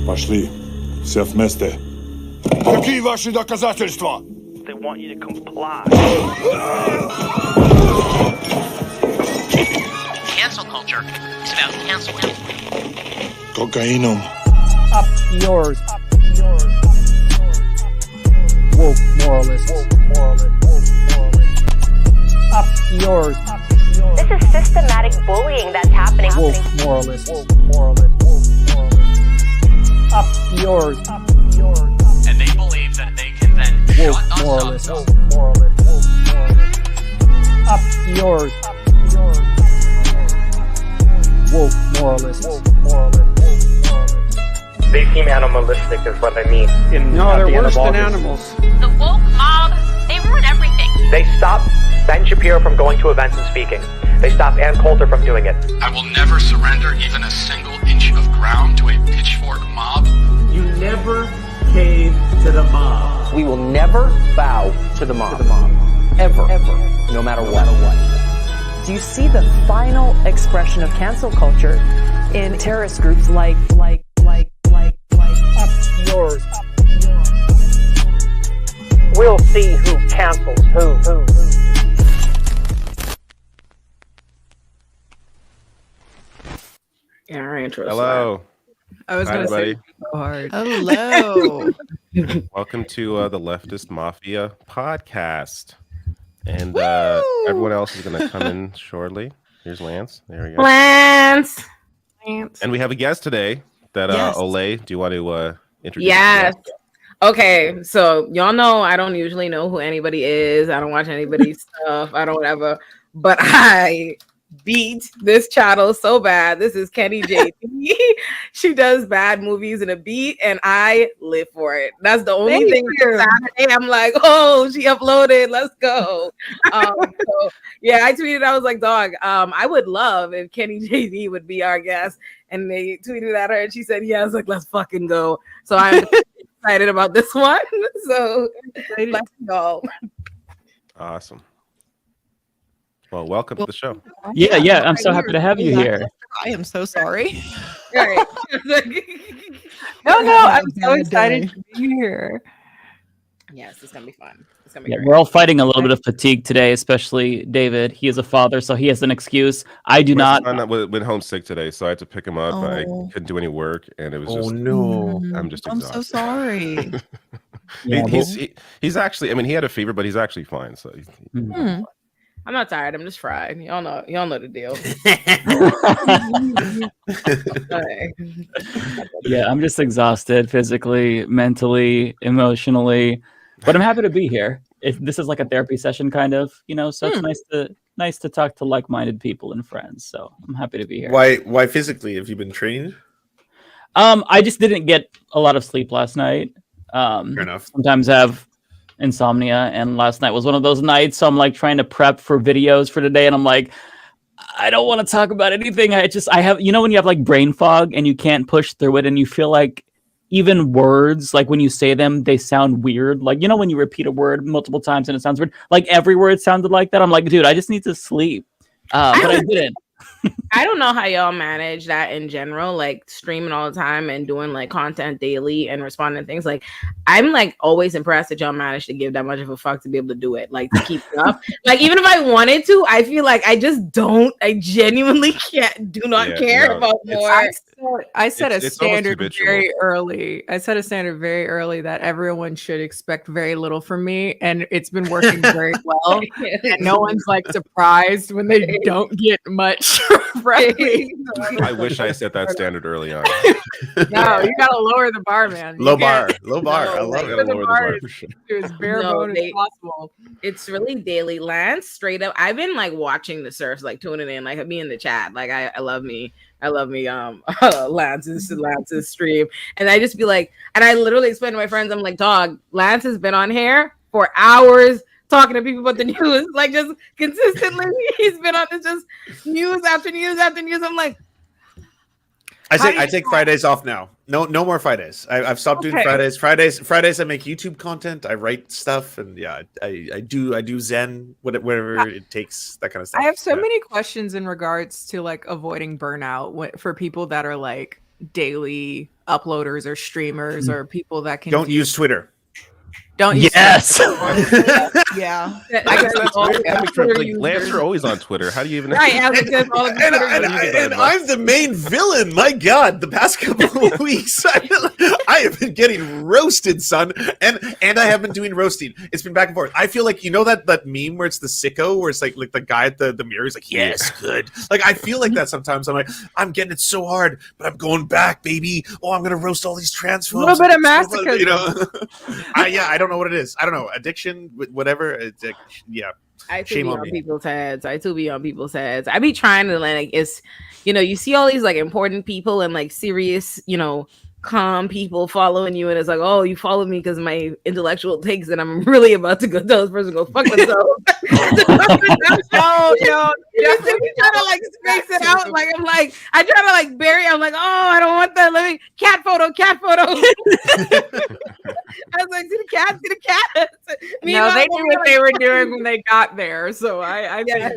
Пошли. Все вместе. Какие ваши доказательства? They want you to comply. Cancel culture is about canceling. Кокаином. Up yours. Woke moralists. Up yours. This is systematic bullying that's happening. Woke moralists. Up yours. And they believe that they can then Woke shut us moralists. up. Up yours. Woke moralists. They seem animalistic is what I mean. No, they're worse than animals. The woke mob, they ruin everything. They stop Ben Shapiro from going to events and speaking. They stop Ann Coulter from doing it. I will never surrender even a single inch of ground to a pitchfork mob. You never cave to the mob. We will never bow to the mob. Ever. No matter what. Do you see the final expression of cancel culture in terrorist groups like Up yours. We'll see who cancels who. Yeah, our intro. Hello. I was going to say so hard. Hello. Welcome to the Leftist Mafia podcast. And everyone else is going to come in shortly. Here's Lance. There we go. Lance. And we have a guest today that Olay. Do you want to introduce? Yes. Okay, so y'all know I don't usually know who anybody is. I don't watch anybody's stuff. I don't ever. But I beat this channel so bad. This is Kennie JD. She does bad movies in a beat, and I live for it. That's the only thing. Saturday, I'm like, oh, she uploaded. Let's go. So, yeah, I tweeted. I was like, dog, I would love if Kennie JD would be our guest. And they tweeted at her, and she said, yeah. I was like, let's fucking go. So I'm excited about this one. So let's go. Awesome. Well, welcome to the show. Yeah. I'm so happy to have you here. I am so sorry. Right. No, I'm so excited to be here. Yes, it's gonna be fun. It's gonna be Yeah, great. we're all fighting a little bit of fatigue today, especially David. He is a father, so he has an excuse. I do not. My son went home sick today, so I had to pick him up. I couldn't do any work, and it was just. no. I'm just exhausted. I'm so sorry. He's actually. I mean, he had a fever, but he's actually fine. So. I'm not tired. I'm just fried. Y'all know the deal. Yeah, I'm just exhausted physically, mentally, emotionally, but I'm happy to be here. This is like a therapy session, kind of, So it's nice to talk to like-minded people and friends. So I'm happy to be here. Why physically? Have you been trained? I just didn't get a lot of sleep last night. Fair enough. Sometimes have insomnia, and last night was one of those nights, so I'm like trying to prep for videos for today, and I'm like, I don't want to talk about anything. I have when you have like brain fog and you can't push through it, and you feel like even words, like when you say them, they sound weird, like when you repeat a word multiple times and it sounds weird, like every word sounded like that. I'm like, dude, I just need to sleep, but I didn't. I don't know how y'all manage that in general, like streaming all the time and doing like content daily and responding to things. Like, I'm like always impressed that y'all managed to give that much of a fuck to be able to do it, like to keep it up. Like, even if I wanted to, I feel like I just don't. I genuinely do not care about more. I set a standard very early. I set a standard very early that everyone should expect very little from me, and it's been working very well. And no one's like surprised when they don't get much. Right. I wish I set that standard early on. No, you gotta lower the bar, man. Low bar. I love it. Lower the bar. To as bare bones as possible. It's really daily. Lance, straight up, I've been like watching the Serfs, like tuning in, like me in the chat. Like I love me. Lance's stream, and I just be like, and I literally explain to my friends, I'm like, dog, Lance has been on here for hours talking to people about the news, like just consistently. He's been on this just news after news after news. I'm like, I take Fridays off now. No more Fridays. I've stopped doing Fridays. Fridays I make YouTube content. I write stuff, and I do Zen, whatever it takes, that kind of stuff. I have so many questions in regards to like avoiding burnout for people that are like daily uploaders or streamers or people that can Don't use Twitter. Don't use Yes. yeah. Lance, you're always on Twitter. How do you even? Right, Alex does all of the Twitter And I'm the main villain. My God, the past couple of weeks, I have been getting roasted, son, and I have been doing roasting. It's been back and forth. I feel like that meme where it's the sicko, where it's like the guy at the mirror is like, yes, good. Like I feel like that sometimes. I'm like, I'm getting it so hard, but I'm going back, baby. Oh, I'm gonna roast all these trans folks. A little bit of masochism. You know, I don't know what it is. I don't know, addiction, whatever. It's like, yeah. I too be on people's heads. I be trying to like, it's, you see all these like important people and like serious, calm people following you, and it's like, oh, you follow me because my intellectual takes, and I'm really about to go tell this person go fuck themselves. No, just trying to like space it out. Like I try to like bury. I'm like, oh, I don't want that. Let me cat photo. I was like, see the cat. No, they knew what they were doing when they got there. So I think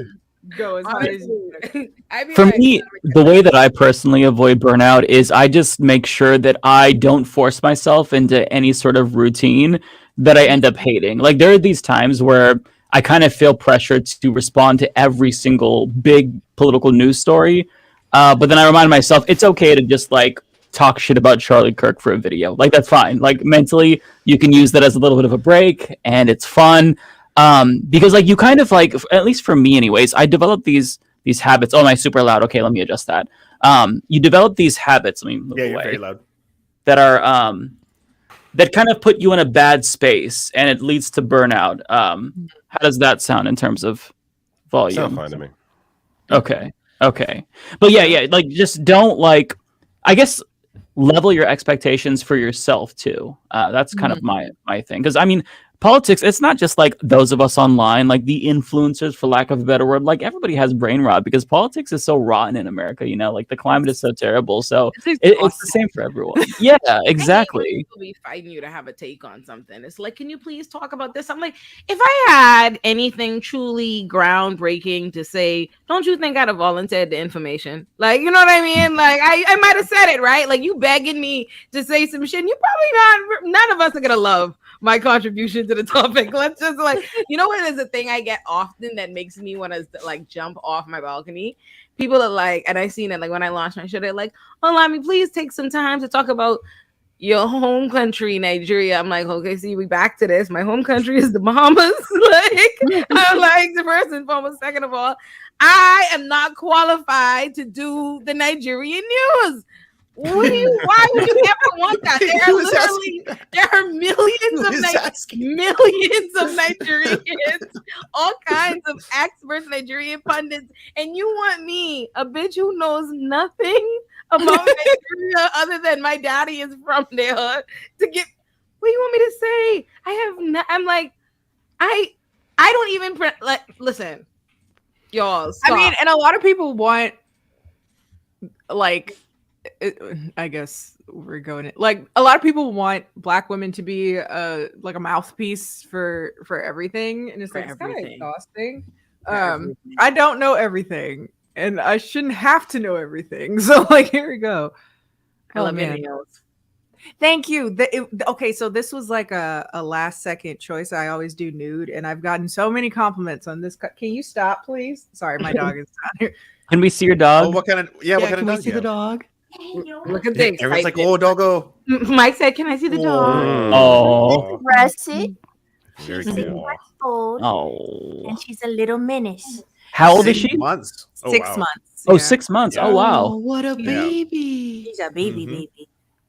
go as hard as you can. For me, the way that I personally avoid burnout is I just make sure that I don't force myself into any sort of routine that I end up hating. Like there are these times where I kind of feel pressured to respond to every single big political news story. But then I remind myself it's okay to just like talk shit about Charlie Kirk for a video. Like that's fine. Like mentally, you can use that as a little bit of a break, and it's fun. Because like you kind of like, at least for me anyways, I developed these habits. Oh, am I super loud? Okay, let me adjust that. You develop these habits. Let me move away. You're very loud. That are that kind of put you in a bad space, and it leads to burnout. How does that sound in terms of volume? Sound fine to me. Okay. But yeah, like just don't like, I guess, level your expectations for yourself too. That's kind of my thing, because I mean, politics, it's not just like those of us online, like the influencers, for lack of a better word. Like everybody has brain rot because politics is so rotten in America, like the climate is so terrible. So it's the same for everyone. Yeah, exactly. People be fighting you to have a take on something. It's like, can you please talk about this? I'm like, if I had anything truly groundbreaking to say, don't you think I'd have volunteered the information? Like, you know what I mean? Like I might have said it, right? Like you begging me to say some shit, and you probably none of us are gonna love my contribution to the topic. Let's just like, what is a thing I get often that makes me want to like jump off my balcony? People are like, and I've seen it like when I launched my show, they're like, Olayemi, please take some time to talk about your home country, Nigeria. I'm like, okay, see, we back to this. My home country is the Bahamas. Like, I'm like, the first and foremost. Second of all, I am not qualified to do the Nigerian news. Why would you ever want that? There are millions of Nigerians, all kinds of experts, Nigerian pundits, and you want me, a bitch who knows nothing about Nigeria other than my daddy is from there, to get what do you want me to say? I'm like, I don't even like listen, y'all. Stop. I mean, and a lot of people want like. I guess we're going like a lot of people want Black women to be like a mouthpiece for everything, and it's like it's kind of exhausting. I don't know everything, and I shouldn't have to know everything. So like, here we go. Thank you. Okay, so this was like a last second choice. I always do nude, and I've gotten so many compliments on this. Can you stop, please? Sorry, my dog is down here. Can we see your dog? Oh, what kind of what kind of can dog? We see the dog? Look at this. Everyone's like, oh, doggo. Mike said, can I see the dog? Oh. Russet. Very She's 6 months old. Oh. And she's a little menace. How old is she? 6 months. Oh, 6 wow. months. Oh, 6 months. Yeah. Oh, wow. Oh, what a baby. She's a baby.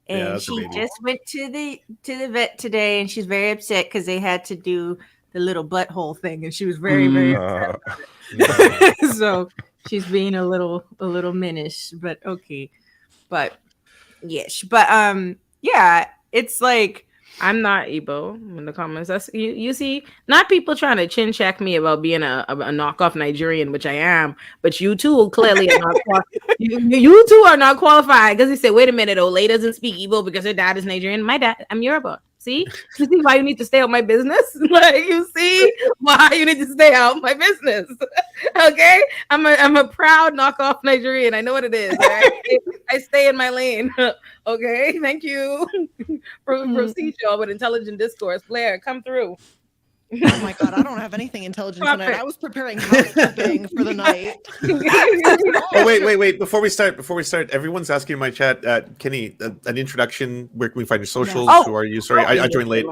And she baby. just went to the vet today, and she's very upset because they had to do the little butthole thing, and she was very upset about it. So she's being a little menace, but okay. But yes, but yeah, it's like I'm not Igbo in the comments. That's you see, not people trying to chin check me about being a knockoff Nigerian, which I am, but you two clearly are not you two are not qualified because they say, wait a minute, Olay doesn't speak Igbo because her dad is Nigerian. My dad, I'm Yoruba. see why you need to stay out my business. Like, you see why you need to stay out my business. Okay, I'm a proud knockoff Nigerian. I know what it is. Right? I stay in my lane. Okay, thank you. Proceed, y'all, with intelligent discourse. Blair, come through. Oh my god, I don't have anything intelligent tonight. I was preparing housekeeping for the night. Oh wait! Before we start, everyone's asking in my chat, Kenny, an introduction. Where can we find your socials? Yes. Who are you? Sorry, I joined late.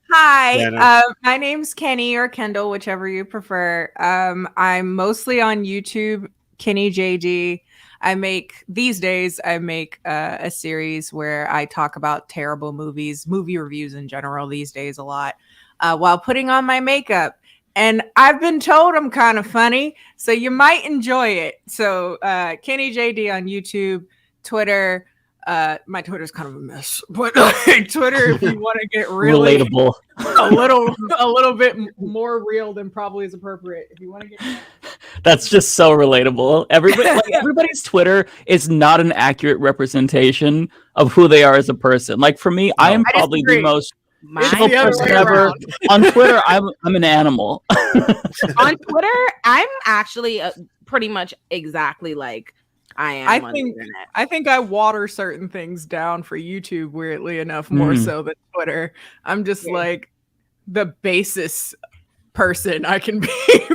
Hi. Yeah, My name's Kenny or Kendall, whichever you prefer. I'm mostly on YouTube, Kenny JD. These days I make a series where I talk about terrible movies, movie reviews in general these days a lot, while putting on my makeup. And I've been told I'm kind of funny, so you might enjoy it. So Kenny JD on YouTube, Twitter. My Twitter's kind of a mess, but like, Twitter, if you want to get really relatable, a little bit more real than probably is appropriate. If you want to get, that's just so relatable. Everybody's Twitter is not an accurate representation of who they are as a person. Like for me, I am probably the most civil person ever. On Twitter, I'm an animal. On Twitter, I'm actually pretty much exactly like I am on the internet. I think I water certain things down for YouTube, weirdly enough, more so than Twitter. I'm just like the basest person I can be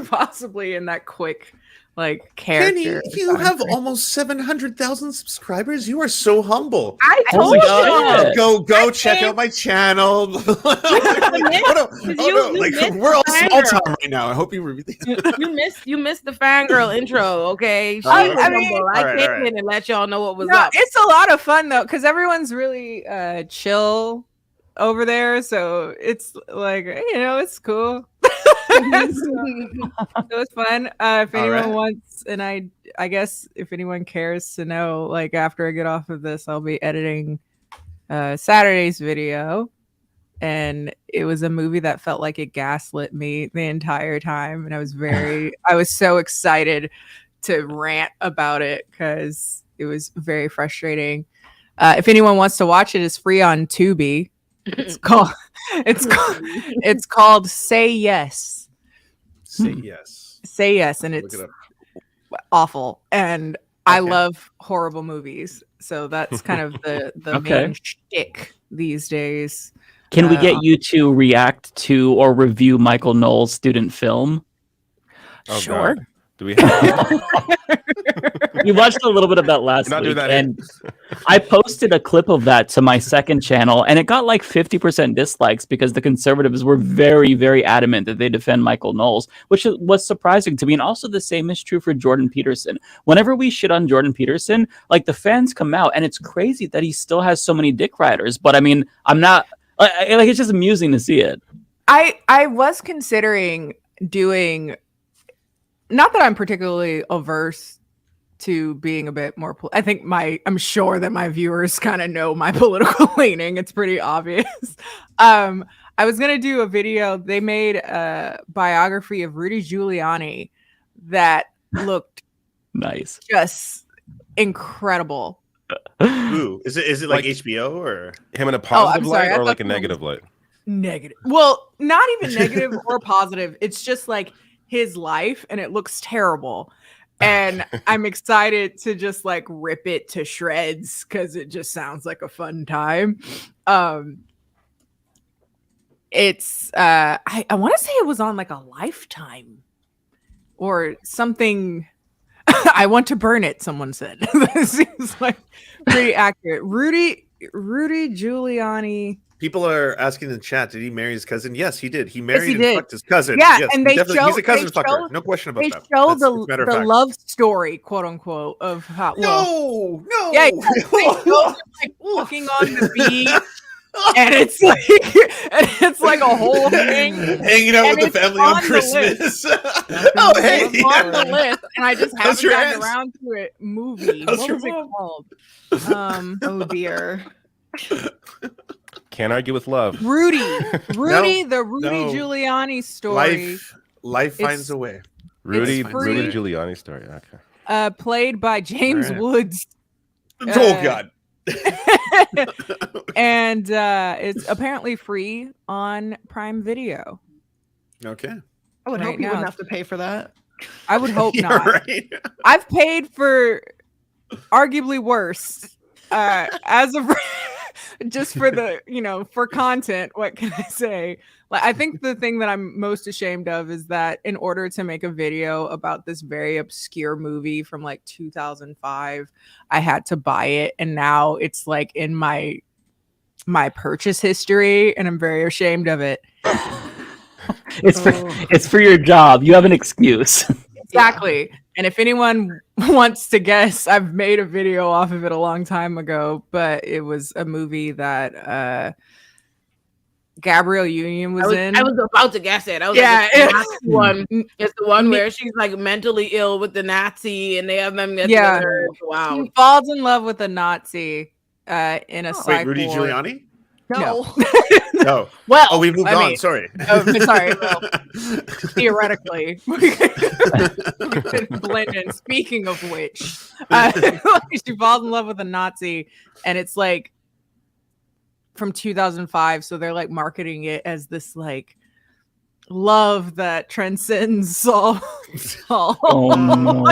possibly in that quick like character. Kenny, you have almost 700,000 subscribers. You are so humble. I told you. Go check out my channel. We're all small time right now. I hope you you missed the fangirl intro. Okay, I came in and let y'all know what was up. It's a lot of fun though, because everyone's really chill over there, so it's like, it's cool. It was fun. If anyone wants, and I guess if anyone cares to know, like after I get off of this, I'll be editing Saturday's video, and it was a movie that felt like it gaslit me the entire time, and I was so excited to rant about it because it was very frustrating. If anyone wants to watch it, it's free on Tubi. It's called Say Yes. Say Yes. Say Yes, and it's awful. And I love horrible movies, so that's kind of the main shtick these days. Can we get you to react to or review Michael Knowles' student film? Sure. God. Do we have We watched a little bit of that last week, and I posted a clip of that to my second channel, and it got like 50% dislikes because the conservatives were very, very adamant that they defend Michael Knowles, which was surprising to me. And also the same is true for Jordan Peterson. Whenever we shit on Jordan Peterson, like the fans come out, and it's crazy that he still has so many dick riders. But I mean, I'm not like, it's just amusing to see it. I was considering doing, not that I'm particularly averse to being a bit more, I think I'm sure that my viewers kind of know my political leaning. It's pretty obvious. I was going to do a video. They made a biography of Rudy Giuliani that looked nice. Just incredible. Ooh, is it like HBO or him in a positive light or like a negative light? Negative. Well, not even negative or positive. It's just like his life, and it looks terrible. And I'm excited to just like rip it to shreds because it just sounds like a fun time. It's I want to say it was on like a Lifetime or something. I want to burn it, someone said. That seems like pretty accurate. Rudy Giuliani. People are asking in the chat, did he marry his cousin? Yes, he did. He married and fucked his cousin. Yeah, yes, and he's a cousin fucker. No question about that. They show the love story, quote unquote, of how. No. Yeah, they show like walking on the beach, and it's like a whole thing. Hanging out with the family on Christmas. Oh, hey, on the list, and I just haven't gotten around to it. Movie. What was it called? Oh dear. Can't argue with love. Rudy, the Rudy Giuliani story. Life finds a way. Rudy Giuliani story. Okay. Played by James Woods. Oh God. And it's apparently free on Prime Video. Okay. I would Right hope you now. wouldn't have to pay for that. I would hope You're not. right. I've paid for arguably worse as of just for the, for content. What can I say? Like, I think the thing that I'm most ashamed of is that in order to make a video about this very obscure movie from like 2005, I had to buy it, and now it's like in my purchase history, and I'm very ashamed of it. It's for your job. You have an excuse. Exactly. And if anyone wants to guess, I've made a video off of it a long time ago, but it was a movie that Gabrielle Union was in. I was about to guess it. I was Yeah, like, it's the Nazi one. It's the one where she's like mentally ill with the Nazi, and they have them get together. Wow. She falls in love with a Nazi in a psych Wait, Rudy ward. Giuliani? No. No. Well, oh, we moved I on. mean, Sorry. Sorry. Well, theoretically, we could blend in. Speaking of which, she falls in love with a Nazi, and it's like from 2005. So they're like marketing it as this like love that transcends all. Oh, no.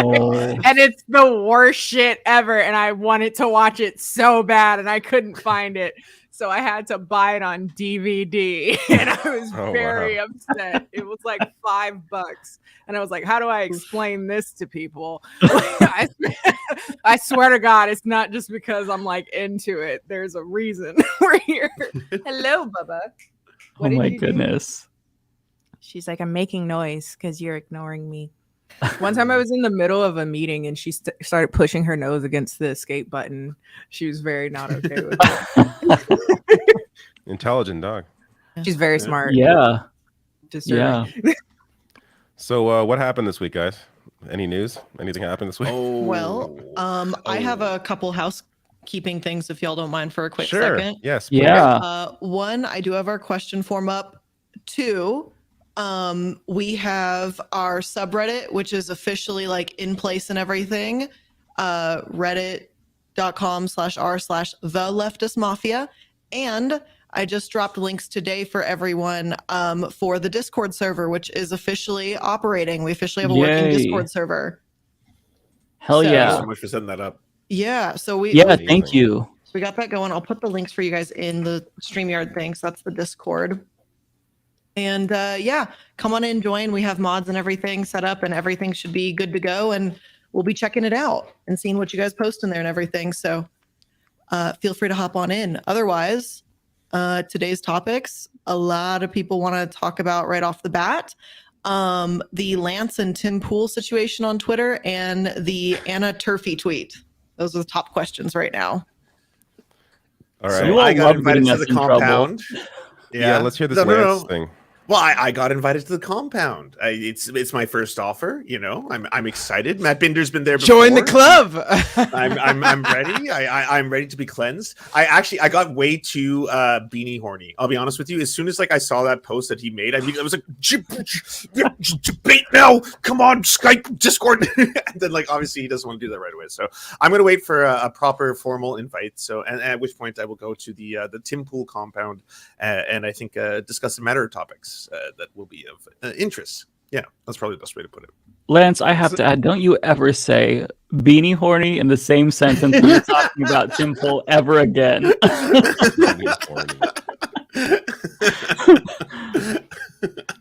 And it's the worst shit ever. And I wanted to watch it so bad, and I couldn't find it. So I had to buy it on DVD, and I was very upset. It was like $5, and I was like, "How do I explain this to people?" I swear to God, it's not just because I'm like into it. There's a reason we're here. Hello, Bubba. Oh my goodness. She's like, "I'm making noise because you're ignoring me." One time I was in the middle of a meeting, and she started pushing her nose against the escape button. She was very not okay with it. Intelligent dog. She's very smart. Yeah. Yeah. So what happened this week, guys? Any news? Anything happened this week? Well, I have a couple housekeeping things if y'all don't mind for a quick Sure. second. Yes. Yeah. One, I do have our question form up. Two, we have our subreddit, which is officially like in place and everything. reddit.com/r/the Leftist Mafia. And I just dropped links today for everyone for the Discord server, which is officially operating. We officially have a working Discord server. Hell yeah. Thanks so much for setting that up. Yeah. So thank you. So we got that going. I'll put the links for you guys in the StreamYard thing. So that's the Discord. And come on in, join. We have mods and everything set up, and everything should be good to go. And we'll be checking it out and seeing what you guys post in there and everything. So feel free to hop on in. Otherwise, today's topics, a lot of people want to talk about right off the bat. The Lance and Tim Pool situation on Twitter and the Anna Turfy tweet. Those are the top questions right now. All right. So I got invited to the compound. Yeah, let's hear this Lance thing. Well, I got invited to the compound. It's my first offer. I'm excited. Matt Binder's been there before. Join the club. I'm ready. I'm ready to be cleansed. I got way too beanie horny. I'll be honest with you. As soon as I saw that post that he made, I was like, debate now. Come on, Skype, Discord. And then obviously he doesn't want to do that right away. So I'm gonna wait for a proper formal invite. So and at which point I will go to the Tim Pool compound and I think discuss some matter topics. That will be of interest. Yeah, that's probably the best way to put it. Lance, I have to add, don't you ever say beanie horny in the same sentence when you're talking about Tim Pool ever again.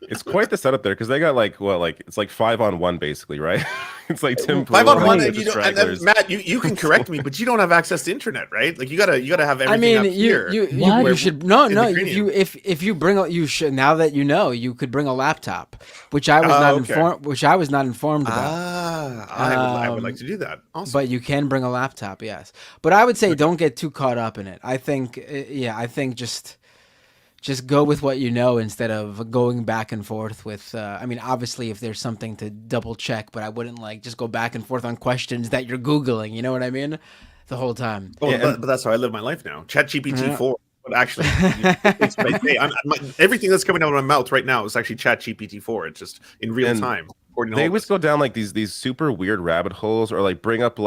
It's quite the setup there because they got it's 5-on-1 basically, right? It's like Tim Pool. 5-on-1, and then Matt, you can correct me, but you don't have access to internet, right? You gotta have everything up here. You should if you bring you should now that you could bring a laptop, which I was not informed about. I would like to do that. Awesome. But you can bring a laptop, yes. But I would say don't get too caught up in it. I think just go with what you know instead of going back and forth with obviously if there's something to double check, but I wouldn't just go back and forth on questions that you're Googling, you know what I mean? The whole time. But that's how I live my life now. ChatGPT 4. But actually, everything that's coming out of my mouth right now is actually ChatGPT 4. It's just in real time. They always go down these super weird rabbit holes or bring up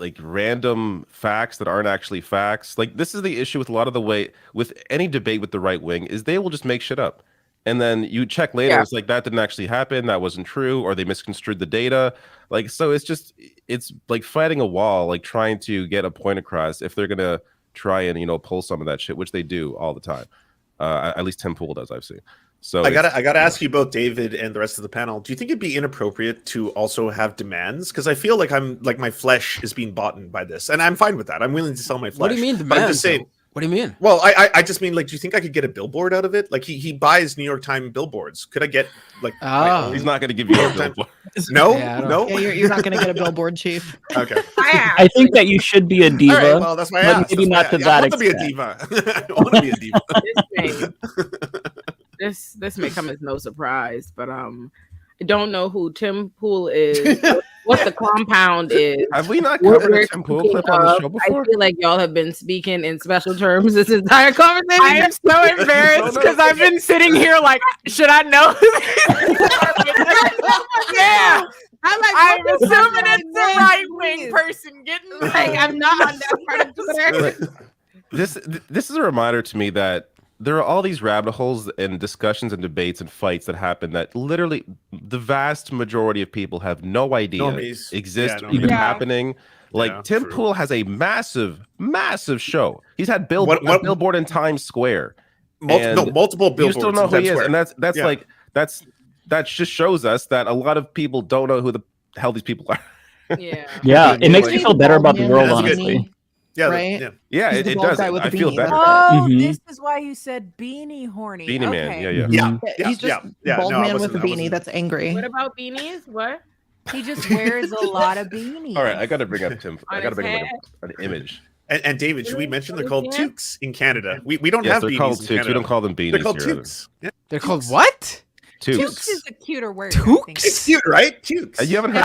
like random facts that aren't actually facts. Like this is the issue with a lot of the way with any debate with the right wing is they will just make shit up. And then you check later, it's like that didn't actually happen, that wasn't true, or they misconstrued the data. Like so it's like fighting a wall, like trying to get a point across if they're gonna try and pull some of that shit, which they do all the time. At least Tim Pool does, I've seen. So I gotta ask you both, David and the rest of the panel. Do you think it'd be inappropriate to also have demands? Because I feel like my flesh is being bought by this, and I'm fine with that. I'm willing to sell my flesh. What do you mean demands? But I'm just saying. What do you mean? Well, I just mean, like, do you think I could get a billboard out of it? Like, he buys New York Times billboards. Could I get, like, he's not going to give you a billboard. No? Yeah, you're not going to get a billboard, Chief. Okay. I think that you should be a diva. All right, well, that's my ass. Maybe not to that extent. I want to be a diva. This may come as no surprise, but I don't know who Tim Pool is. What the compound is. Have we not covered a Tim Pool clip on the show before? I feel like y'all have been speaking in special terms this entire conversation. I am so embarrassed because I've been sitting here like, should I know? Yeah. I'm assuming it's the right wing person getting like I'm not on that part of Twitter. This is a reminder to me that there are all these rabbit holes and discussions and debates and fights that happen that literally the vast majority of people have no idea exist, even happening. Like Tim Pool has a massive show. He's had a billboard in Times Square. Multiple billboards. You still know who he is, and that just shows us that a lot of people don't know who the hell these people are. Yeah, it makes me feel better about the world, honestly. Yeah, right? It does. I feel better. Oh, this is why you said beanie horny. Beanie Man. Yeah. He's just bald man with a beanie that's angry. What about beanies? What? He just wears a lot of beanies. All right, I got to bring up Tim. I got to bring up an image. And David, should we mention they're called toques in Canada? We don't have beanies called in toques. Canada. We don't call them beanies. They're called here toques. They're called what? Toques is a cuter word. Toques? It's cute, right? Toques. You haven't heard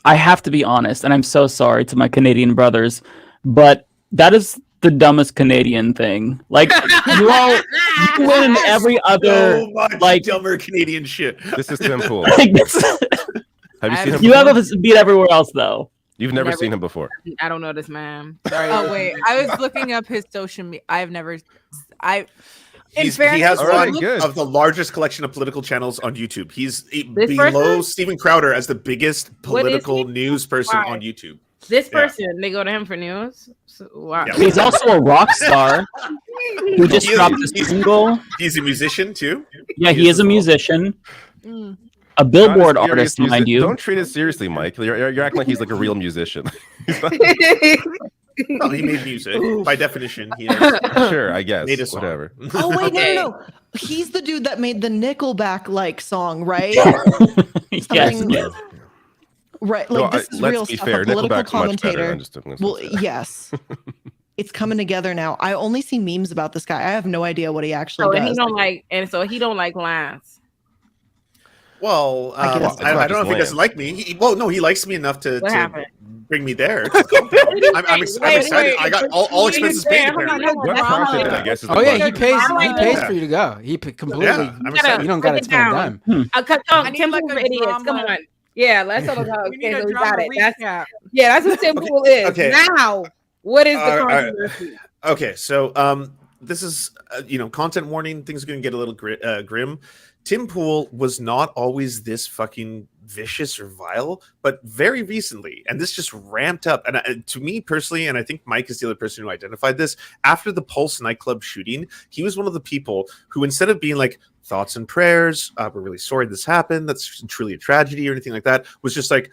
I have to be honest, and I'm so sorry to my Canadian brothers, but that is the dumbest Canadian thing. Like you win in every other dumber Canadian shit. This is Tim Pool. Have you seen him? You have beat everywhere else though. You've never seen him before. I don't know this man. Sorry. Oh wait, I was looking up his social media. He has one of the largest collection of political channels on YouTube. He's below Steven Crowder as the biggest political news person on YouTube. This person, they go to him for news. So, wow. Yeah. He's also a rock star who just dropped a single. He's a musician too. Yeah, he is a musician. A billboard artist, mind you. Don't treat it seriously, Mike. You're acting like he's like a real musician. Well, he made music. By definition, he sure, I guess. Made a song. Whatever. Oh wait, no. He's the dude that made the Nickelback song, right? Yes. Right, like this is real stuff. A political commentator. Well, yes. It's coming together now. I only see memes about this guy. I have no idea what he actually does. He don't like Lance. Well, I don't know if he doesn't like me. He likes me enough to bring me there. I'm excited. I got all expenses paid. Oh yeah, he pays for you to go. He completely. Yeah, I'm excited. You don't got to spend a dime. Tim Pool for idiots. Come on. Yeah, let's talk about. Okay, so we got it. That's what Tim Pool is. Okay. Now, what is the controversy? Okay, so this is content warning. Things are going to get a little grim. Tim Pool was not always this fucking vicious or vile, but very recently, and this just ramped up. And to me personally, and I think Mike is the other person who identified this, after the Pulse nightclub shooting, he was one of the people who, instead of being like, thoughts and prayers, we're really sorry this happened, that's truly a tragedy or anything like that, was just like,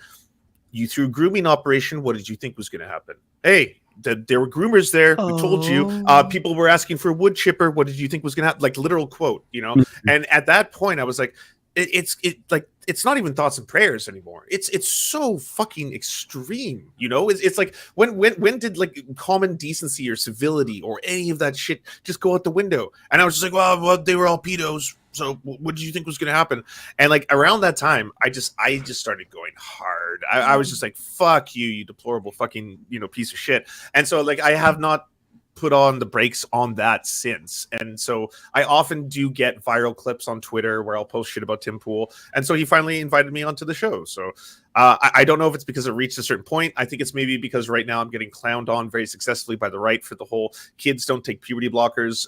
you threw a grooming operation, what did you think was going to happen? Hey, there were groomers there. We told you. People were asking for a wood chipper. What did you think was going to happen? Like literal quote, And at that point, I was like, it's not even thoughts and prayers anymore. It's so fucking extreme, It's like when did like common decency or civility or any of that shit just go out the window? And I was just like, well, they were all pedos. So what did you think was going to happen? And like around that time, I just started going hard. I was just like, fuck you, you deplorable fucking, piece of shit. And so like, I have not put on the brakes on that since. And so I often do get viral clips on Twitter where I'll post shit about Tim Pool. And so he finally invited me onto the show. So I don't know if it's because it reached a certain point. I think it's maybe because right now I'm getting clowned on very successfully by the right for the whole kids don't take puberty blockers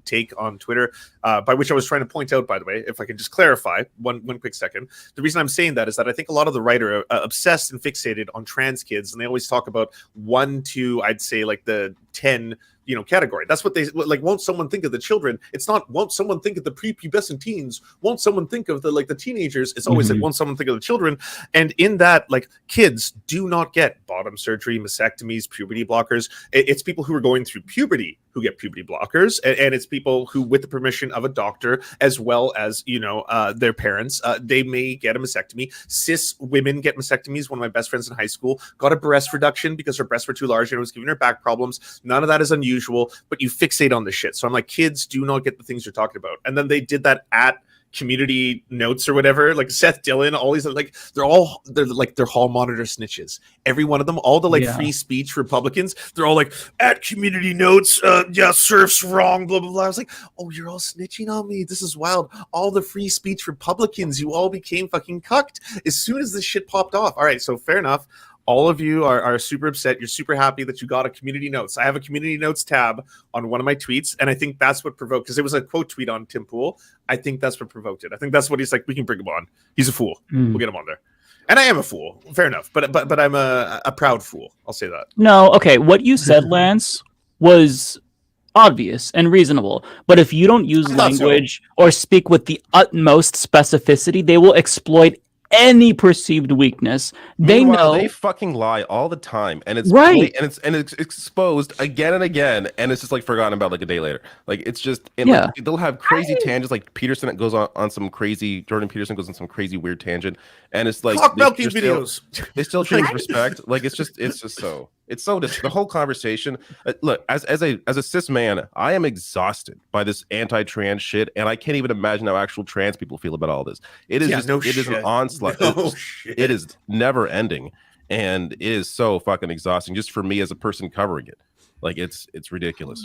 take on Twitter, by which I was trying to point out, by the way, if I can just clarify one quick second. The reason I'm saying that is that I think a lot of the right are obsessed and fixated on trans kids, and they always talk about 1 to, I'd say, like the 10 category. That's what they like. Won't someone think of the children? It's not won't someone think of the prepubescent teens? Won't someone think of the teenagers? It's always like, won't someone think of the children? And in that, like, kids do not get bottom surgery, mastectomies, puberty blockers. It's people who are going through puberty who get puberty blockers, and it's people who, with the permission of a doctor as well as their parents, they may get a mastectomy. Cis women get mastectomies. One of my best friends in high school got a breast reduction because her breasts were too large and it was giving her back problems. None of that is unusual, but you fixate on the shit. So I'm like, kids do not get the things you're talking about. And then they did that at community notes or whatever, like Seth Dillon, all these, like, they're hall monitor snitches. Every one of them, all the free speech Republicans, they're all like, at community notes, Serfs wrong, blah blah blah. I was like, oh, you're all snitching on me. This is wild. All the free speech Republicans, you all became fucking cucked as soon as this shit popped off. All right, so fair enough. All of you are super upset. You're super happy that you got a community notes. I have a community notes tab on one of my tweets, and I think that's what provoked, because it was a quote tweet on Tim Pool. I think that's what provoked it. I think that's what he's like, we can bring him on. He's a fool. We'll get him on there. And I am a fool. Fair enough. But I'm a proud fool. I'll say that. No, okay. What you said, Lance, was obvious and reasonable. But if you don't use language or speak with the utmost specificity, they will exploit any perceived weakness. Meanwhile, they fucking lie all the time, and it's right, and it's exposed again and again, and it's just like forgotten about like a day later. Like, it's just they'll have crazy tangents. Like Peterson goes on some crazy, Jordan Peterson goes on some crazy weird tangent, and it's like videos. They still treat with respect. Like, it's just so the whole conversation. Look, as a cis man, I am exhausted by this anti-trans shit, and I can't even imagine how actual trans people feel about all this. It is it is an onslaught. It is never ending, and it is so fucking exhausting just for me as a person covering it. Like, it's ridiculous.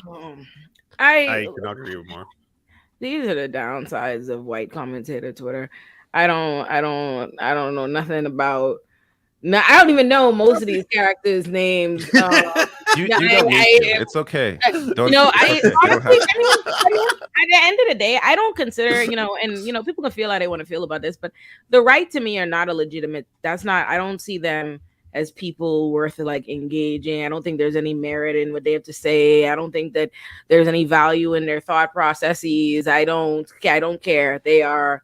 I cannot agree with more. These are the downsides of white commentator Twitter. I don't know nothing about. No, I don't even know most of these characters' names. You don't need to. It's okay. Honestly, at the end of the day, I don't consider, and people can feel how they want to feel about this, but the right to me are not a legitimate. I don't see them as people worth like engaging. I don't think there's any merit in what they have to say. I don't think that there's any value in their thought processes. I don't care. They are.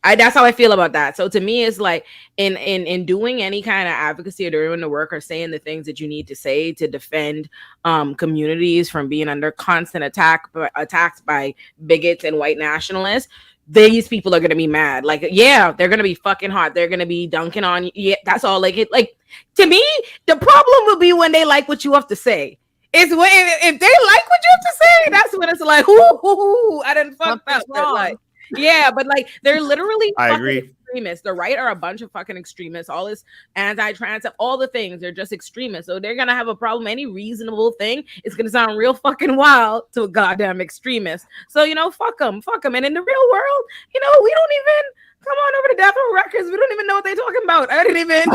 That's how I feel about that. So to me, it's like in doing any kind of advocacy or doing the work or saying the things that you need to say to defend communities from being under constant attacks by bigots and white nationalists, these people are going to be mad. Like, yeah, they're going to be fucking hot. They're going to be dunking on you. Yeah, that's all. Like, to me, the problem will be when they like what you have to say. It's when if they like what you have to say, that's when it's like, ooh, I didn't fuck that. Like, yeah, but like, they're literally I agree. Extremists. The right are a bunch of fucking extremists. All this anti-trans, all the things, they're just extremists. So they're gonna have a problem. Any reasonable thing is gonna sound real fucking wild to a goddamn extremist. So fuck them. And in the real world, we don't even come on over to Death Row Records. We don't even know what they're talking about. I didn't even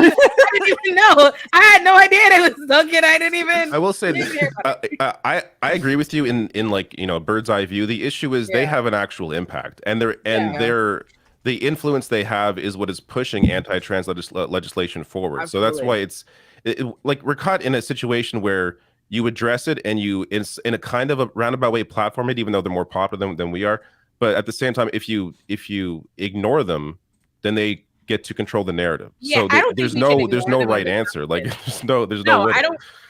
know. I had no idea they was dunking. I didn't even. I will say this. I agree with you in like bird's eye view. The issue is they have an actual impact, and the influence they have is what is pushing anti-trans legislation forward. Absolutely. So that's why like we're caught in a situation where you address it and you in a kind of a roundabout way platform it, even though they're more popular than we are. But at the same time, if you ignore them, then they get to control the narrative. Yeah, so there's no right answer. Like there's no.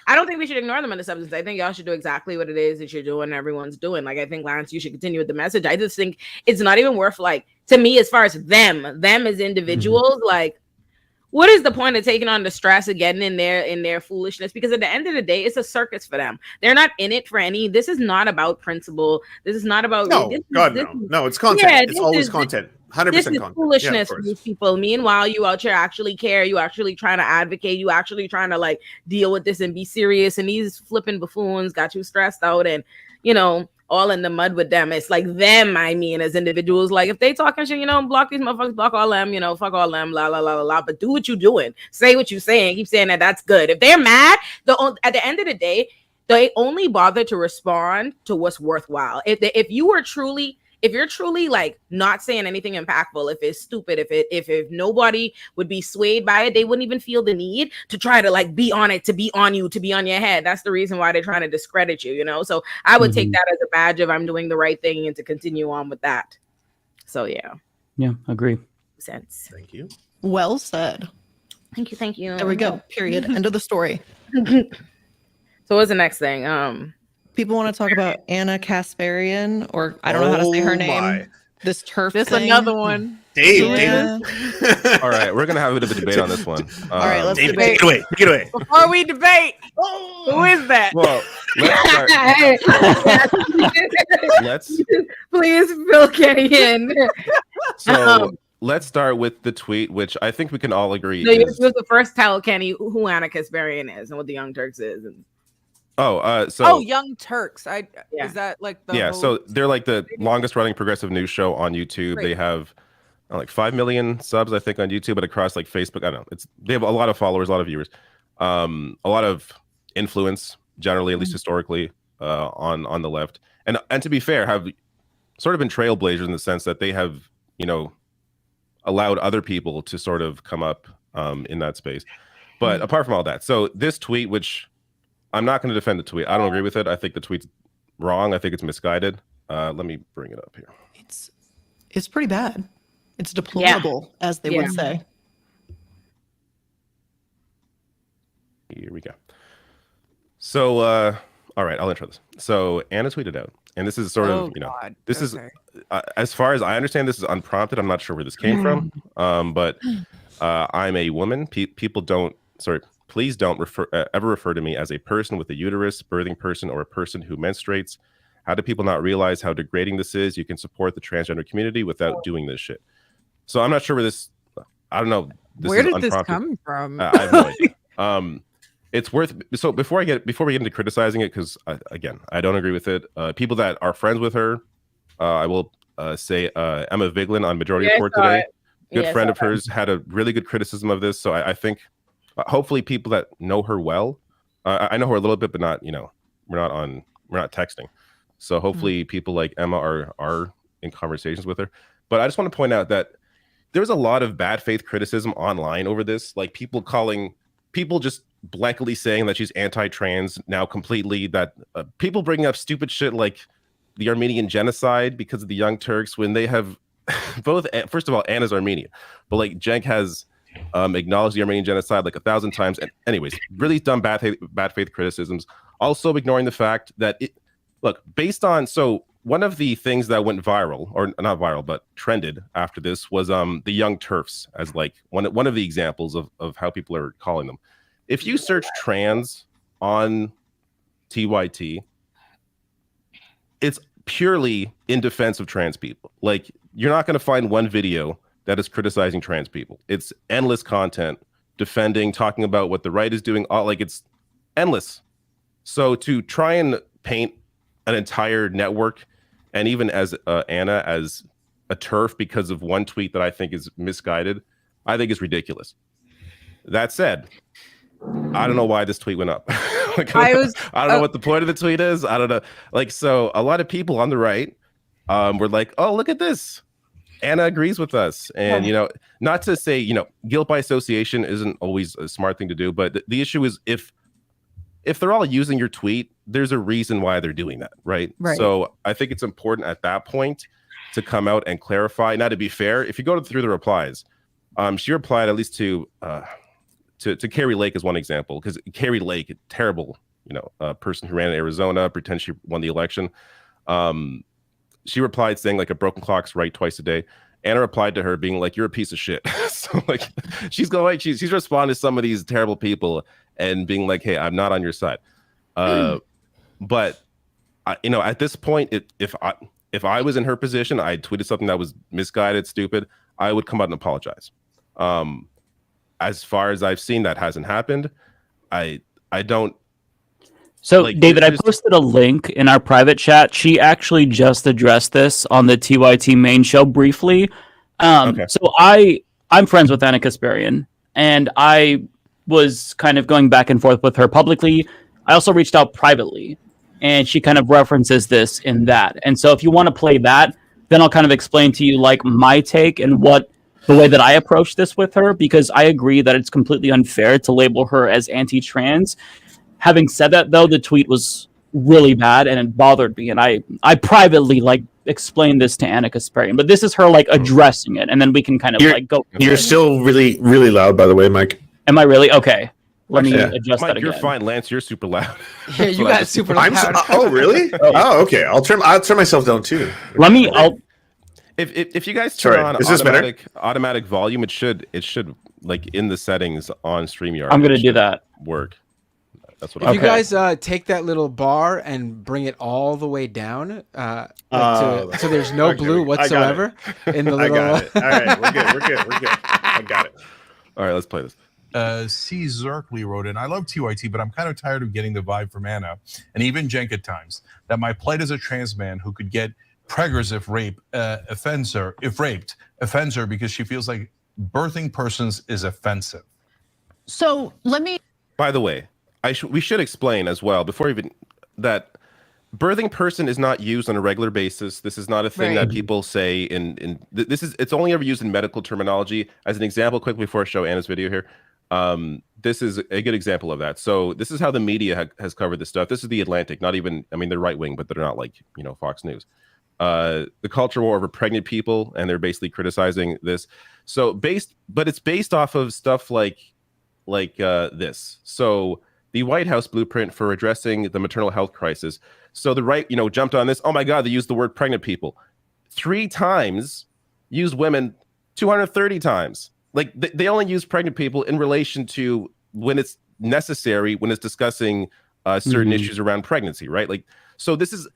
I don't think we should ignore them in the substance. I think y'all should do exactly what it is that you're doing. Everyone's doing. Like, I think, Lance, you should continue with the message. I just think it's not even worth, like, to me, as far as them as individuals, like, what is the point of taking on the stress again in their foolishness? Because at the end of the day, it's a circus for them. They're not in it for any. This is not about principle. This is not about. No, no, it's content. Yeah, it's always content. 100% this is content. Foolishness for these people. Meanwhile, you out here actually care. You actually trying to advocate. You actually trying to like deal with this and be serious. And these flipping buffoons got you stressed out and all in the mud with them. It's like them, I mean, as individuals. Like if they talking shit, block these motherfuckers, block all them, fuck all them, la la la la la. But do what you doing, say what you saying, keep saying that. That's good. If they're mad, at the end of the day, they only bother to respond to what's worthwhile. If you're truly like not saying anything impactful, if it's stupid, if nobody would be swayed by it, they wouldn't even feel the need to try to like be on it, to be on you, to be on your head. That's the reason why they're trying to discredit you, So I would take that as a badge of I'm doing the right thing and to continue on with that. So yeah. Yeah, agree. Sense. Thank you. Well said. Thank you. There we go. Period. End of the story. So what's the next thing? People want to talk about Anna Kasparian, or I don't know how to say her name. This turf This thing. another one. Dave. All right, we're gonna have a bit of a debate on this one. All right, let's Dave, debate. take it away. Before we debate, who is that? Well, let's Please fill Kenny in. So let's start with the tweet, which I think we can all agree. So you're supposed to first tell Kenny who Anna Kasparian is and what the Young Turks is. Young Turks. Is that like the so they're like the longest running progressive news show on YouTube. They have like 5 million subs, I think, on YouTube, but across like Facebook, I don't know. They have a lot of followers, a lot of viewers, a lot of influence, generally, at least historically, on the left. And to be fair, have sort of been trailblazers in the sense that they have, allowed other people to sort of come up in that space. But apart from all that, so this tweet, which I'm not going to defend the tweet. I don't agree with it. I think the tweet's wrong. I think it's misguided. Let me bring it up here. It's pretty bad. It's deplorable, as they would say. Here we go. So, all right, I'll intro this. So Anna tweeted out, and this is sort of, this is, as far as I understand, this is unprompted. I'm not sure where this came from, but I'm a woman. Please don't ever refer to me as a person with a uterus, birthing person, or a person who menstruates. How do people not realize how degrading this is? You can support the transgender community without doing this shit. So I'm not sure where this, I don't know. Where did this come from? I have no idea. It's worth, so before we get into criticizing it, because again, I don't agree with it. People that are friends with her, I will say Emma Vigeland on Majority Report today. Good friend of hers had a really good criticism of this. So I think hopefully people that know her well, I know her a little bit, but not, we're not texting. So hopefully people like Emma are in conversations with her. But I just want to point out that there's a lot of bad faith criticism online over this, like people just blankly saying that she's anti-trans now completely, that people bringing up stupid shit like the Armenian genocide because of the Young Turks, when they have both, first of all, Anna's Armenian, but like Cenk has acknowledged the Armenian genocide like 1,000 times. And anyways, really dumb bad faith criticisms. Also ignoring the fact that based on, so one of the things that went viral, or not viral, but trended after this was the Young Turfs as like one of the examples of how people are calling them. If you search trans on TYT, it's purely in defense of trans people. Like, you're not going to find one video that is criticizing trans people. It's endless content defending, talking about what the right is doing. It's endless. So to try and paint an entire network, and even as Anna as a turf because of one tweet that I think is misguided, I think is ridiculous. That said, I don't know why this tweet went up. I don't know what the point of the tweet is. I don't know. So a lot of people on the right were like, oh, look at this. Anna agrees with us. And, not to say, guilt by association isn't always a smart thing to do. But the issue is if they're all using your tweet, there's a reason why they're doing that. Right. So I think it's important at that point to come out and clarify. Now, to be fair, if you go through the replies, she replied at least to Carrie Lake as one example, because Carrie Lake, a terrible, person who ran in Arizona, pretends she won the election. She replied saying like a broken clock's right twice a day. Anna replied to her being like, you're a piece of shit. So like she's responding to some of these terrible people and being like, hey, I'm not on your side. But at this point, if I was in her position, I tweeted something that was misguided, stupid, I would come out and apologize. As far as I've seen, that hasn't happened. I don't So, David, I posted a link in our private chat. She actually just addressed this on the TYT main show briefly. So I'm friends with Anna Kasparian, and I was kind of going back and forth with her publicly. I also reached out privately, and she kind of references this in that. And so if you want to play that, then I'll kind of explain to you like my take and the way that I approach this with her, because I agree that it's completely unfair to label her as anti-trans. Having said that, though, the tweet was really bad and it bothered me, and I privately like explained this to Anna Kasparian, but this is her like addressing it, and then we can kind of like go. You're still really, really loud, by the way, Mike. Am I really? Okay. Let me adjust Mike, that again. You're fine, Lance. You're super loud. Yeah, you got super loud. Oh, really? Oh, okay. I'll turn myself down too. If you guys turn on automatic volume, it should like in the settings on StreamYard. I'm gonna do that. Work. That's what. If you guys take that little bar and bring it all the way down, so there's no blue whatsoever in the little. I got it. All right, we're good. I got it. All right, let's play this. C. Zerkley wrote in, I love TYT, but I'm kind of tired of getting the vibe from Anna, and even Jenk at times, that my plight as a trans man who could get preggers if raped offends her because she feels like birthing persons is offensive. So let me. By the way, we should explain as well before even that birthing person is not used on a regular basis. This is not a thing that people say it's only ever used in medical terminology. As an example, quick before I show Anna's video here. This is a good example of that. So this is how the media has covered this stuff. This is the Atlantic, not even, I mean, they're right wing, but they're not like, Fox News. The culture war over pregnant people, and they're basically criticizing this. So but it's based off of stuff like this. So the White House blueprint for addressing the maternal health crisis. So the right, jumped on this. Oh my God, they used the word pregnant people 3 times, used women 230 times. Like they only use pregnant people in relation to when it's necessary, when it's discussing certain issues around pregnancy, right? Like, so this is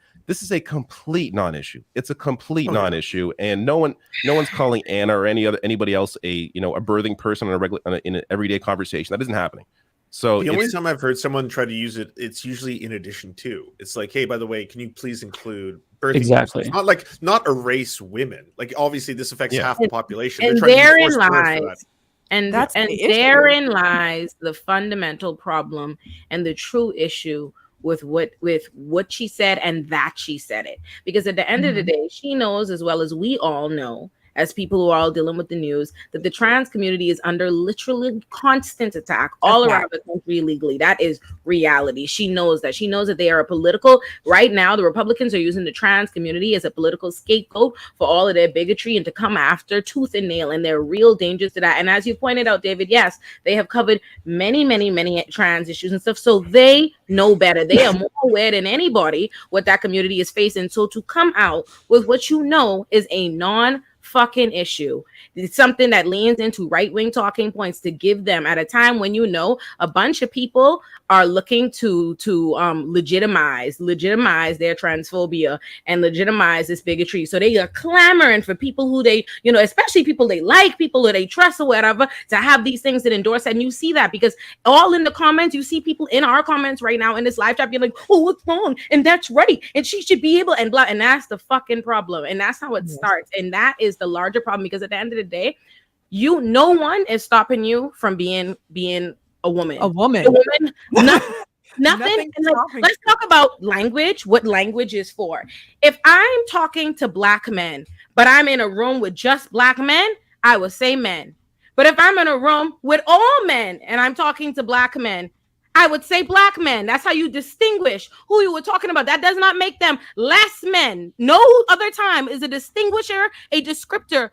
a complete non-issue. It's a complete non-issue, and no one's calling Anna or anybody else a birthing person in an everyday conversation. That isn't happening. So the only time I've heard someone try to use it, it's usually in addition to. It's like, hey, by the way, can you please include birthing? Exactly. It's not erase women. Like obviously this affects half the population. And therein lies the fundamental problem and the true issue with what she said and that she said it. Because at the end of the day, she knows as well as we all know, as people who are all dealing with the news, that the trans community is under literally constant attack all around the country illegally. That is reality. She knows that. She knows that they are a political, right now, the Republicans are using the trans community as a political scapegoat for all of their bigotry and to come after tooth and nail, and there are real dangers to that. And as you pointed out, David, yes, they have covered many, many, many trans issues and stuff, so they know better. They are more aware than anybody what that community is facing. So to come out with what is a non-fucking issue, it's something that leans into right-wing talking points to give them at a time when a bunch of people are looking to legitimize their transphobia and legitimize this bigotry. So they are clamoring for people who they, especially people they like, people who they trust or whatever, to have these things that endorse. And you see that because all in the comments, you see people in our comments right now in this live chat being like, oh, what's wrong? And that's right. And she should be able and blah. And that's the fucking problem. And that's how it starts. And that is the larger problem, because at the end of the day, no one is stopping you from being a woman. Nothing. Let's talk about language, what language is for. If I'm talking to Black men, but I'm in a room with just Black men, I will say men. But if I'm in a room with all men and I'm talking to Black men, I would say Black men. That's how you distinguish who you were talking about. That does not make them less men. No other time is a distinguisher, a descriptor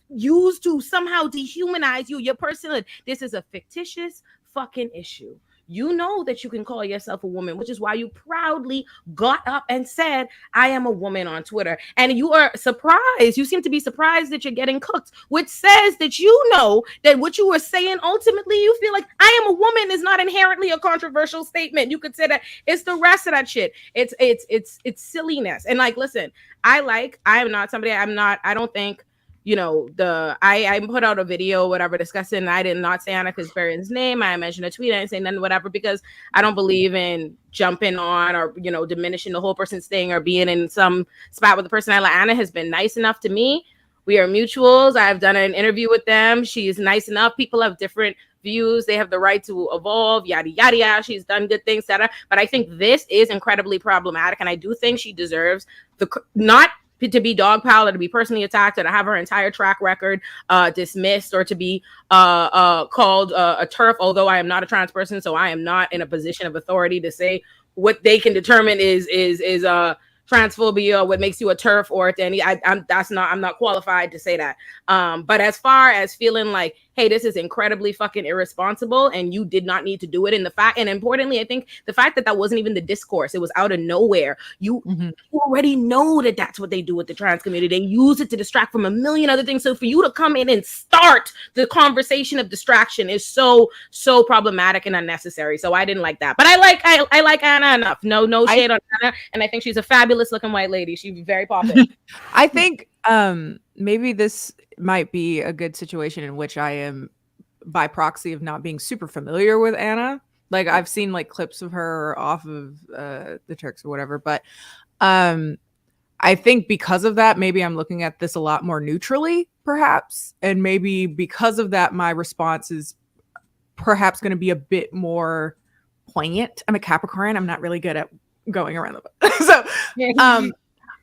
used to somehow dehumanize you, your personhood. This is a fictitious fucking issue. You know that you can call yourself a woman, which is why you proudly got up and said, I am a woman on Twitter. And you are surprised. You seem to be surprised that you're getting cooked, which says that you know that what you were saying, ultimately, you feel like I am a woman is not inherently a controversial statement. You could say that it's the rest of that shit. It's silliness. And like, listen, I don't think you know, I put out a video, whatever, discussing. I did not say Anna Kasparian's name. I mentioned a tweet. I didn't say nothing, whatever, because I don't believe in jumping on or, you know, diminishing the whole person's thing or being in some spot with the person. Anna has been nice enough to me. We are mutuals. I've done an interview with them. She is nice enough. People have different views. They have the right to evolve, yada, yada, yada. She's done good things, etc. But I think this is incredibly problematic. And I do think she deserves not to be dogpiled or to be personally attacked or to have her entire track record dismissed or to be called a TERF, although I am not a trans person, so I am not in a position of authority to say what they can determine is transphobia, what makes you a TERF or any. I'm not qualified to say that. But as far as feeling like, hey, this is incredibly fucking irresponsible and you did not need to do it, and importantly, I think the fact that wasn't even the discourse, it was out of nowhere. You already know that that's what they do with the trans community. They use it to distract from a million other things. So for you to come in and start the conversation of distraction is so problematic and unnecessary. So I didn't like that. But I like Anna enough. No shade on Anna, and I think she's a fabulous looking white lady. She's very popular. I think maybe this might be a good situation in which I am, by proxy of not being super familiar with Anna. Like I've seen like clips of her off of the Turks or whatever, but I think because of that, maybe I'm looking at this a lot more neutrally, perhaps, and maybe because of that, my response is perhaps going to be a bit more poignant. I'm a Capricorn. I'm not really good at going around the so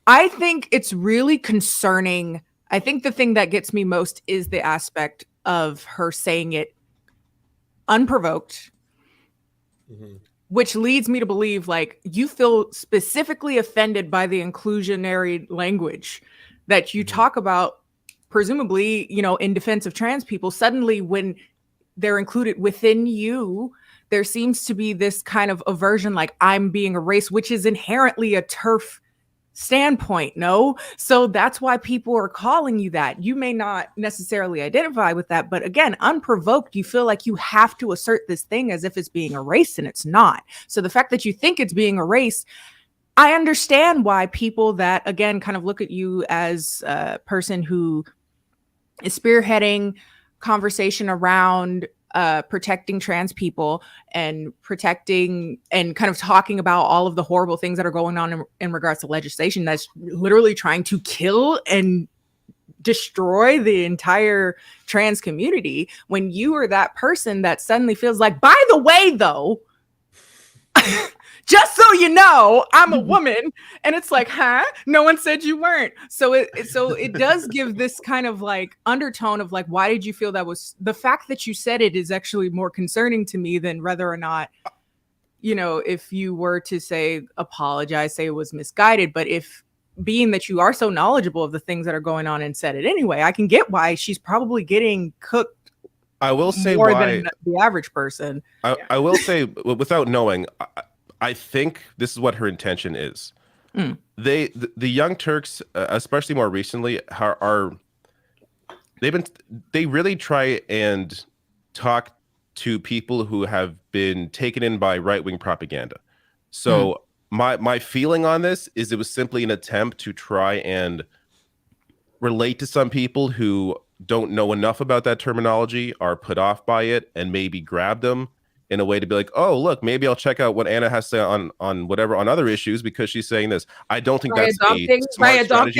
I think it's really concerning. I think the thing that gets me most is the aspect of her saying it unprovoked, which leads me to believe like you feel specifically offended by the inclusionary language that you talk about, presumably, you know, in defense of trans people. Suddenly when they're included within you, there seems to be this kind of aversion, like I'm being erased, which is inherently a TERF standpoint. No, so that's why people are calling you that. You may not necessarily identify with that, but again, unprovoked, you feel like you have to assert this thing as if it's being erased, and it's not. So the fact that you think it's being erased, I understand why people that again kind of look at you as a person who is spearheading conversation around protecting trans people and protecting and kind of talking about all of the horrible things that are going on in regards to legislation that's literally trying to kill and destroy the entire trans community. When you are that person that suddenly feels like, by the way, though, just so you know, I'm a woman, and it's like, huh? No one said you weren't. So it does give this kind of like undertone of like, why did you feel that was the fact that you said it is actually more concerning to me than whether or not, you know, if you were to say apologize, say it was misguided. But if being that you are so knowledgeable of the things that are going on and said it anyway, I can get why she's probably getting cooked. I will say more why than the average person. I will say without knowing. I think this is what her intention is. The Young Turks, especially more recently, they really try and talk to people who have been taken in by right-wing propaganda. So my feeling on this is it was simply an attempt to try and relate to some people who don't know enough about that terminology, are put off by it, and maybe grab them in a way to be like, oh, look, maybe I'll check out what Anna has to say on whatever, on other issues, because she's saying this. I don't think that's a smart strategy.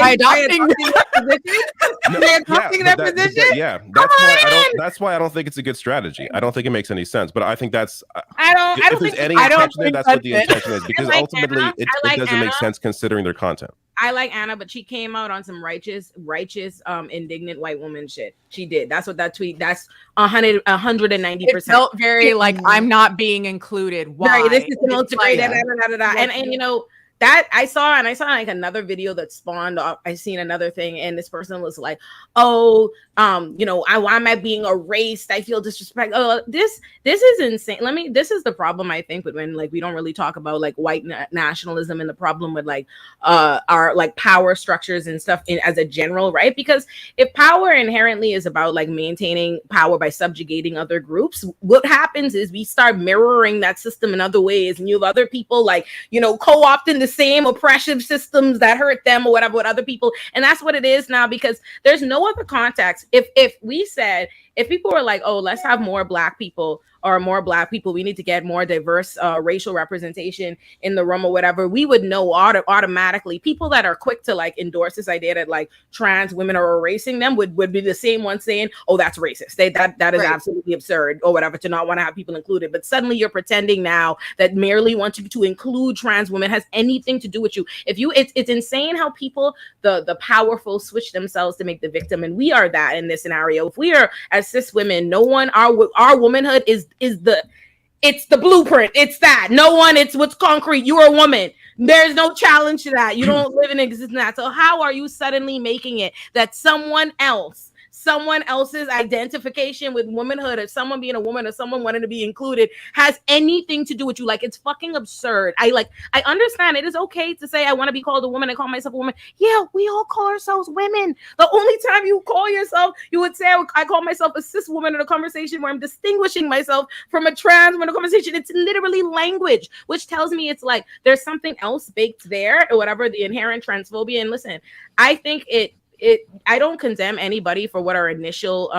That's why I don't think it's a good strategy. I don't think it makes any sense. But I think that's if there's any intention there, that's what the intention is, because ultimately it doesn't make sense considering their content. I like Anna, but she came out on some righteous, indignant white woman shit. She did. That's what that tweet. That's 190%. It felt very like I'm not being included. Why? Right, this is the most great. And you know that I saw like another video that spawned off. I seen another thing, and this person was like, "Oh, you know, why am I being erased? I feel disrespect." Oh, this is insane. This is the problem I think with when like we don't really talk about like white nationalism and the problem with like our like power structures and stuff as a general, right? Because if power inherently is about like maintaining power by subjugating other groups, what happens is we start mirroring that system in other ways, and you have other people like, you know, co-opting the same oppressive systems that hurt them or whatever with other people. And that's what it is now, because there's no other context. If we said, if people were like, oh, let's have more black people, we need to get more diverse racial representation in the room or whatever, we would know automatically. People that are quick to like endorse this idea that like trans women are erasing them would be the same ones saying, oh, that's racist. That is absolutely absurd or whatever, to not want to have people included. But suddenly you're pretending now that merely wanting to include trans women has anything to do with you. It's insane how people, the powerful, switch themselves to make the victim. And we are that in this scenario. If we are, as cis women, no one, our womanhood is it's the blueprint. It's that. No one, it's what's concrete. You are a woman. There's no challenge to that. You don't live in existence. That. So how are you suddenly making it that someone else's identification with womanhood, or someone being a woman, or someone wanting to be included, has anything to do with you? Like, it's fucking absurd. I understand it is okay to say I want to be called a woman and call myself a woman. Yeah, we all call ourselves women. The only time you call yourself, you would say I call myself a cis woman in a conversation where I'm distinguishing myself from a trans woman in a conversation. It's literally language, which tells me it's like there's something else baked there, or whatever, the inherent transphobia. And listen, I think I don't condemn anybody for what our initial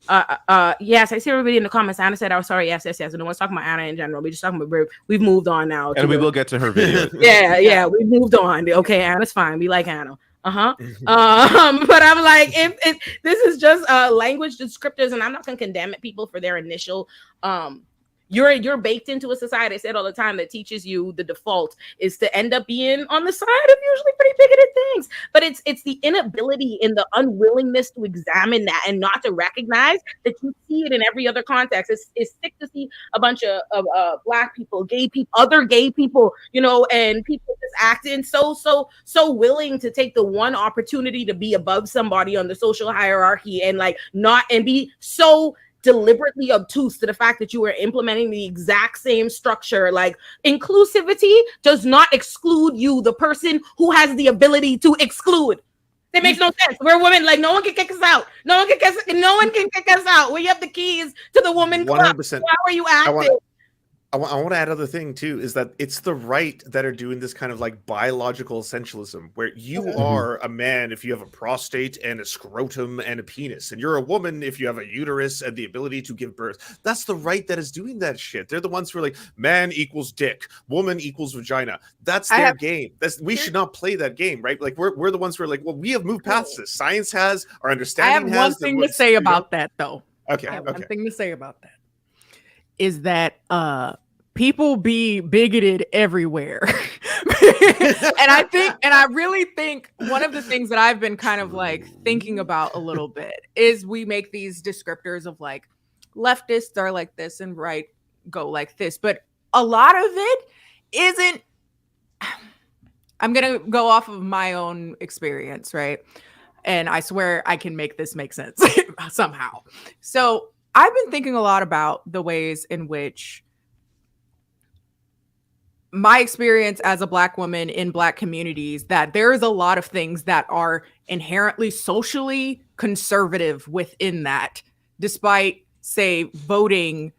yes, I see everybody in the comments. Anna said, "Oh, sorry, yes. No one's talking about Anna in general. We're just talking about we've moved on now, and we will get to her video. yeah, we moved on. Okay, Anna's fine. We like Anna. But I'm like, if this is just language descriptors, and I'm not gonna condemn people for their initial You're baked into a society, I said all the time, that teaches you the default is to end up being on the side of usually pretty bigoted things. But it's the inability and the unwillingness to examine that and not to recognize that you see it in every other context. It's sick to see a bunch of black people, gay people, other gay people, and people just acting so willing to take the one opportunity to be above somebody on the social hierarchy and be so deliberately obtuse to the fact that you are implementing the exact same structure. Like, inclusivity does not exclude you, the person who has the ability to exclude. That makes no sense. We're women. Like, no one can kick us out. No one can kick us out. We have the keys to the woman club. 100%. How are you acting? I want to add other thing too, is that it's the right that are doing this kind of like biological essentialism, where you are a man if you have a prostate and a scrotum and a penis, and you're a woman if you have a uterus and the ability to give birth. That's the right that is doing that shit. They're the ones who are like, man equals dick, woman equals vagina. That's their game. We should not play that game, right? Like, we're the ones who are like, well, we have moved past this. Science has, our understanding has. I have one thing to say about that, though. Okay. I have one thing to say about that. Is that people be bigoted everywhere. and I really think one of the things that I've been kind of like thinking about a little bit is we make these descriptors of like leftists are like this and right go like this, but a lot of it isn't. I'm gonna go off of my own experience, right? And I swear I can make this make sense somehow. So I've been thinking a lot about the ways in which my experience as a Black woman in Black communities, that there's a lot of things that are inherently socially conservative within that, despite, say, voting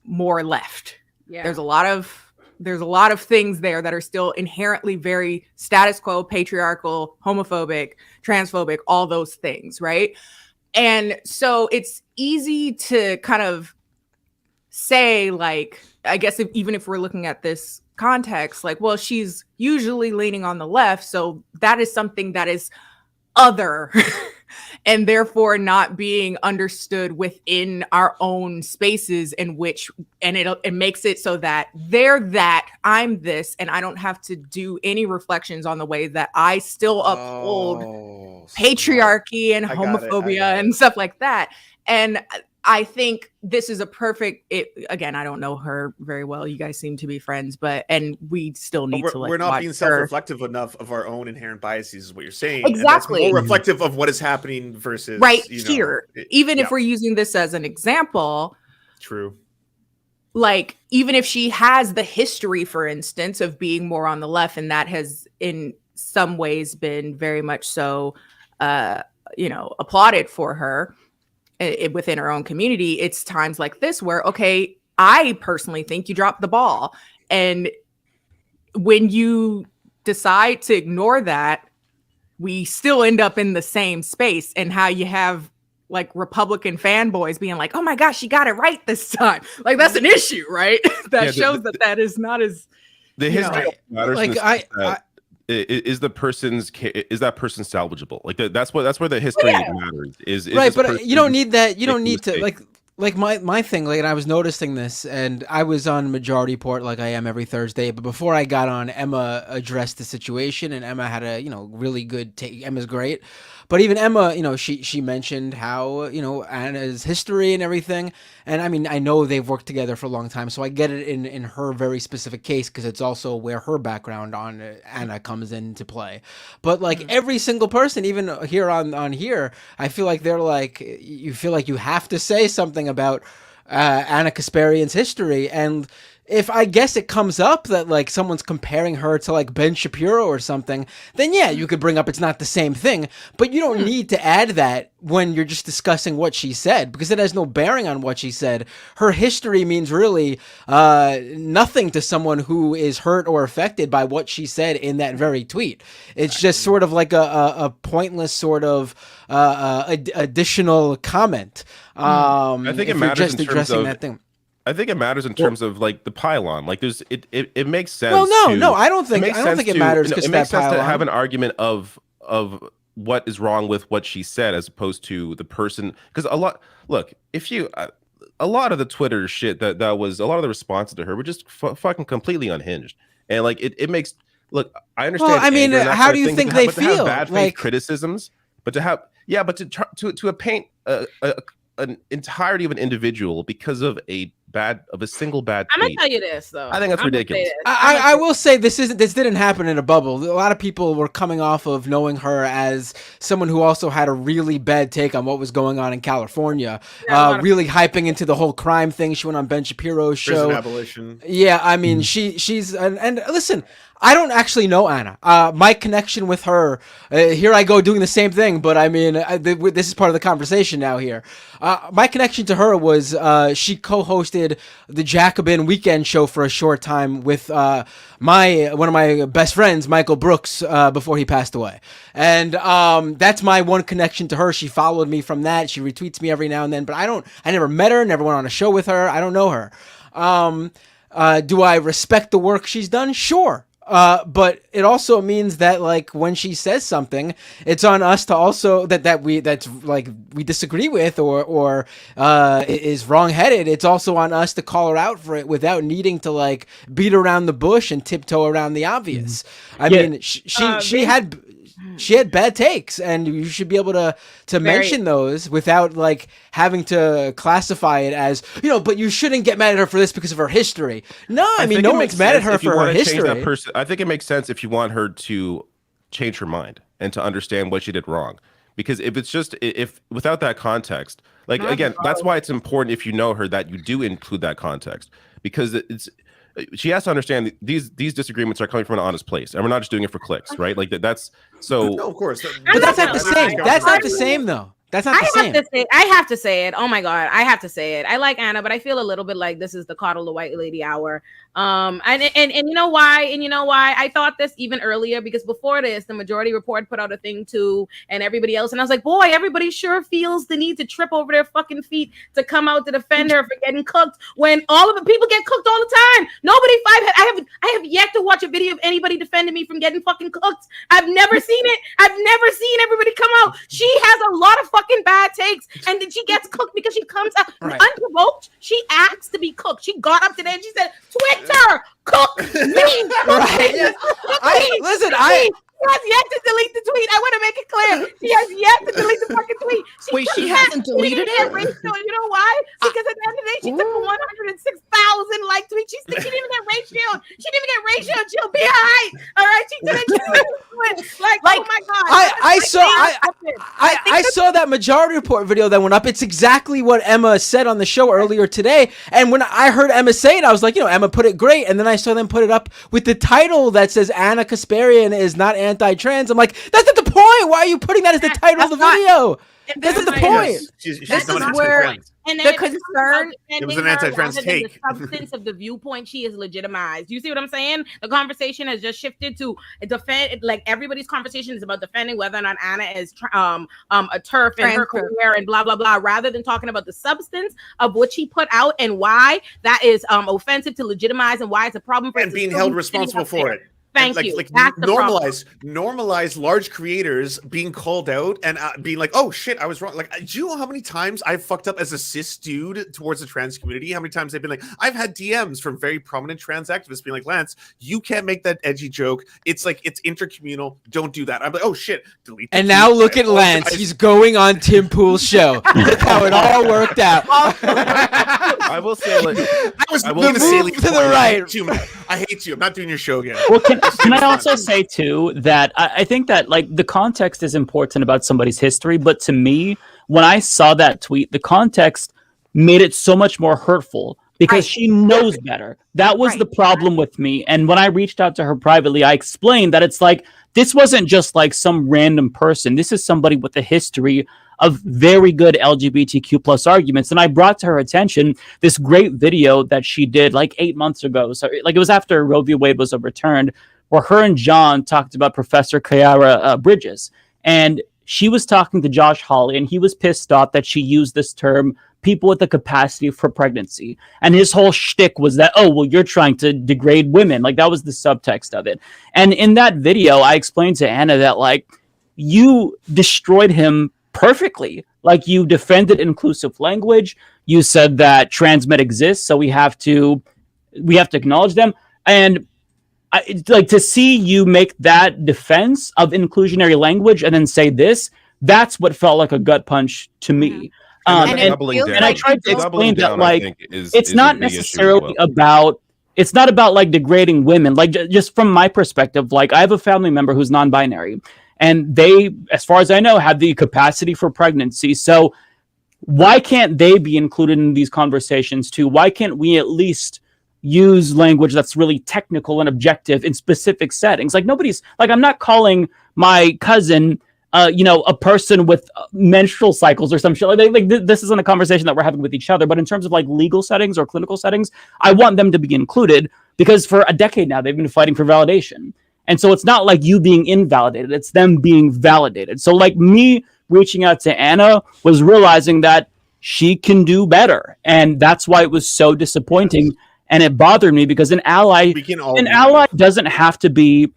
more left. Yeah. There's a lot of things there that are still inherently very status quo, patriarchal, homophobic, transphobic, all those things, right? And so it's easy to kind of say, like, I guess even if we're looking at this context, like, well, she's usually leaning on the left, so that is something that is other and therefore not being understood within our own spaces in which, and it makes it so that they're that, I'm this, and I don't have to do any reflections on the way that I still uphold patriarchy and homophobia and stuff like that. And I think this is a perfect, again, I don't know her very well. You guys seem to be friends, and we still need to, like, we're not being self-reflective enough of our own inherent biases, is what you're saying. Exactly. And that's more reflective of what is happening versus here. Even if we're using this as an example. True. Like, even if she has the history, for instance, of being more on the left, and that has in some ways been very much so, applauded for her within her own community, it's times like this where, okay, I personally think you dropped the ball. And when you decide to ignore that, we still end up in the same space, and how you have like Republican fanboys being like, oh my gosh, she got it right this time. Like that's an issue, right? That shows that is not as the history matters. Like is that person salvageable? Like that's where the history matters. Is right, but you don't need that. You don't need to like my thing. Like, and I was noticing this, and I was on Majority Report like I am every Thursday. But before I got on, Emma addressed the situation, and Emma had a really good take. Emma's great. But even Emma, she mentioned how, Anna's history and everything. And I mean, I know they've worked together for a long time, so I get it in her very specific case, because it's also where her background on Anna comes into play. But like every single person, even here on here, I feel like they're like, you feel like you have to say something about Anna Kasparian's history. And if I guess it comes up that like someone's comparing her to like Ben Shapiro or something, then yeah, you could bring up it's not the same thing, but you don't need to add that when you're just discussing what she said, because it has no bearing on what she said. Her history means really nothing to someone who is hurt or affected by what she said in that very tweet. It's just sort of like a pointless sort of additional comment. I think it matters just in terms of that thing. I think it matters in terms of like the pylon. Like there's it makes sense. Well, no, I don't think it matters because it makes sense to have an argument of what is wrong with what she said as opposed to the person. Because a lot of the Twitter shit that was a lot of the responses to her were just fucking completely unhinged, and like it makes I understand. Well, I mean, how do you think they feel? To have bad faith criticisms, but to have to paint an entirety of an individual because of a single bad tweet. I'm gonna tell you this though. I think that's ridiculous. I will say this didn't happen in a bubble. A lot of people were coming off of knowing her as someone who also had a really bad take on what was going on in California, really hyping into the whole crime thing. She went on Ben Shapiro's show. Prison abolition. Yeah, I mean, she's and listen, I don't actually know Anna. My connection with her, here I go doing the same thing, but I mean, this is part of the conversation now here. My connection to her was she co-hosted the Jacobin Weekend Show for a short time with one of my best friends, Michael Brooks, before he passed away. And that's my one connection to her. She followed me from that. She retweets me every now and then, but I never met her, never went on a show with her. I don't know her. Do I respect the work she's done? Sure. But it also means that like when she says something, it's on us to also that's we disagree with or is wrongheaded. It's also on us to call her out for it without needing to like beat around the bush and tiptoe around the obvious. I mean, she had bad takes, and you should be able to mention those without like having to classify it as, but you shouldn't get mad at her for this because of her history. No, I mean, no one's mad at her for her history. I think it makes sense if you want her to change her mind and to understand what she did wrong. Because if without that context, like again, that's why it's important if you know her that you do include that context, because she has to understand these disagreements are coming from an honest place, and we're not just doing it for clicks, right? Like that's so. No, of course, but that's not the same. That's not the same, though. That's not the same. I have to say it. Oh my God, I have to say it. I like Anna, but I feel a little bit like this is the coddle the white lady hour. And you know why? And you know why? I thought this even earlier, because before this, the Majority Report put out a thing too, and everybody else, and I was like, boy, everybody sure feels the need to trip over their fucking feet to come out to defend her for getting cooked when all of the people get cooked all the time. I have yet to watch a video of anybody defending me from getting fucking cooked. I've never seen it. I've never seen everybody come out. She has a lot of fucking bad takes, and then she gets cooked because she comes out unprovoked. She asked to be cooked. She got up today and she said, Twitter, cook me. She has yet to delete the tweet. I want to make it clear. She has yet to delete the fucking tweet. She hasn't deleted it? You know why? Because at the end of the day, she took a 106,000 like tweet. She didn't even get ratioed. She didn't even get ratioed. She'll be all right. All right. She didn't do it. Like, oh my God. I saw that Majority Report video that went up. It's exactly what Emma said on the show earlier today. And when I heard Emma say it, I was like, Emma put it great. And then I saw them put it up with the title that says Anna Kasparian is not anti-trans. I'm like, that's not the point. point. Why are you putting that as the title of the video? That's the point. She's This not is an where anti-trans. And the then concern. It was an anti-trans take. The substance of the viewpoint, she is legitimized. You see what I'm saying? The conversation has just shifted to defend. Like everybody's conversation is about defending whether or not Anna is a turf and her career and blah blah blah, rather than talking about the substance of what she put out and why that is offensive to legitimize and why it's a problem for and being held responsible for it. Thank you. Like That's the normalize large creators being called out and being like, oh shit, I was wrong. Like, do you know how many times I've fucked up as a cis dude towards the trans community? How many times they've been like, I've had DMs from very prominent trans activists being like, Lance, you can't make that edgy joke. It's like, it's intercommunal. Don't do that. I'm like, oh shit, delete. And now look at Lance. He's going on Tim Pool's show. Look how it all worked out. I will say, like, I will move to the right. I hate you. I'm not doing your show again. Well, can I also say too that I think that like the context is important about somebody's history, but to me, when I saw that tweet, the context made it so much more hurtful because she knows better. That was the problem with me. And when I reached out to her privately, I explained that it's like, this wasn't just like some random person. This is somebody with a history of very good LGBTQ plus arguments. And I brought to her attention this great video that she did like 8 months ago. So like it was after Roe v. Wade was overturned, where her and John talked about Professor Kiara Bridges. And she was talking to Josh Hawley, and he was pissed off that she used this term, people with the capacity for pregnancy. And his whole shtick was that, oh, well, you're trying to degrade women. Like that was the subtext of it. And in that video, I explained to Anna that like, you destroyed him perfectly. Like you defended inclusive language. You said that trans men exist, so we have to acknowledge them. And like to see you make that defense of inclusionary language and then say this, that's what felt like a gut punch to me. And I tried to explain that like it's not necessarily about it's not about like degrading women. Like just from my perspective, like I have a family member who's non-binary. And they, as far as I know, have the capacity for pregnancy. So why can't they be included in these conversations too? Why can't we at least use language that's really technical and objective in specific settings? Like nobody's like, I'm not calling my cousin, a person with menstrual cycles or some shit. Like this isn't a conversation that we're having with each other. But in terms of like legal settings or clinical settings, I want them to be included because for a decade now they've been fighting for validation. And so it's not like you being invalidated, it's them being validated. So like me reaching out to Anna was realizing that she can do better. And that's why it was so disappointing. And it bothered me because an ally doesn't have to be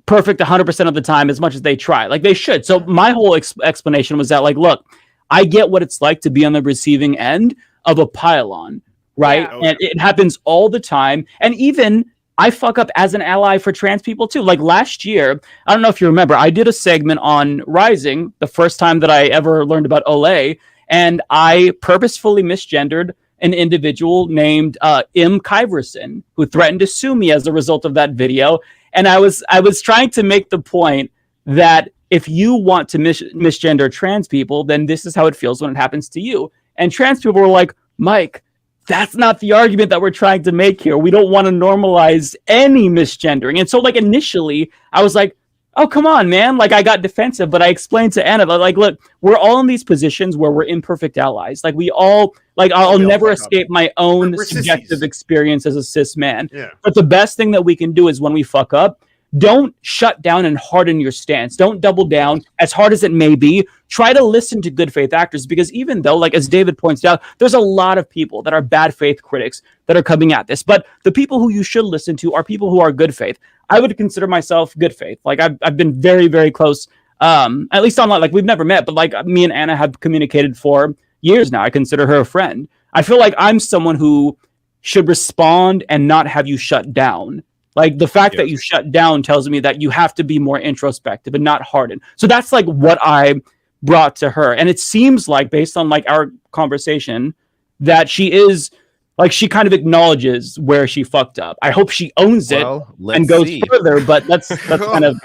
perfect 100% of the time as much as they try. Like they should. So my whole explanation was that like, look, I get what it's like to be on the receiving end of a pile-on, right? Yeah. And it happens all the time. And even I fuck up as an ally for trans people too. Like last year, I don't know if you remember, I did a segment on Rising, the first time that I ever learned about Olay, and I purposefully misgendered an individual named Im Kyverson, who threatened to sue me as a result of that video. And I was trying to make the point that if you want to misgender trans people, then this is how it feels when it happens to you. And trans people were like, Mike, that's not the argument that we're trying to make here. We don't want to normalize any misgendering. And so like initially I was like, oh, come on, man. Like I got defensive, but I explained to Anna, like, look, we're all in these positions where we're imperfect allies. Like we all, like I'll never escape my own subjective experience as a cis man. Yeah. But the best thing that we can do is when we fuck up, don't shut down and harden your stance. Don't double down as hard as it may be. Try to listen to good faith actors because even though, like as David points out, there's a lot of people that are bad faith critics that are coming at this. But the people who you should listen to are people who are good faith. I would consider myself good faith. Like I've been very, very close, at least online. Like we've never met, but like me and Anna have communicated for years now. I consider her a friend. I feel like I'm someone who should respond and not have you shut down. Like the fact that you shut down tells me that you have to be more introspective and not hardened. So that's like what I brought to her. And it seems like based on like our conversation that she is like, she kind of acknowledges where she fucked up. I hope she owns it and goes further, but that's kind of,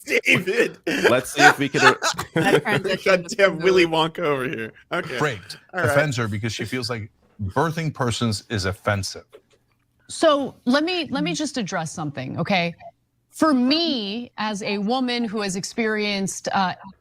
David. Let's see if we can. Goddamn Willy Wonka over here. Okay. Raped offends her because she feels like birthing persons is offensive. So let me just address something, okay? for me, as a woman who has experienced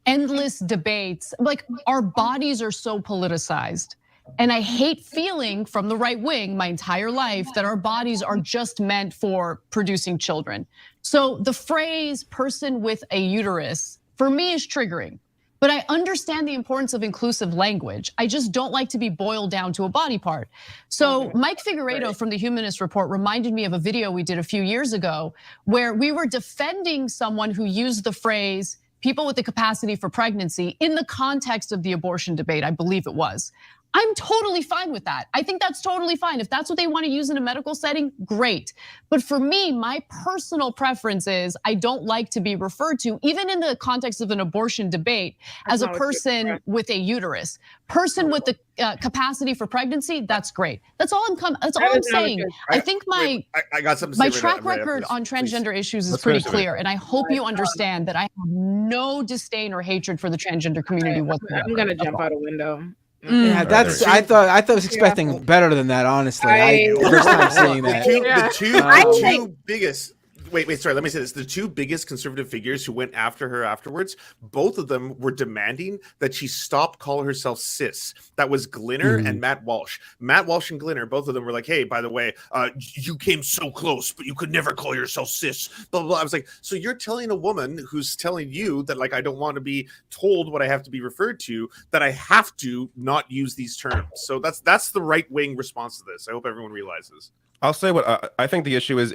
endless debates, like our bodies are so politicized. And I hate feeling from the right wing my entire life that our bodies are just meant for producing children. So the phrase person with a uterus for me is triggering. But I understand the importance of inclusive language. I just don't like to be boiled down to a body part. So Mike Figueiredo from the Humanist Report reminded me of a video we did a few years ago where we were defending someone who used the phrase people with the capacity for pregnancy in the context of the abortion debate, I believe it was. I'm totally fine with that. I think that's totally fine. If that's what they want to use in a medical setting, great. But for me, my personal preference is I don't like to be referred to, even in the context of an abortion debate, as a person with a uterus. Person with the capacity for pregnancy, that's great. That's all I'm saying. I think I got something to my say track right now, record on transgender issues is Let's pretty finish it. clear. And I hope you understand that I have no disdain or hatred for the transgender community whatsoever. I'm gonna jump out a window. Yeah, I thought I was expecting better than that. Honestly, first time seeing that. The two biggest. Wait, sorry, let me say this. The two biggest conservative figures who went after her afterwards, both of them were demanding that she stop calling herself cis. That was Glinner and Matt Walsh. Matt Walsh and Glinner, both of them were like, hey, by the way, you came so close, but you could never call yourself cis, blah, blah, blah. I was like, so you're telling a woman who's telling you that, like, I don't want to be told what I have to be referred to, that I have to not use these terms. So that's the right-wing response to this. I hope everyone realizes. I'll say what I think the issue is.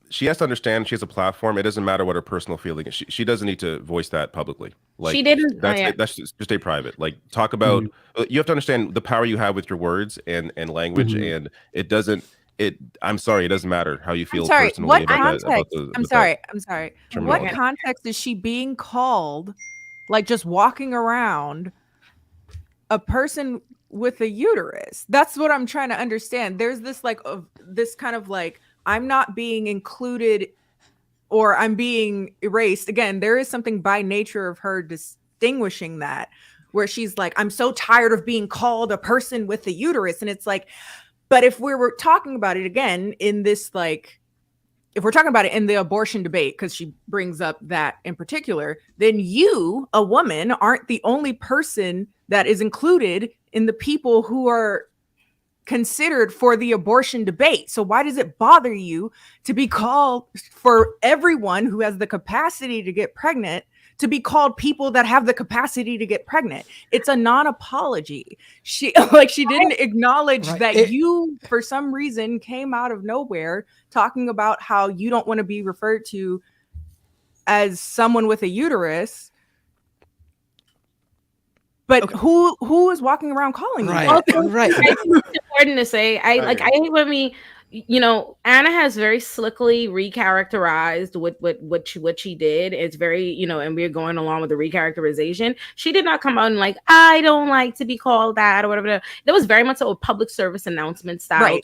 She has to understand she has a platform. It doesn't matter what her personal feeling is. She doesn't need to voice that publicly. Like she didn't. That's just stay private. Like talk about. You have to understand the power you have with your words and language, and it doesn't. I'm sorry, it doesn't matter how you feel personally about that. I'm sorry. What context is she being called? Like just walking around a person with a uterus? That's what I'm trying to understand. There's this this kind of like, I'm not being included or I'm being erased. Again, there is something by nature of her distinguishing that, where she's like, I'm so tired of being called a person with a uterus. And it's like, but if we were talking about it again in this, like, if we're talking about it in the abortion debate, because she brings up that in particular, then you, a woman, aren't the only person that is included in the people who are considered for the abortion debate. So why does it bother you to be called, for everyone who has the capacity to get pregnant, to be called people that have the capacity to get pregnant? It's a non-apology. She didn't acknowledge that you, for some reason, came out of nowhere talking about how you don't want to be referred to as someone with a uterus. But who is walking around calling you? Right. I think it's important to say. I hate when Anna has very slickly recharacterized what she did. It's very, and we're going along with the recharacterization. She did not come out and like, I don't like to be called that or whatever. That was very much a public service announcement style,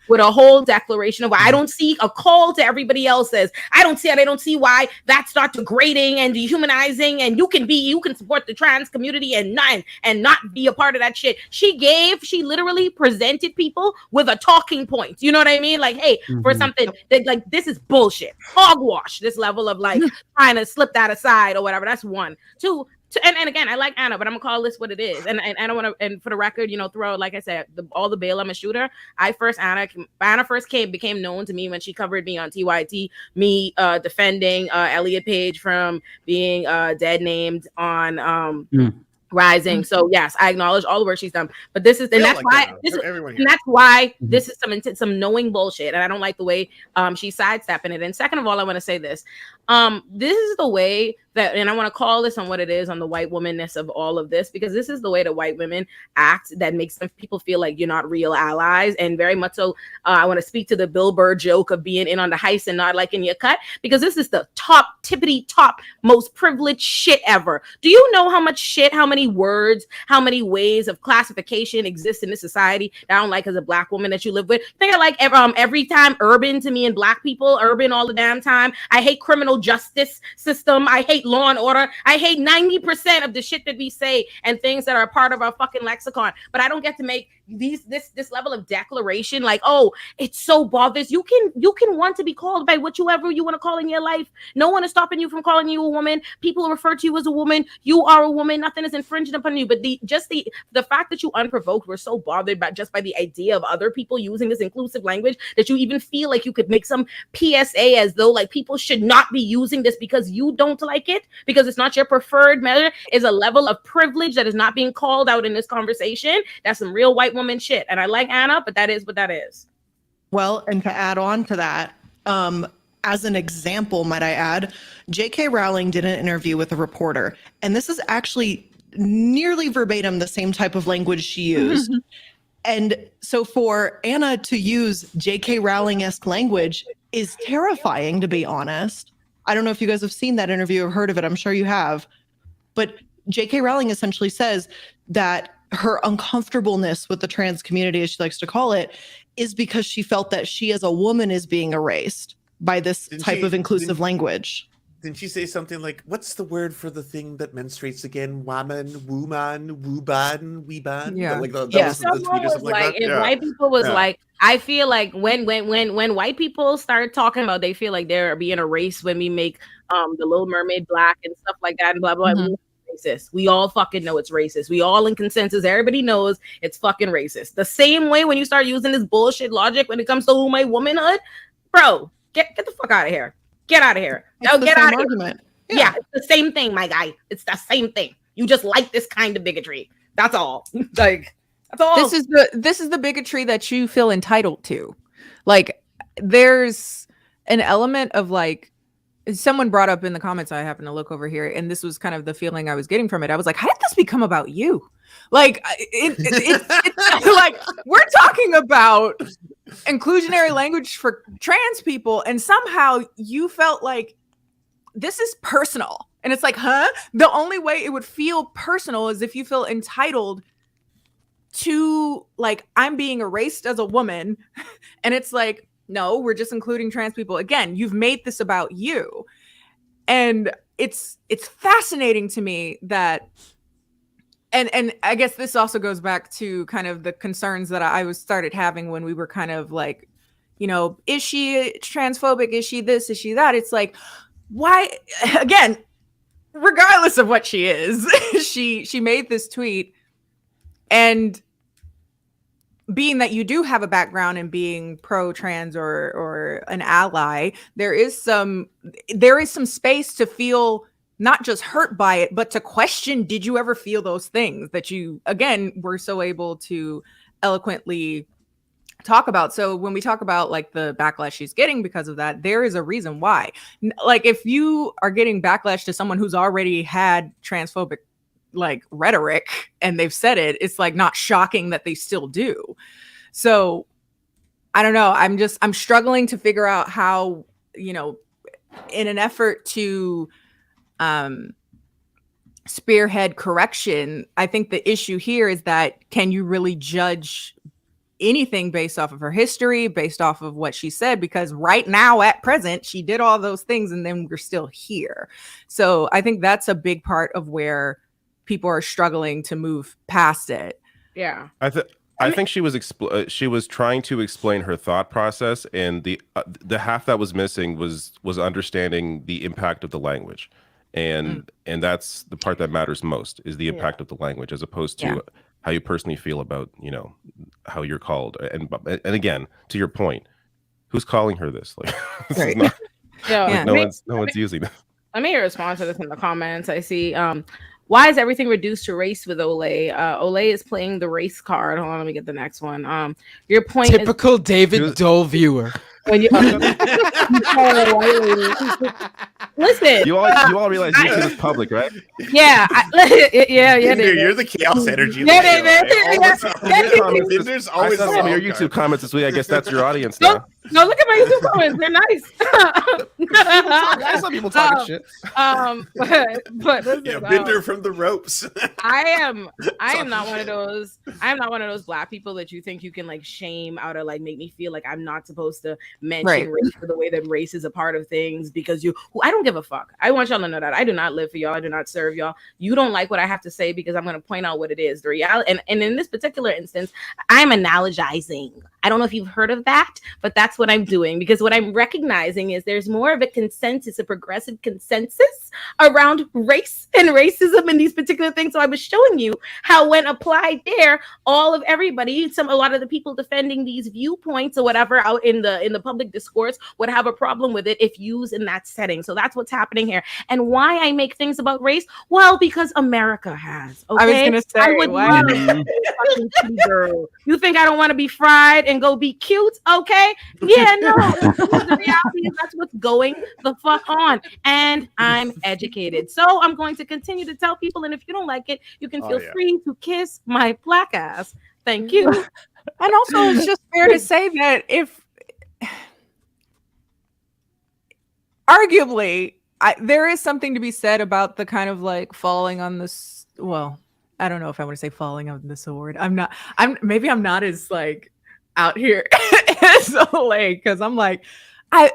with a whole declaration of why I don't see a call to everybody else says, I don't see why that's not degrading and dehumanizing, and you can support the trans community and not be a part of that shit. She literally presented people with a talking point. You know what I mean? Like, hey, for something that, like, this is bullshit, hogwash, this level of like trying to slip that aside or whatever. That's one. Two, and again, I like Anna, but I'm gonna call this what it is. And I don't want to. And for the record, throw, like I said, all the bail. I'm a shooter. Anna first became known to me when she covered me on TYT. Me defending Elliot Page from being dead named on Rising. So yes, I acknowledge all the work she's done, but this is some knowing bullshit, and I don't like the way she's sidestepping it. And second of all, I want to say this. This is the way that, and I want to call this on what it is, on the white womanness of all of this, because this is the way that white women act that makes some people feel like you're not real allies. And very much so, I want to speak to the Bill Burr joke of being in on the heist and not liking your cut, because this is the tippity top most privileged shit ever. Do you know how much shit, how many words, how many ways of classification exist in this society that I don't like as a black woman that you live with? I think I like every time urban to me and black people, urban all the damn time. I hate criminal justice system. I hate law and order. I hate 90% of the shit that we say and things that are a part of our fucking lexicon. But I don't get to make this level of declaration, like, oh, it's so bothers you can want to be called by whatever you want to call in your life. No one is stopping you from calling you a woman. People refer to you as a woman. You are a woman. Nothing is infringing upon you. But the fact that you unprovoked were so bothered by the idea of other people using this inclusive language that you even feel like you could make some PSA as though like people should not be using this because you don't like it, because it's not your preferred measure, is a level of privilege that is not being called out in this conversation. That's some real white woman shit. And I like Anna, but that is what that is. Well, and to add on to that, as an example, might I add, J.K. Rowling did an interview with a reporter, and this is actually nearly verbatim the same type of language she used. And so for Anna to use J.K. Rowling-esque language is terrifying, to be honest. I don't know if you guys have seen that interview or heard of it. I'm sure you have. But J.K. Rowling essentially says that her uncomfortableness with the trans community, as she likes to call it, is because she felt that she as a woman is being erased by this type of inclusive language. Didn't she say something like, what's the word for the thing that menstruates again? Woman, wooban, weeban? Yeah. Like the Someone was like, if white people was like, I feel like when white people start talking about they feel like they're being erased when we make the Little Mermaid black and stuff like that and blah blah blah. Racist. We all fucking know it's racist. We all in consensus. Everybody knows it's fucking racist. The same way when you start using this bullshit logic when it comes to my womanhood, bro, get the fuck out of here. Get out of here. No, get out of here. Yeah, it's the same thing, my guy. It's the same thing. You just like this kind of bigotry. That's all. Like, that's all. This is the bigotry that you feel entitled to. Like, there's an element of like, someone brought up in the comments, I happen to look over here, and this was kind of the feeling I was getting from it. I was like, how did this become about you? Like, it's like, we're talking about inclusionary language for trans people, and somehow you felt like this is personal. And it's like, huh? The only way it would feel personal is if you feel entitled to, like, I'm being erased as a woman. And it's like, no, we're just including trans people. Again, you've made this about you. And it's fascinating to me that, and I guess this also goes back to kind of the concerns that I started having when we were kind of like, you know, is she transphobic? Is she this? Is she that? It's like, why? Again, regardless of what she is, she made this tweet, and being that you do have a background in being pro-trans or an ally, there is some space to feel not just hurt by it, but to question, did you ever feel those things that you, again, were so able to eloquently talk about? So when we talk about like the backlash she's getting because of that, there is a reason why. Like, if you are getting backlash to someone who's already had transphobic like rhetoric and they've said it, it's like not shocking that they still do. So I don't know. I'm struggling to figure out how, you know, in an effort to spearhead correction, I think the issue here is that, can you really judge anything based off of her history, based off of what she said? Because right now at present, she did all those things and then we're still here. So I think that's a big part of where people are struggling to move past it. Yeah. I think she was trying to explain her thought process, and the half that was missing was understanding the impact of the language. And that's the part that matters most, is the impact of the language, as opposed to how you personally feel about, you know, how you're called. And again, to your point, who's calling her this? Like, this is not, like, no one's using that. Let me respond to this in the comments. I see, why is everything reduced to race with Olay? Olay is playing the race card. Hold on, let me get the next one. Your point Typical David Dole viewer. When you, listen, you all realize YouTube is public, right? Yeah, yeah. You're the chaos energy. There's always some of your YouTube comments this week. I guess that's your audience now. No, look at my YouTube comments. They're nice. I saw people talking shit. But listen, Yeah, Binder from the ropes. I am not one of those. I am not one of those black people that you think you can like shame out of like make me feel like I'm not supposed to mention race for the way that race is a part of things because I don't give a fuck. I want y'all to know that I do not live for y'all. I do not serve y'all. You don't like what I have to say because I'm going to point out what it is. The reality, and in this particular instance, I'm analogizing. I don't know if you've heard of that, but that's what I'm doing because what I'm recognizing is there's more of a consensus, a progressive consensus around race and racism in these particular things. So I was showing you how when applied there, all of everybody, a lot of the people defending these viewpoints or whatever out in the public discourse would have a problem with it if used in that setting. So that's what's happening here. And why I make things about race? Well, because America has. Okay? I was gonna say, I would love girl. You think I don't want to be fried and go be cute? Okay. Yeah, no. The reality is that's what's going the fuck on. And I'm educated. So I'm going to continue to tell people. And if you don't like it, you can feel free to kiss my black ass. Thank you. And also, it's just fair to say that if arguably there is something to be said about the kind of like falling on this. Well, I don't know if I want to say falling on the sword. I'm not as like out here as like, because I'm like,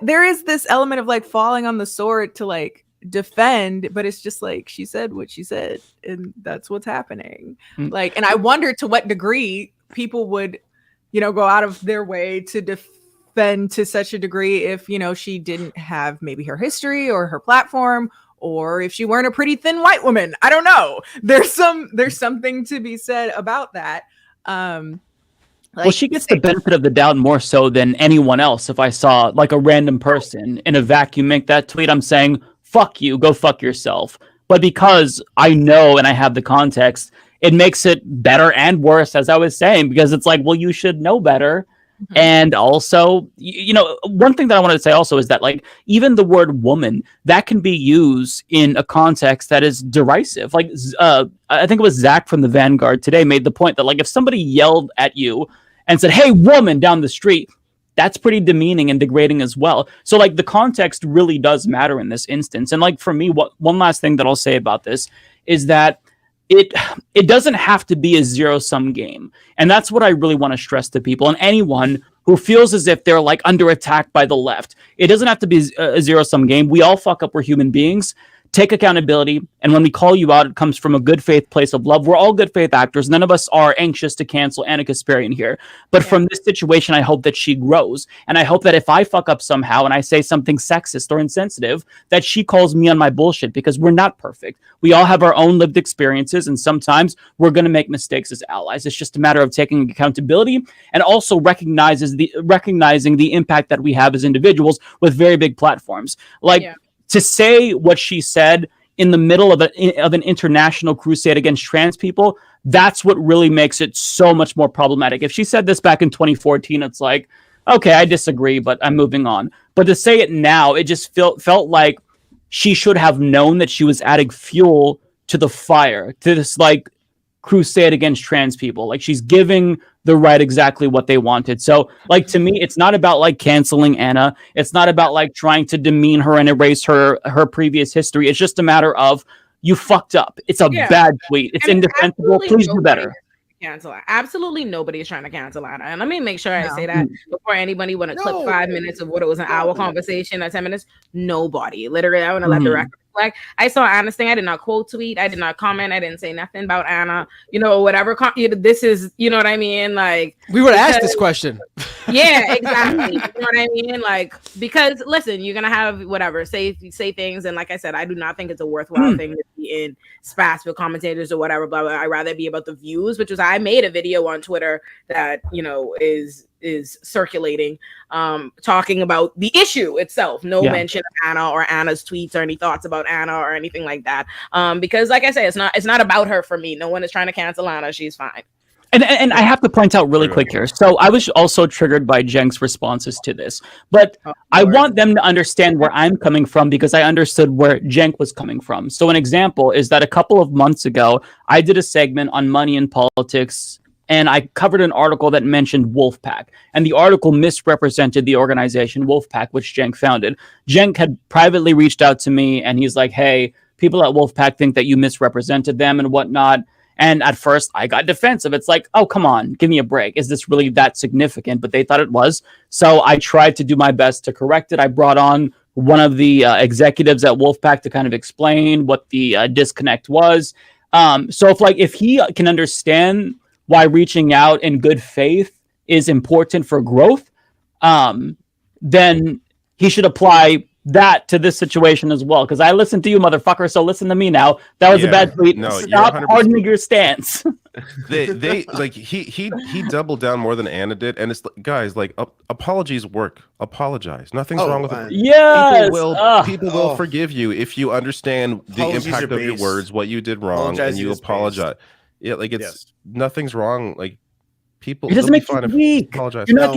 there is this element of like falling on the sword to like defend, but it's just like she said what she said, and that's what's happening. Like, and I wonder to what degree people would, go out of their way to defend to such a degree if, she didn't have maybe her history or her platform, or if she weren't a pretty thin white woman. I don't know. There's something to be said about that. Well, she gets the benefit of the doubt more so than anyone else. If I saw like a random person in a vacuum make that tweet, I'm saying, fuck you, go fuck yourself. But because I know and I have the context, it makes it better and worse, as I was saying, because it's like, well, you should know better. Mm-hmm. And also, one thing that I wanted to say also is that like even the word woman, that can be used in a context that is derisive. Like I think it was Zach from the Vanguard today made the point that like if somebody yelled at you and said, "Hey, woman," down the street, that's pretty demeaning and degrading as well. So like the context really does matter in this instance. And like for me, one last thing that I'll say about this is that it doesn't have to be a zero-sum game. And that's what I really want to stress to people and anyone who feels as if they're like under attack by the left. It doesn't have to be a zero-sum game. We all fuck up. We're human beings. Take accountability. And when we call you out, it comes from a good faith place of love. We're all good faith actors. None of us are anxious to cancel Anna Kasparian here. But from this situation, I hope that she grows. And I hope that if I fuck up somehow and I say something sexist or insensitive, that she calls me on my bullshit, because we're not perfect. We all have our own lived experiences. And sometimes we're going to make mistakes as allies. It's just a matter of taking accountability and also recognizing the impact that we have as individuals with very big platforms. To say what she said in the middle of an international crusade against trans people, that's what really makes it so much more problematic. If she said this back in 2014, it's like, okay, I disagree, but I'm moving on. But to say it now, it just felt like she should have known that she was adding fuel to the fire, to this like crusade against trans people. Like she's giving the right exactly what they wanted. So like to me, it's not about like canceling Anna. It's not about like trying to demean her and erase her previous history. It's just a matter of you fucked up. It's a bad tweet. It's indefensible. Please do better. Cancel. Absolutely nobody is trying to cancel Anna. And let me make sure I say that before anybody want to clip 5 minutes of what it was an hour conversation or 10 minutes. Nobody. Literally, I want to let the record reflect. I saw Anna's thing. I did not quote tweet. I did not comment. I didn't say nothing about Anna. Whatever. This is, you know what I mean? Like we were asked this question. Yeah, exactly. You know what I mean? Like, because listen, you're gonna have whatever say things, and like I said, I do not think it's a worthwhile thing to be in spats with commentators or whatever. Blah, blah. I'd rather be about the views, which was I made a video on Twitter that is circulating, talking about the issue itself. No mention of Anna or Anna's tweets or any thoughts about Anna or anything like that. Because like I say, it's not about her for me. No one is trying to cancel Anna. She's fine. And I have to point out really quick here. So I was also triggered by Jenk's responses to this, but I want them to understand where I'm coming from because I understood where Jenk was coming from. So an example is that a couple of months ago, I did a segment on money in politics and I covered an article that mentioned Wolfpack, and the article misrepresented the organization Wolfpack, which Cenk founded. Cenk had privately reached out to me, and he's like, hey, people at Wolfpack think that you misrepresented them and whatnot. And at first, I got defensive. It's like, oh, come on, give me a break. Is this really that significant? But they thought it was. So I tried to do my best to correct it. I brought on one of the executives at Wolfpack to kind of explain what the disconnect was. So if he can understand why reaching out in good faith is important for growth, then he should apply that to this situation as well. Because I listened to you, motherfucker, so listen to me now. That was a bad tweet. No, stop hardening your stance. they like he doubled down more than Anna did, and it's guys like apologies work. Apologize. Nothing's wrong with it. Yes, people will forgive you if you understand the Apologies impact of your words, what you did wrong, and you apologize. Yeah, like it's nothing's wrong. Like people, it doesn't make you weak. Apologize. You're not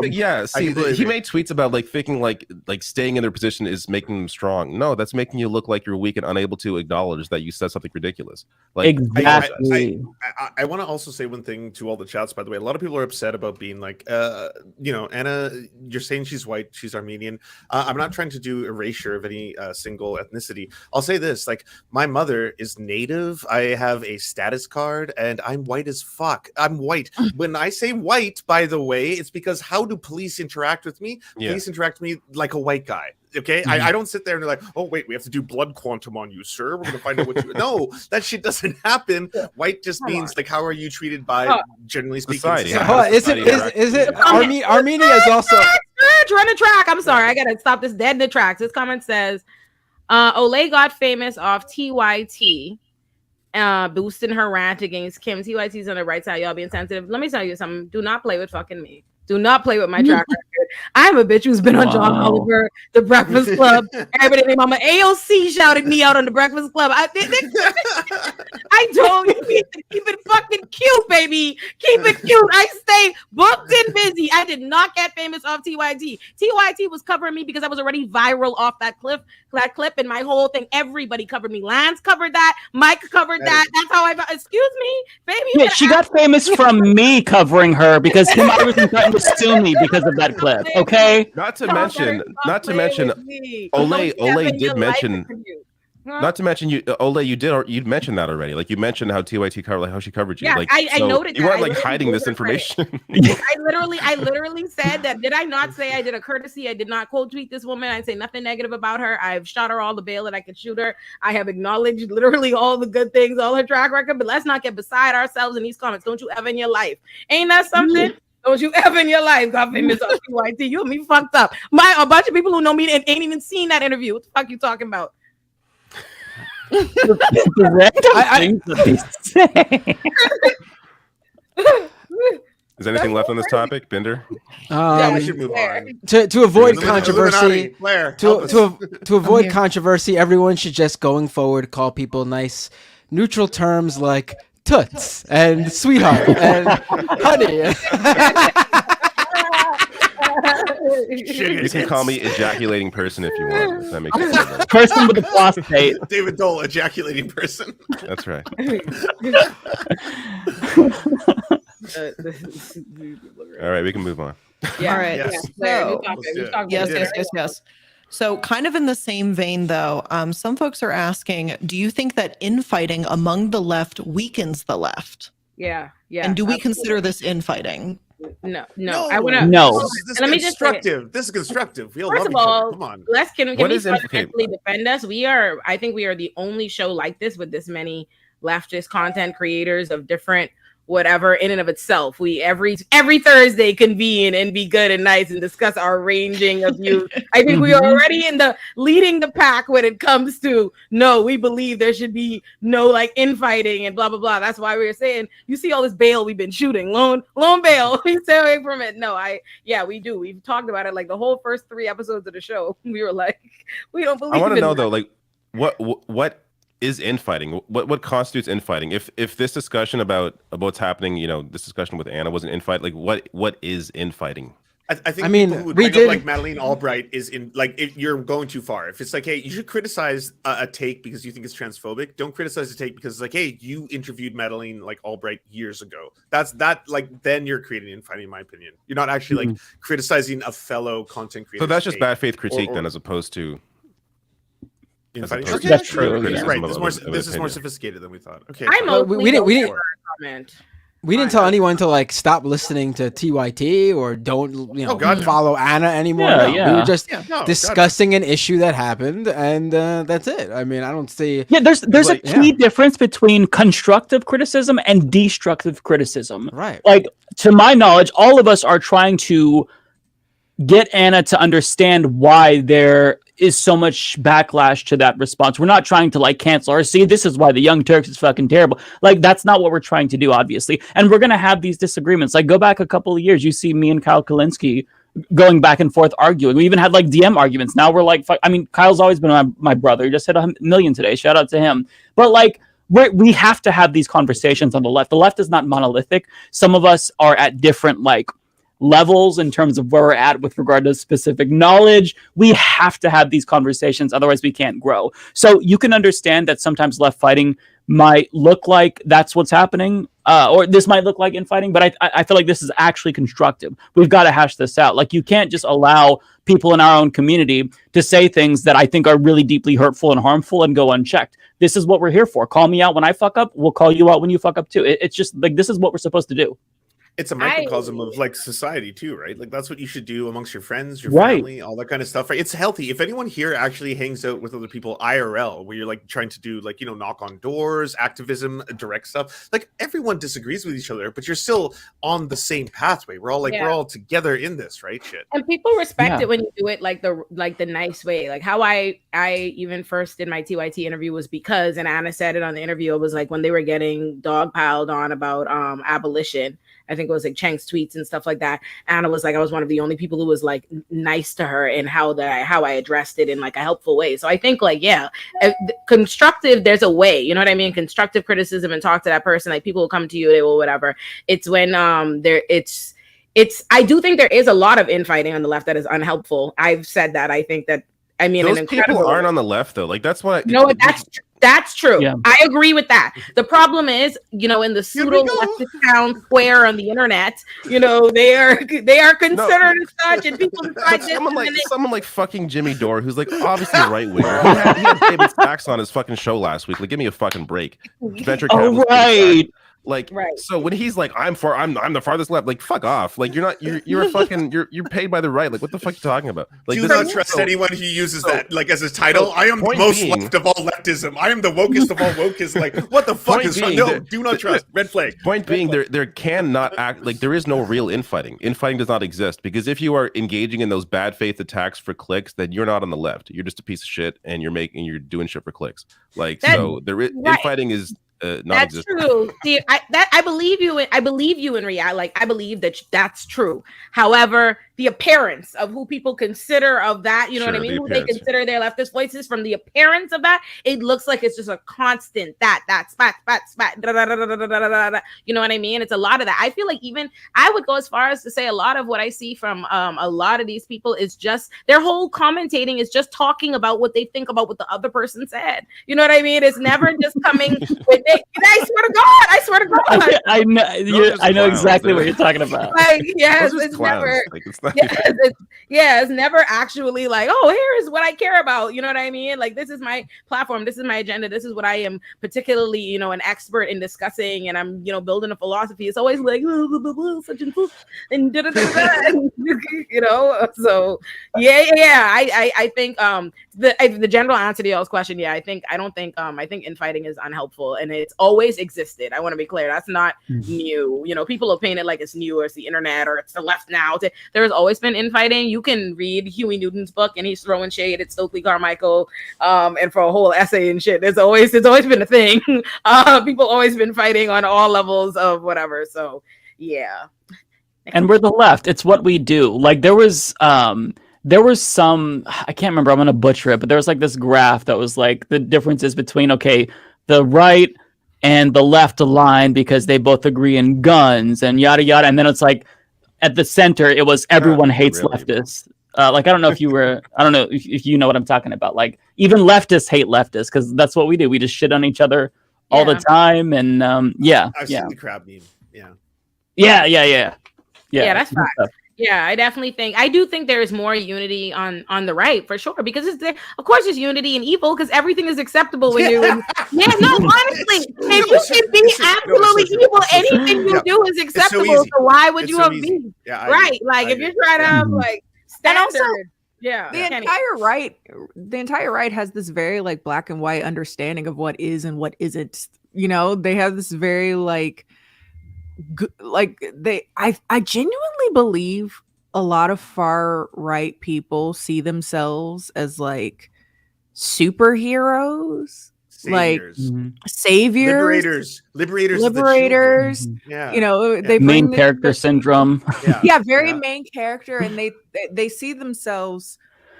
Yeah, see, he made tweets about like thinking like staying in their position is making them strong. No, that's making you look like you're weak and unable to acknowledge that you said something ridiculous. Like exactly. I want to also say one thing to all the chats. By the way, a lot of people are upset about being like, Anna, you're saying she's white, she's Armenian. I'm not trying to do erasure of any single ethnicity. I'll say this: like, my mother is native. I have a status card, and I'm white as fuck. I'm white. When I say white, by the way, it's because how do police interact with me? Police interact with me like a white guy. Okay, I don't sit there and they're like, oh wait, we have to do blood quantum on you, sir. We're gonna find out what you. No, that shit doesn't happen. White just means like, how are you treated by, generally speaking, society? Is it Armenia is also run a track? I'm sorry, I gotta stop this dead in the tracks. This comment says, Olay got famous off TYT. Boosting her rant against Kim. TYT's on the right side, y'all being sensitive. Let me tell you something. Do not play with fucking me. Do not play with my track record. I'm a bitch who's been on John Oliver, The Breakfast Club. Everybody named Mama AOC shouted me out on The Breakfast Club. I told you to keep it fucking cute, baby. Keep it cute. I stay booked and busy. I did not get famous off TYT. TYT was covering me because I was already viral off that clip, and my whole thing. Everybody covered me. Lance covered that. Mike covered that. That's how I. Excuse me, baby. Yeah, she got famous from me covering her because Kim Iverson threatened to sue me because of that clip. Okay. Not to mention, Olay did mention. Not to mention you, Olay, you'd mentioned that already. Like you mentioned how TYT covered, like how she covered you. Yeah, like I noted you that. weren't like hiding this information. I literally said that. Did I not say I did a courtesy? I did not quote tweet this woman. I say nothing negative about her. I've shot her all the bail that I could shoot her. I have acknowledged literally all the good things, all her track record. But let's not get beside ourselves in these comments. Don't you ever in your life? Ain't that something? Don't you ever in your life got famous on TYT? You and me fucked up. A bunch of people who know me ain't even seen that interview. What the fuck you talking about? Is anything left on this topic, Binder? We should move on. To avoid controversy, Blair, to avoid controversy, everyone should just going forward call people nice, neutral terms like toots and sweetheart and honey. You can call me ejaculating person if you want. If that makes sense. Person with a prostate. David Dole, ejaculating person. That's right. All right, we can move on. Yeah. All right. Yes. So kind of in the same vein, though, some folks are asking, do you think that infighting among the left weakens the left? Yeah. And do we consider this infighting? No. I want to. No. Let me just say, this is constructive. We all first love of all, come on. Can we fundamentally defend us? I think we are the only show like this with this many leftist content creators of different whatever in and of itself. We every Thursday convene and be good and nice and discuss our ranging of views. I think we are already leading the pack when it comes to no, we believe there should be no like infighting and blah blah blah. That's why we were saying you see all this bail we've been shooting, loan bail. We stay away from it. No, we do. We've talked about it like the whole first 3 episodes of the show. We were like, we don't believe. I want to know though, like what is infighting? What constitutes infighting? If this discussion about what's happening, this discussion with Anna was an infight, like what is infighting? I think I mean, people who would we bring did up like Madeleine Albright is in like if you're going too far. If it's like, hey, you should criticize a take because you think it's transphobic. Don't criticize the take because it's like, hey, you interviewed Madeleine like Albright years ago. That's like then you're creating infighting, in my opinion. You're not actually like criticizing a fellow content creator. So that's just bad faith critique then, as opposed to infighting. Okay, that's true. You're right. This is more sophisticated than we thought. Okay, we didn't. We didn't tell anyone to like stop listening to TYT or don't follow Anna anymore. Yeah, No, yeah. We were just discussing an issue that happened, and that's it. I mean, I don't see. Yeah, there's a key difference between constructive criticism and destructive criticism. Right. Like, to my knowledge, all of us are trying to get Anna to understand why there is so much backlash to that response. We're not trying to like cancel her. See, this is why the Young Turks is fucking terrible. Like, that's not what we're trying to do, obviously. And we're going to have these disagreements. Like, go back a couple of years. You see me and Kyle Kalinske going back and forth arguing. We even had like DM arguments. Now we're like, I mean, Kyle's always been my brother. He just hit 1 million today. Shout out to him. But like, we have to have these conversations on the left. The left is not monolithic. Some of us are at different like levels in terms of where we're at with regard to specific knowledge. We have to have these conversations, otherwise we can't grow. So you can understand that sometimes left fighting might look like that's what's happening, or this might look like infighting, but I feel like this is actually constructive. We've got to hash this out. Like, you can't just allow people in our own community to say things that I think are really deeply hurtful and harmful and go unchecked. This is what we're here for. Call me out when I fuck up. We'll call you out when you fuck up too. It's just like, this is what we're supposed to do. It's a microcosm of like society too, right? Like, that's what you should do amongst your friends, your family, all that kind of stuff, right? It's healthy. If anyone here actually hangs out with other people IRL, where you're like trying to do like, knock on doors, activism, direct stuff, like everyone disagrees with each other, but you're still on the same pathway. We're all like, we're all together in this, right? Shit. And people respect it when you do it like the nice way. Like how I even first did my TYT interview was because, and Anna said it on the interview, it was like when they were getting dogpiled on about abolition. I think it was like Chang's tweets and stuff like that. Anna was like, I was one of the only people who was like nice to her in how I addressed it in like a helpful way. So I think like, constructive, there's a way, you know what I mean? Constructive criticism and talk to that person. Like, people will come to you, they will whatever. It's when I do think there is a lot of infighting on the left that is unhelpful. I've said that. I think that, I mean, those people aren't on the left though. Like, that's why. No, that's true. Yeah. I agree with that. The problem is, in the pseudo leftist town square on the internet, they are considered as such, and people decide someone like fucking Jimmy Dore, who's like obviously a right winger. He had David Sachs on his fucking show last week. Like, give me a fucking break. Venture capitalist. Right. Like, so when he's like, I'm the farthest left, like, fuck off. Like, you're paid by the right. Like, what the fuck are you talking about? Like, do not trust anyone who uses that like as a title. I am the most left of all leftism. I am the wokest of all woke. Like, what the fuck is wrong? No, do not trust. Red flag. Point being, there cannot act like there is no real infighting. Infighting does not exist, because if you are engaging in those bad faith attacks for clicks, then you're not on the left. You're just a piece of shit, and you're doing shit for clicks. Like, infighting is that's true. See, I believe you. I believe you in reality. Like, I believe that's true. However, the appearance of who people consider of that, you know what I mean? Who they consider their leftist voices, from the appearance of that, it looks like it's just a constant that spat, da, da, da, da, da, da, da, da, you know what I mean? It's a lot of that. I feel like even I would go as far as to say a lot of what I see from a lot of these people is just their whole commentating is just talking about what they think about what the other person said. You know what I mean? It's never just coming with it. I swear to God. I know exactly what you're talking about. Like, yes, it's never. Like, it's never actually like, oh, here is what I care about. You know what I mean? Like, this is my platform. This is my agenda. This is what I am particularly, an expert in discussing, and I'm, building a philosophy. It's always like, such and So I think the general answer to y'all's question, I think infighting is unhelpful, and it's always existed. I want to be clear. That's not new. People will paint it like it's new, or it's the internet, or it's the left now. There's always been infighting. You can read Huey Newton's book, and he's throwing shade at Stokely Carmichael, and for a whole essay and shit. It's always been a thing. People always been fighting on all levels of whatever. So yeah. And we're the left. It's what we do. Like, there was some, I can't remember, I'm gonna butcher it, but there was like this graph that was like the differences between the right and the left align because they both agree in guns and yada yada, and then it's like at the center, it was everyone hates really. leftists. Like, I don't know if you were, I don't know if you know what I'm talking about. Like, even leftists hate leftists because that's what we do. We just shit on each other all the time. And I've seen the crab meme. Yeah, that's fact. Yeah, I definitely think there is more unity on the right for sure, because of course there's unity in evil because everything is acceptable when you honestly, if you can be absolutely evil, anything you do is acceptable. So why would you have beef? Right? Like if you're trying to have like standard. The entire right has this very like black and white understanding of what is and what isn't. You know, they have this very like I genuinely believe a lot of far right people see themselves as like superheroes, saviors, liberators. Yeah, you know, they main character syndrome. Main character, and they see themselves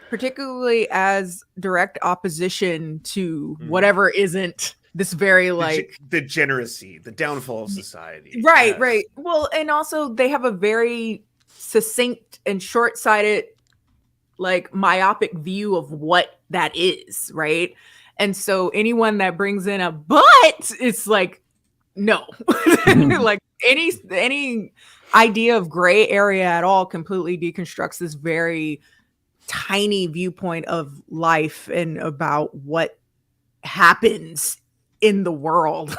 particularly as direct opposition to whatever isn't this very like degeneracy, the downfall of society. Right. Well, and also they have a very succinct and short-sighted, like myopic view of what that is, right? And so anyone that brings in a but, it's like no. Like any idea of gray area at all completely deconstructs this very tiny viewpoint of life and about what happens in the world.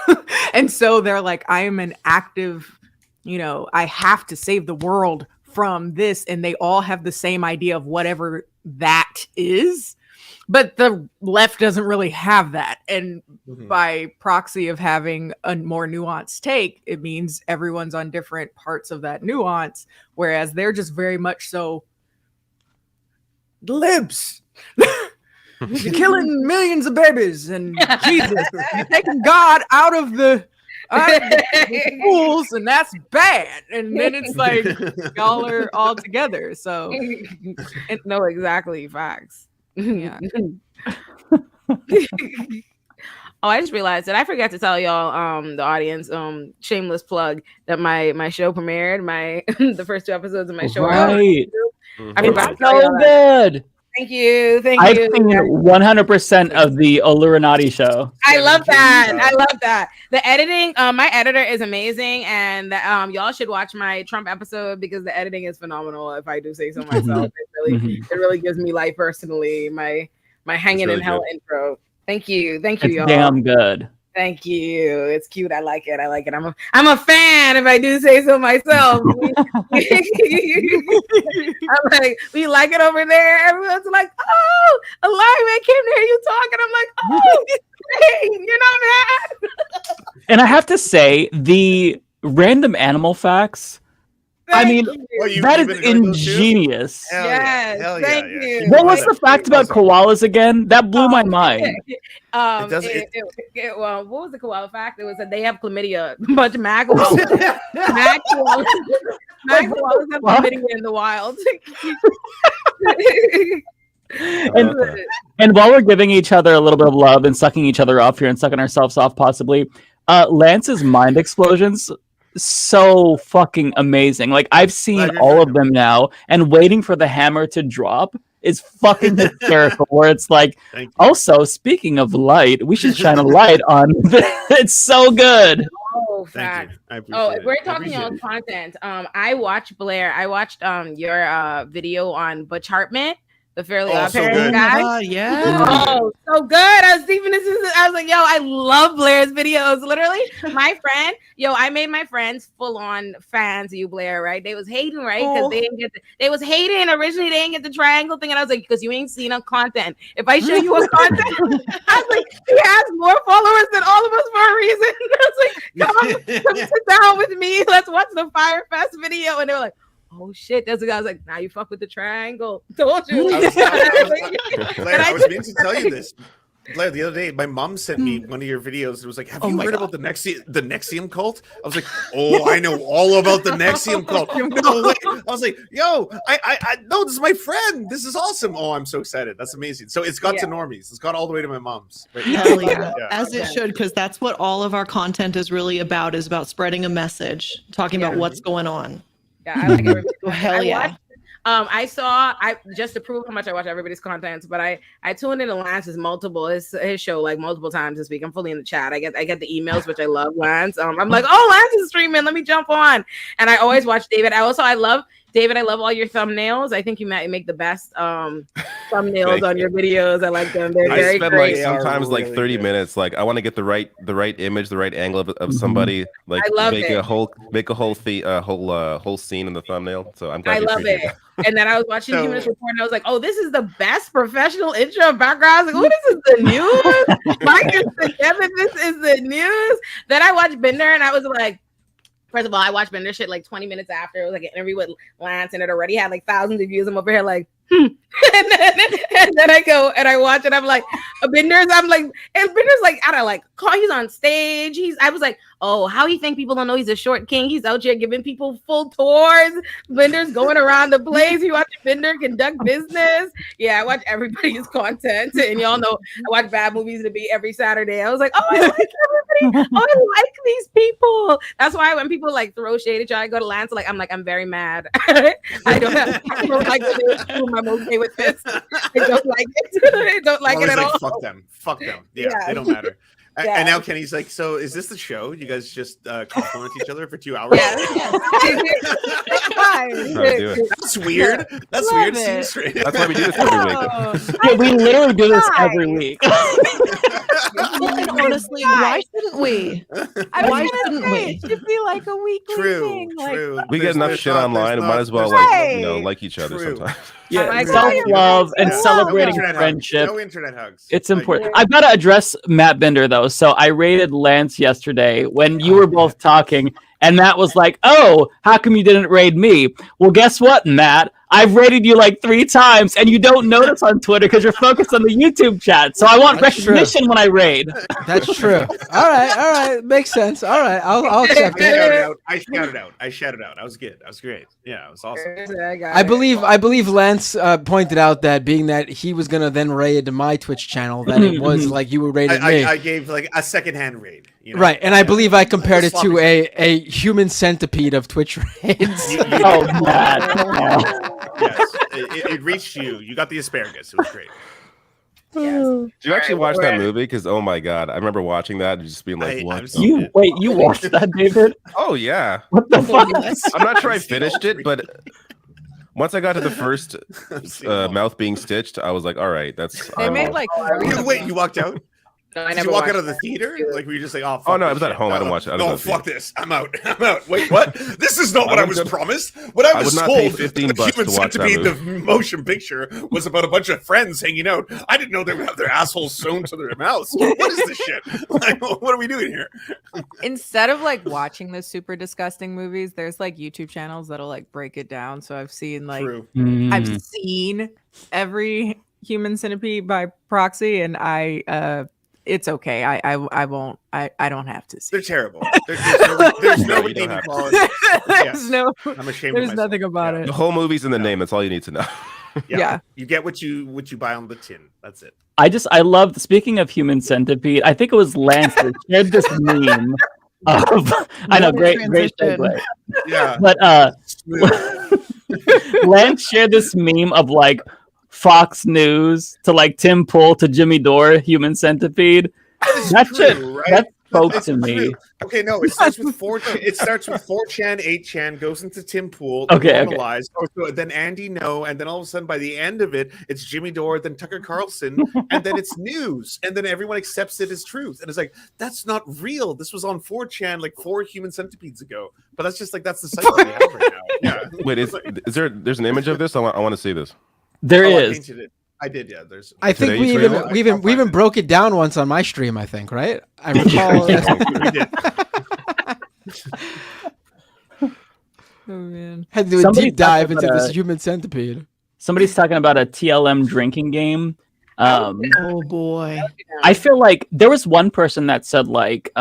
And so they're like, I am an active, I have to save the world from this. And they all have the same idea of whatever that is. But the left doesn't really have that. And by proxy of having a more nuanced take, it means everyone's on different parts of that nuance. Whereas they're just very much so libs. You're killing millions of babies and Jesus, you're taking God out of the fools, and that's bad. And then it's like y'all are all together. So no, exactly, facts. Yeah. Oh, I just realized that I forgot to tell y'all, the audience, shameless plug, that my show premiered, the first 2 episodes of my show. Right. I forgot it's so good. Thank you. I've seen 100% of the Illuminati show. I love that. The editing, my editor is amazing, and y'all should watch my Trump episode because the editing is phenomenal. If I do say so myself, it really gives me life personally. My hanging really in hell intro. Thank you, y'all. Damn good. Thank you. It's cute. I like it. I'm a fan, if I do say so myself. I'm like, we like it over there. Everyone's like, oh, Olayemi, I came to hear you talk. And I'm like, oh, great. You're not mad. And I have to say, the random animal facts, that is ingenious. Thank you. What was the fact about koalas again? That blew my mind. What was the koala fact? It was that they have chlamydia. A bunch of mag koalas. Mag koalas have chlamydia in the wild. And while we're giving each other a little bit of love and sucking each other off here and sucking ourselves off possibly, Lance's mind explosions, so fucking amazing. Like, I've seen all of them now, and waiting for the hammer to drop is fucking hysterical. Where it's like, also, speaking of light, we should shine a light on this. It's so good. Oh, fact. If we're talking on content, I watched Blair. I watched your video on Butch Hartman, the Fairly Odd Parents guy. Oh, so good. I was like, yo, I love Blair's videos. Literally, my friend, I made my friends full on fans of you, Blair. Right? They was hating, right? Because they didn't get. They was hating originally. They didn't get the triangle thing, and I was like, because you ain't seen on content. If I show you a content, I was like, he has more followers than all of us for a reason. I was like, come sit down with me. Let's watch the Fire Fest video, and they were like, oh shit, that's the guy. I was like, now you fuck with the triangle. Told you. Blair, I was meaning to tell you this. Blair, the other day, my mom sent me one of your videos. It was like, have you heard about the Nexium cult? I was like, oh, I know all about the Nexium cult. No way. I was like, yo, I no, this is my friend. This is awesome. Oh, I'm so excited. That's amazing. So it's got to normies. It's got all the way to my mom's. Right? Hell yeah. As it should, because that's what all of our content is really about spreading a message, talking about what's going on. Yeah, I like everybody's Oh, hell yeah. I just to prove how much I watch everybody's content, but I tuned into Lance's his show like multiple times this week. I'm fully in the chat. I get the emails, which I love Lance. I'm like, oh, Lance is streaming. Let me jump on. And I always watch David. I love David. I love all your thumbnails. I think you make the best thumbnails on your videos. I like them. They're very spend great. like sometimes like 30 minutes. Like I want to get the right image, the right angle of somebody. Like I love make it. a whole whole scene in the thumbnail. So I'm glad I you love appreciate it. And then I was watching Humanist Report and I was like, oh, this is the best professional intro and background. I was like, oh, this is the news. Mike is together. This is the news. Then I watched Bender and I was like, first of all, I watched Bender shit like 20 minutes after. It was like an interview with Lance and it already had like thousands of views. I'm over here like, and then I go and I watch it. I'm like, Bender's like, I don't like, he's on stage. I was like, oh, how you think people don't know he's a short king? He's out here giving people full tours. Bender's going around the place. You watch Bender conduct business. Yeah, I watch everybody's content. And y'all know I watch Bad Movies to Be every Saturday. I was like, oh, I like everybody. Oh, I like these people. That's why when people like throw shade at you, I go to Lance, I'm very mad. I don't like this. I'm okay with this. I don't like it. I don't like it at all. Fuck them. Yeah, they don't matter. Yeah. And now Kenny's like, so is this the show? You guys just compliment each other for 2 hours? That's weird. That's weird. That's why we do this every week. Yeah, we literally do this every week. And honestly, why shouldn't we? Why shouldn't we? It should be like a weekly thing. True. We get enough shit online. We might as well like each other sometimes. Yeah, self-love and celebrating friendship. No internet hugs. It's important. I've got to address Matt Bender though. So I rated Lance yesterday when you were both talking, and Matt was like, "Oh, how come you didn't raid me?" Well, guess what, Matt? I've rated you like 3 times, and you don't notice on Twitter because you're focused on the YouTube chat. So I want recognition when I raid. That's true. All right, makes sense. All right, I'll accept it. I shouted out. I was good. I was great. Yeah, it was awesome. I believe Lance pointed out that being that he was gonna then raid my Twitch channel, that it was like you were raiding me. I gave like a secondhand raid. You know? Right, and I believe I compared it to a human centipede of Twitch raids. Oh, Matt. Yes, it reached you. You got the asparagus. It was great. Did you actually watch that movie? Because oh my god, I remember watching that and just being like, "What?" You watched that, David? Oh yeah. What the fuck? I'm not sure I finished it, but once I got to the first mouth being stitched, I was like, "All right, that's." They made like. Wait, you walked out? No, Did you walk out of the theater? Like, were you just like, oh, fuck no, I was this at home. shit. I didn't watch it. No, fuck this. I'm out. Wait, what? This is not what I was promised. What I was not told, pay $15 Human to watch that Centipede, the motion picture, was about a bunch of friends hanging out. I didn't know they would have their assholes sewn to their mouths. What is this shit? Like, what are we doing here? Instead of like watching the super disgusting movies, there's like YouTube channels that'll like break it down. So I've seen like I've seen every Human Centipede by proxy, and it's okay. I won't. I don't have to see. They're terrible. There's no redeeming quality. There's no. I'm ashamed. There's nothing about it. The whole movie's in the name. That's all you need to know. Yeah. You get what you buy on the tin. That's it. I love. Speaking of Human Centipede, I think it was Lance that shared this meme. I know, great segue. Yeah, but Lance shared this meme of like Fox News to like Tim Pool to Jimmy Dore, Human Centipede. That shit, right? That spoke to me. Okay, no, it starts with 4chan. It starts with 4chan, 8chan, goes into Tim Pool, normalized. So then Andy No, and then all of a sudden by the end of it, it's Jimmy Dore, then Tucker Carlson, and then it's news, and then everyone accepts it as truth. And it's like, that's not real. This was on 4chan like 4 Human Centipedes ago. But that's just like that's the cycle we have right now. Yeah. Wait, is there's an image of this? I want to see this. There is. I did, yeah. There's. I think we even broke it down once on my stream. I think, right? I recall. We did. Oh man! Had to do a deep dive into this Human Centipede. Somebody's talking about a TLM drinking game. Oh boy! I feel like there was one person that said like,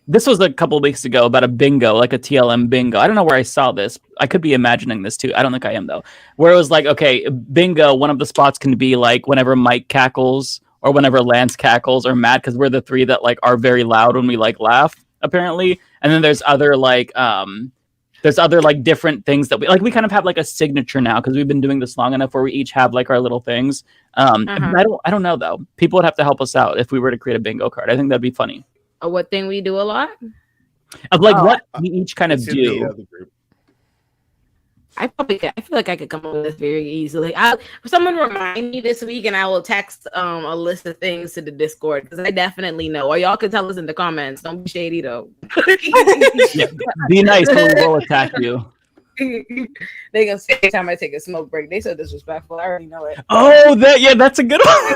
this was a couple of weeks ago about a bingo, like a TLM bingo. I don't know where I saw this. I could be imagining this too. I don't think I am though. Where it was like, okay, bingo. One of the spots can be like whenever Mike cackles or whenever Lance cackles or Matt, because we're the 3 that like are very loud when we like laugh apparently. And then there's other like there's other like different things that we kind of have like a signature now because we've been doing this long enough where we each have like our little things. I don't know though. People would have to help us out if we were to create a bingo card. I think that'd be funny. What thing we do a lot? Of like what we each kind of do. I feel like I could come up with this very easily. Someone remind me this week, and I will text a list of things to the Discord because I definitely know. Or y'all can tell us in the comments. Don't be shady though. Be nice, and we'll attack you. They gonna say every time I take a smoke break. They so disrespectful. I already know it. Oh, that's a good one.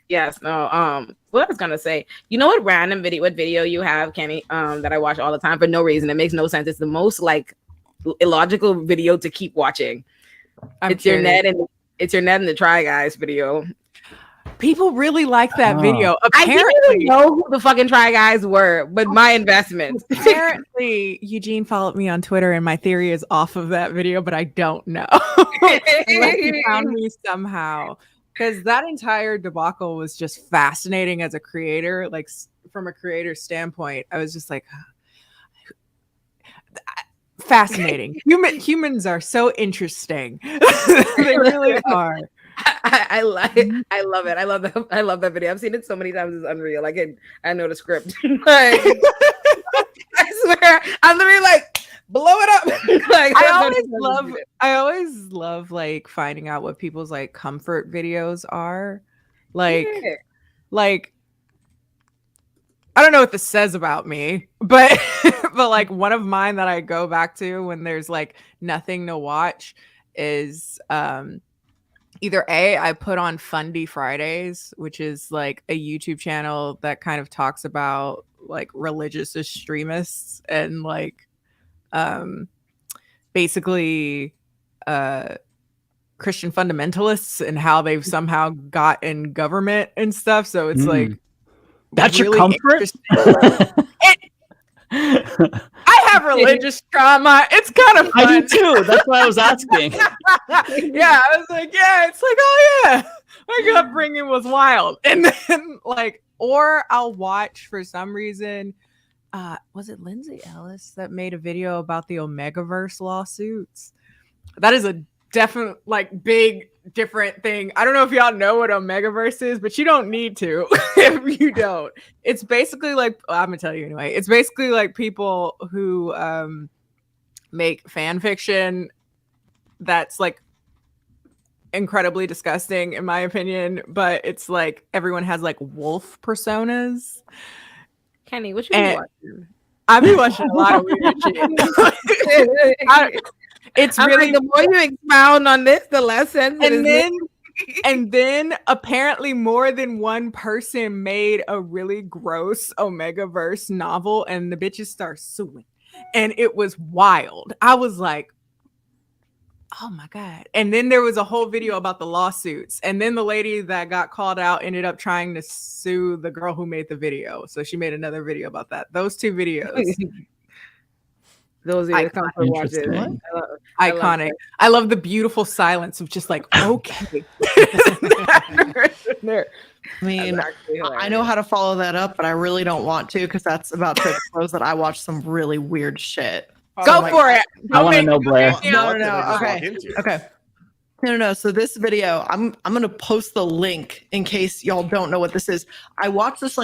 Yes, no. What I was gonna say, you know what video you have, Kenny, that I watch all the time for no reason. It makes no sense. It's the most like illogical video to keep watching. It's your Ned and the Try Guys video. People really like that video. I didn't even know who the fucking Try Guys were, but my investment. Apparently, Eugene followed me on Twitter, and my theory is off of that video, but I don't know. Unless he found me somehow. Because that entire debacle was just fascinating as a creator, like from a creator standpoint. I was just like, fascinating. Humans are so interesting. They really are. I love it. I love that video. I've seen it so many times. It's unreal. I know the script. I swear, I'm literally like, blow it up. I always love like finding out what people's like comfort videos are. Like I don't know what this says about me, but like one of mine that I go back to when there's like nothing to watch is either I put on Fundy Fridays, which is like a YouTube channel that kind of talks about like religious extremists and like basically Christian fundamentalists and how they've somehow got in government and stuff. So it's like that's really your comfort. I have religious trauma. It's kind of fun. I do too. That's why I was asking. Yeah, I was like, yeah, it's like, oh yeah, my upbringing was wild. And then like, or I'll watch for some reason. Was it Lindsay Ellis that made a video about the Omegaverse lawsuits? That is a definite, like, big, different thing. I don't know if y'all know what Omegaverse is, but you don't need to if you don't. It's basically like, I'm gonna tell you anyway. It's basically like people who make fan fiction that's like incredibly disgusting, in my opinion. But it's like everyone has like wolf personas. Kenny, what you been watching? I've been watching a lot of weird shit. It's I'm really like, the more you expound on this, the less sense. And then apparently more than one person made a really gross Omegaverse novel, and the bitches start suing, and it was wild. I was like, oh my God. And then there was a whole video about the lawsuits. And then the lady that got called out ended up trying to sue the girl who made the video. So she made another video about that. Those two videos. Those are the comfort watches. Iconic. I love the beautiful silence of just like, okay. I mean, I know how to follow that up, but I really don't want to because that's about to expose that I watch some really weird shit. Go for it. I want to know, Blair. No. Okay. No. So this video, I'm gonna post the link in case y'all don't know what this is. I watched this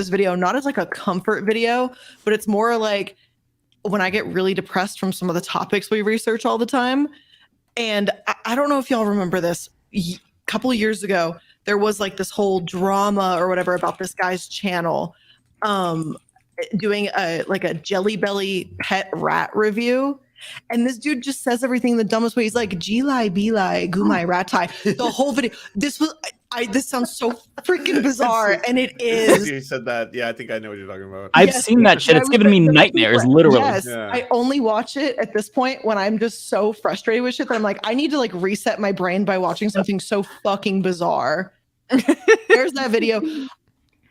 video not as like a comfort video, but it's more like when I get really depressed from some of the topics we research all the time. And I don't know if y'all remember this. A couple of years ago, there was like this whole drama or whatever about this guy's channel. Doing a Jelly Belly pet rat review, and this dude just says everything the dumbest way. He's like, "G-lie, B-lie, goo-my rat tie." The whole video. This sounds so freaking bizarre, and it is. You said that. Yeah, I think I know what you're talking about. I've seen that shit. It's given me nightmares, literally. Yes, yeah. I only watch it at this point when I'm just so frustrated with shit that I'm like, I need to like reset my brain by watching something so fucking bizarre. There's that video.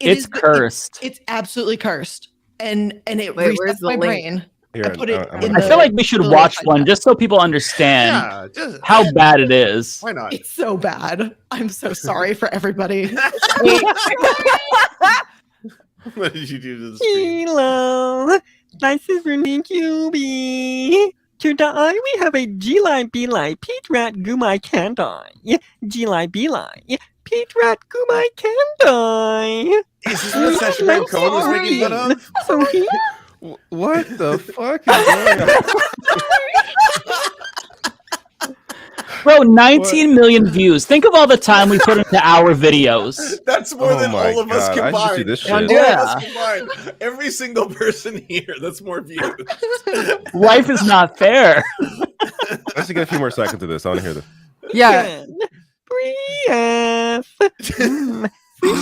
It's cursed. It's absolutely cursed. And it resets my brain. Here, I feel like we should watch one just so people understand how bad it is. Why not? It's so bad. I'm so sorry for everybody. What did you do to the stream? Hello, this is RunForTheCube. Today we have a G-Line B-Line Pete Rat Gumai Kandai. G-Line B-Line Pete Rat Gumai Kandai. Is this what Sacha Baron Cohen was making fun of? So he... What the fuck is going on? Bro, 19 million views. Think of all the time we put into our videos. That's more than all of us combined. I just do this shit. All of us combined. Every single person here, that's more views. Life is not fair. Let's get a few more seconds of this. I want to hear this. Yeah.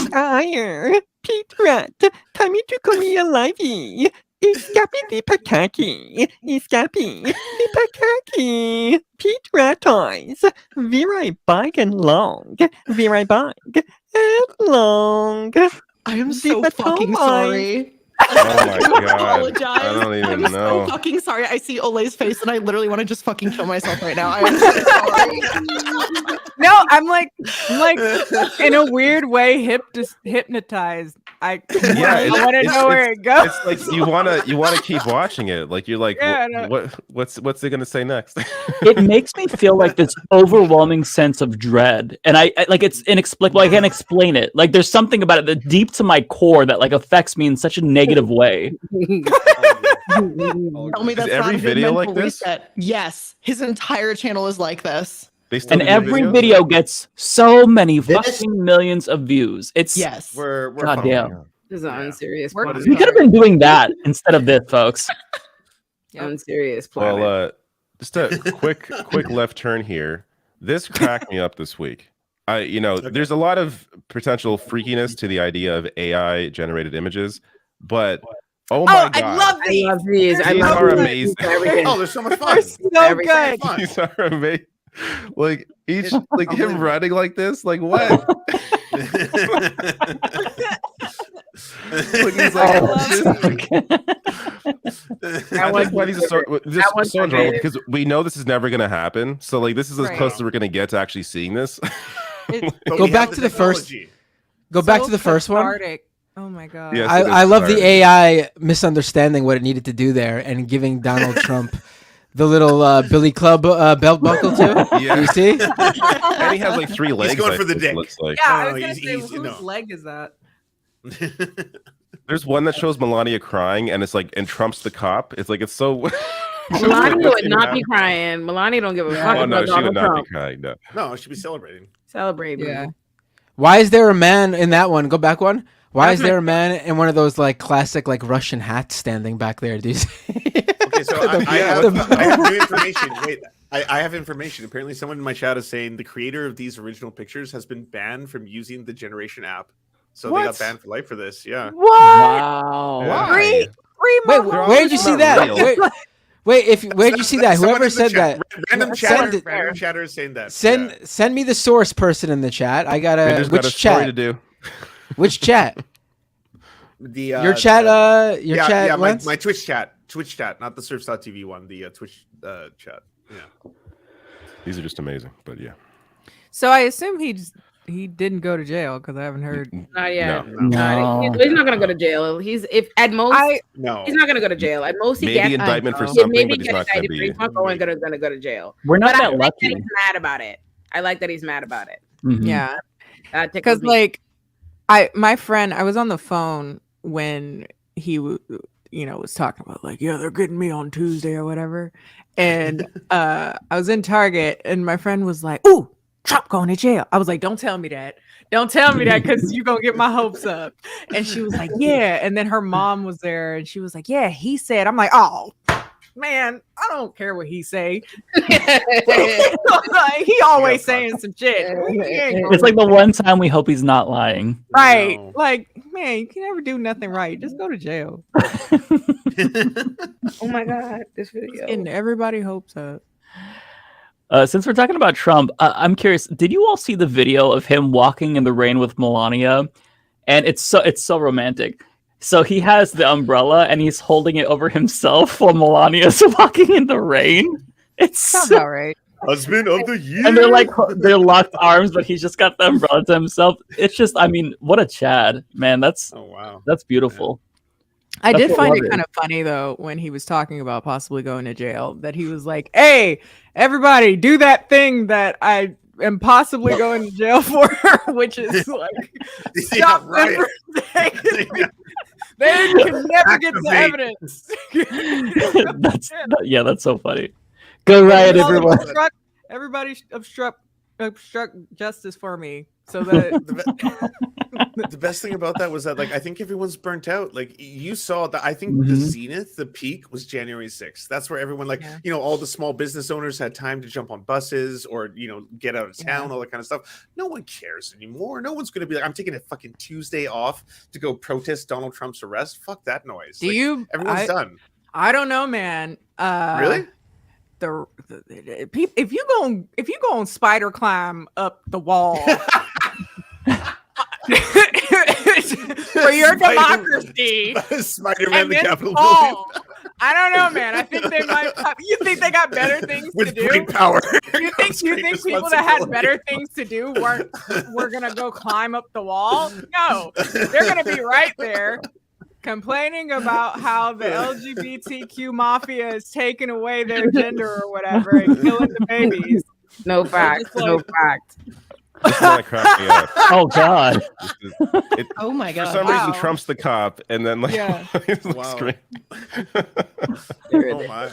Fire. Pete Rat. Time to Korea Livey. Escapi di Pakaki. Escapi di Pakaki. Pete Rat Eyes. Very big and long. Very big and long. I am so fucking sorry. Oh my god! Apologize. I don't even I'm know. so fucking sorry. I see Ole's face and I literally want to just fucking kill myself right now. I am so sorry. No, I'm like in a weird way hypnotized. I want to know where it goes. It's like you want to keep watching it. Like you're like, what's it gonna say next? It makes me feel like this overwhelming sense of dread, and I like it's inexplicable. I can't explain it. Like there's something about it that deep to my core that like affects me in such a negative way. Tell me that's every not video like this? Reset. Yes, his entire channel is like this. And every video gets so many fucking millions of views. It's we're goddamn. This is an unserious. We could have been doing that instead of this, folks. Unserious planet. Well, just a quick left turn here. This cracked me up this week. There's a lot of potential freakiness to the idea of AI generated images, but oh my god, I love these. These are amazing. Oh, they're so much fun. So good. These are amazing. Like each, like him running like this, like what? Like he's like, I like why these are so enjoyable because we know this is never gonna happen. So like this is as close as we're gonna get to actually seeing this. Go back to the first. Go back to the first one. Oh my god. Yes, I love the AI misunderstanding what it needed to do there and giving Donald Trump the little Billy Club belt buckle too. Yeah. You see? And he has like 3 legs. He's going for the dick. Looks like. Yeah, I was gonna say, whose leg is that? There's one that shows Melania crying, and it's like, and Trump's the cop. It's like, it's so. Melania would not be crying. Melania don't give a fuck Oh no, about she would Donald not Trump. be crying. No. No, she'd be celebrating. Celebrate, Yeah. Why is there a man in that one? Go back one. Why is there a man in one of those like classic like Russian hats standing back there? Do you see? Okay, so I have new information. Wait, I have information. Apparently, someone in my chat is saying the creator of these original pictures has been banned from using the Generation app. So they got banned for life for this. Yeah. What? Wow. Why? Wait, where did you see that? Where'd you see that? Whoever said that? Random chatter is saying that. Send me the source person in the chat. I gotta. Which got a chat? story to do. Which chat? Your chat. My Twitch chat, not the Serfs.tv one. The Twitch chat. Yeah. These are just amazing, but yeah. So I assume he didn't go to jail because I haven't heard. Not yet. No. He's not gonna go to jail. He's at most. He's not gonna go to jail. At most, he Maybe gets indictment for something, maybe but he's not gonna indicted, but be. he's not gonna go to jail. We're not But that I like lucky. that he's mad about it. I like that he's mad about it. Mhm. Yeah. Because Like, my friend, I was on the phone when he was talking about like, yeah, they're getting me on Tuesday or whatever. And I was in Target and my friend was like, ooh, Trump going to jail. I was like, don't tell me that. Don't tell me that because you're going to get my hopes up. And she was like, yeah. And then her mom was there and she was like, yeah, he said. I'm like, oh, man, I don't care what he say. Like, he always saying some shit. It's like the one time we hope he's not lying. Right. No. Like, man, you can never do nothing right. Just go to jail. Oh my God, this video. And everybody hopes up. Since we're talking about Trump, I'm curious, did you all see the video of him walking in the rain with Melania? And it's so romantic. So he has the umbrella and he's holding it over himself while Melania's walking in the rain. It's sounds all right. husband of the year. And they're locked arms, but he's just got the umbrella to himself. It's just, I mean, what a Chad, man. That's beautiful. I did find it kind of funny though when he was talking about possibly going to jail, that he was like, "Hey, everybody, do that thing that I am possibly going to jail for," which is like, stop them from saying- They can never get the evidence. That's so funny. Go riot, everyone. Everybody obstruct justice for me. So that the best thing about that was that, like, I think everyone's burnt out. Like, you saw that. I think the zenith, the peak, was January 6th. That's where everyone, like, all the small business owners had time to jump on buses or get out of town, all that kind of stuff. No one cares anymore. No one's going to be like, I'm taking a fucking Tuesday off to go protest Donald Trump's arrest. Fuck that noise. Everyone's done. I don't know, man. Really? If you go on spider climb up the wall for your democracy, Spider-Man the Capitol building. I don't know, man. I think they might. You think they got better things with to do? great power. You think people that had better things to do were gonna go climb up the wall? No, they're gonna be right there, complaining about how the LGBTQ mafia is taking away their gender or whatever and killing the babies. No fact. No fact. This is gonna crack me up. Oh God. Oh my God. For some reason, Trump's the cop, and then like, Wow. Oh my.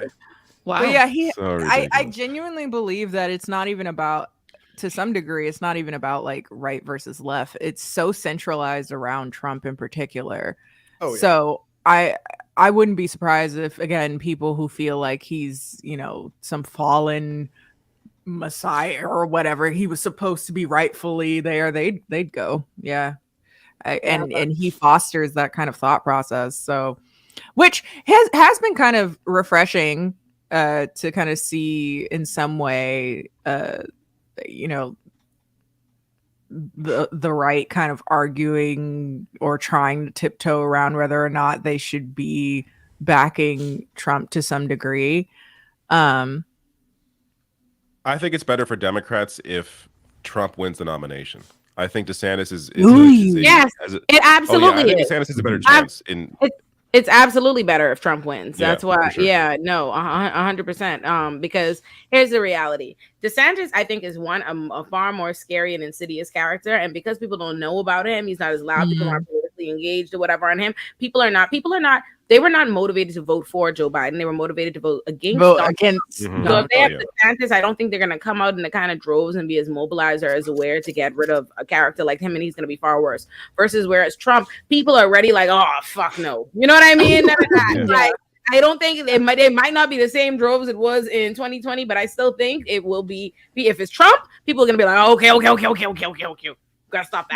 Wow. But yeah, I ridiculous. genuinely believe that it's not even about, to some degree, it's not even about like right versus left. It's so centralized around Trump in particular. Oh, yeah. So I wouldn't be surprised if, again, people who feel like he's, some fallen messiah or whatever, he was supposed to be rightfully there, they'd go. Yeah. And he fosters that kind of thought process. So, which has been kind of refreshing to kind of see in some way, the right kind of arguing or trying to tiptoe around whether or not they should be backing Trump to some degree. I think it's better for Democrats if Trump wins the nomination. I think DeSantis is yes, it absolutely is. is. DeSantis has a better chance It's absolutely better if Trump wins. That's why. Sure. 100%. Because here's the reality: DeSantis, I think, is a far more scary and insidious character, and because people don't know about him, he's not as loud. People aren't politically engaged or whatever on him. People are not. They were not motivated to vote for Joe Biden. They were motivated to vote against. So if they have DeSantis, I don't think they're going to come out in the kind of droves and be as mobilized or as aware to get rid of a character like him, and he's going to be far worse. Versus whereas Trump, people are already like, oh fuck no, you know what I mean? Like, I don't think it might not be the same droves it was in 2020, but I still think it will be if it's Trump, people are going to be like, oh, okay. Gotta stop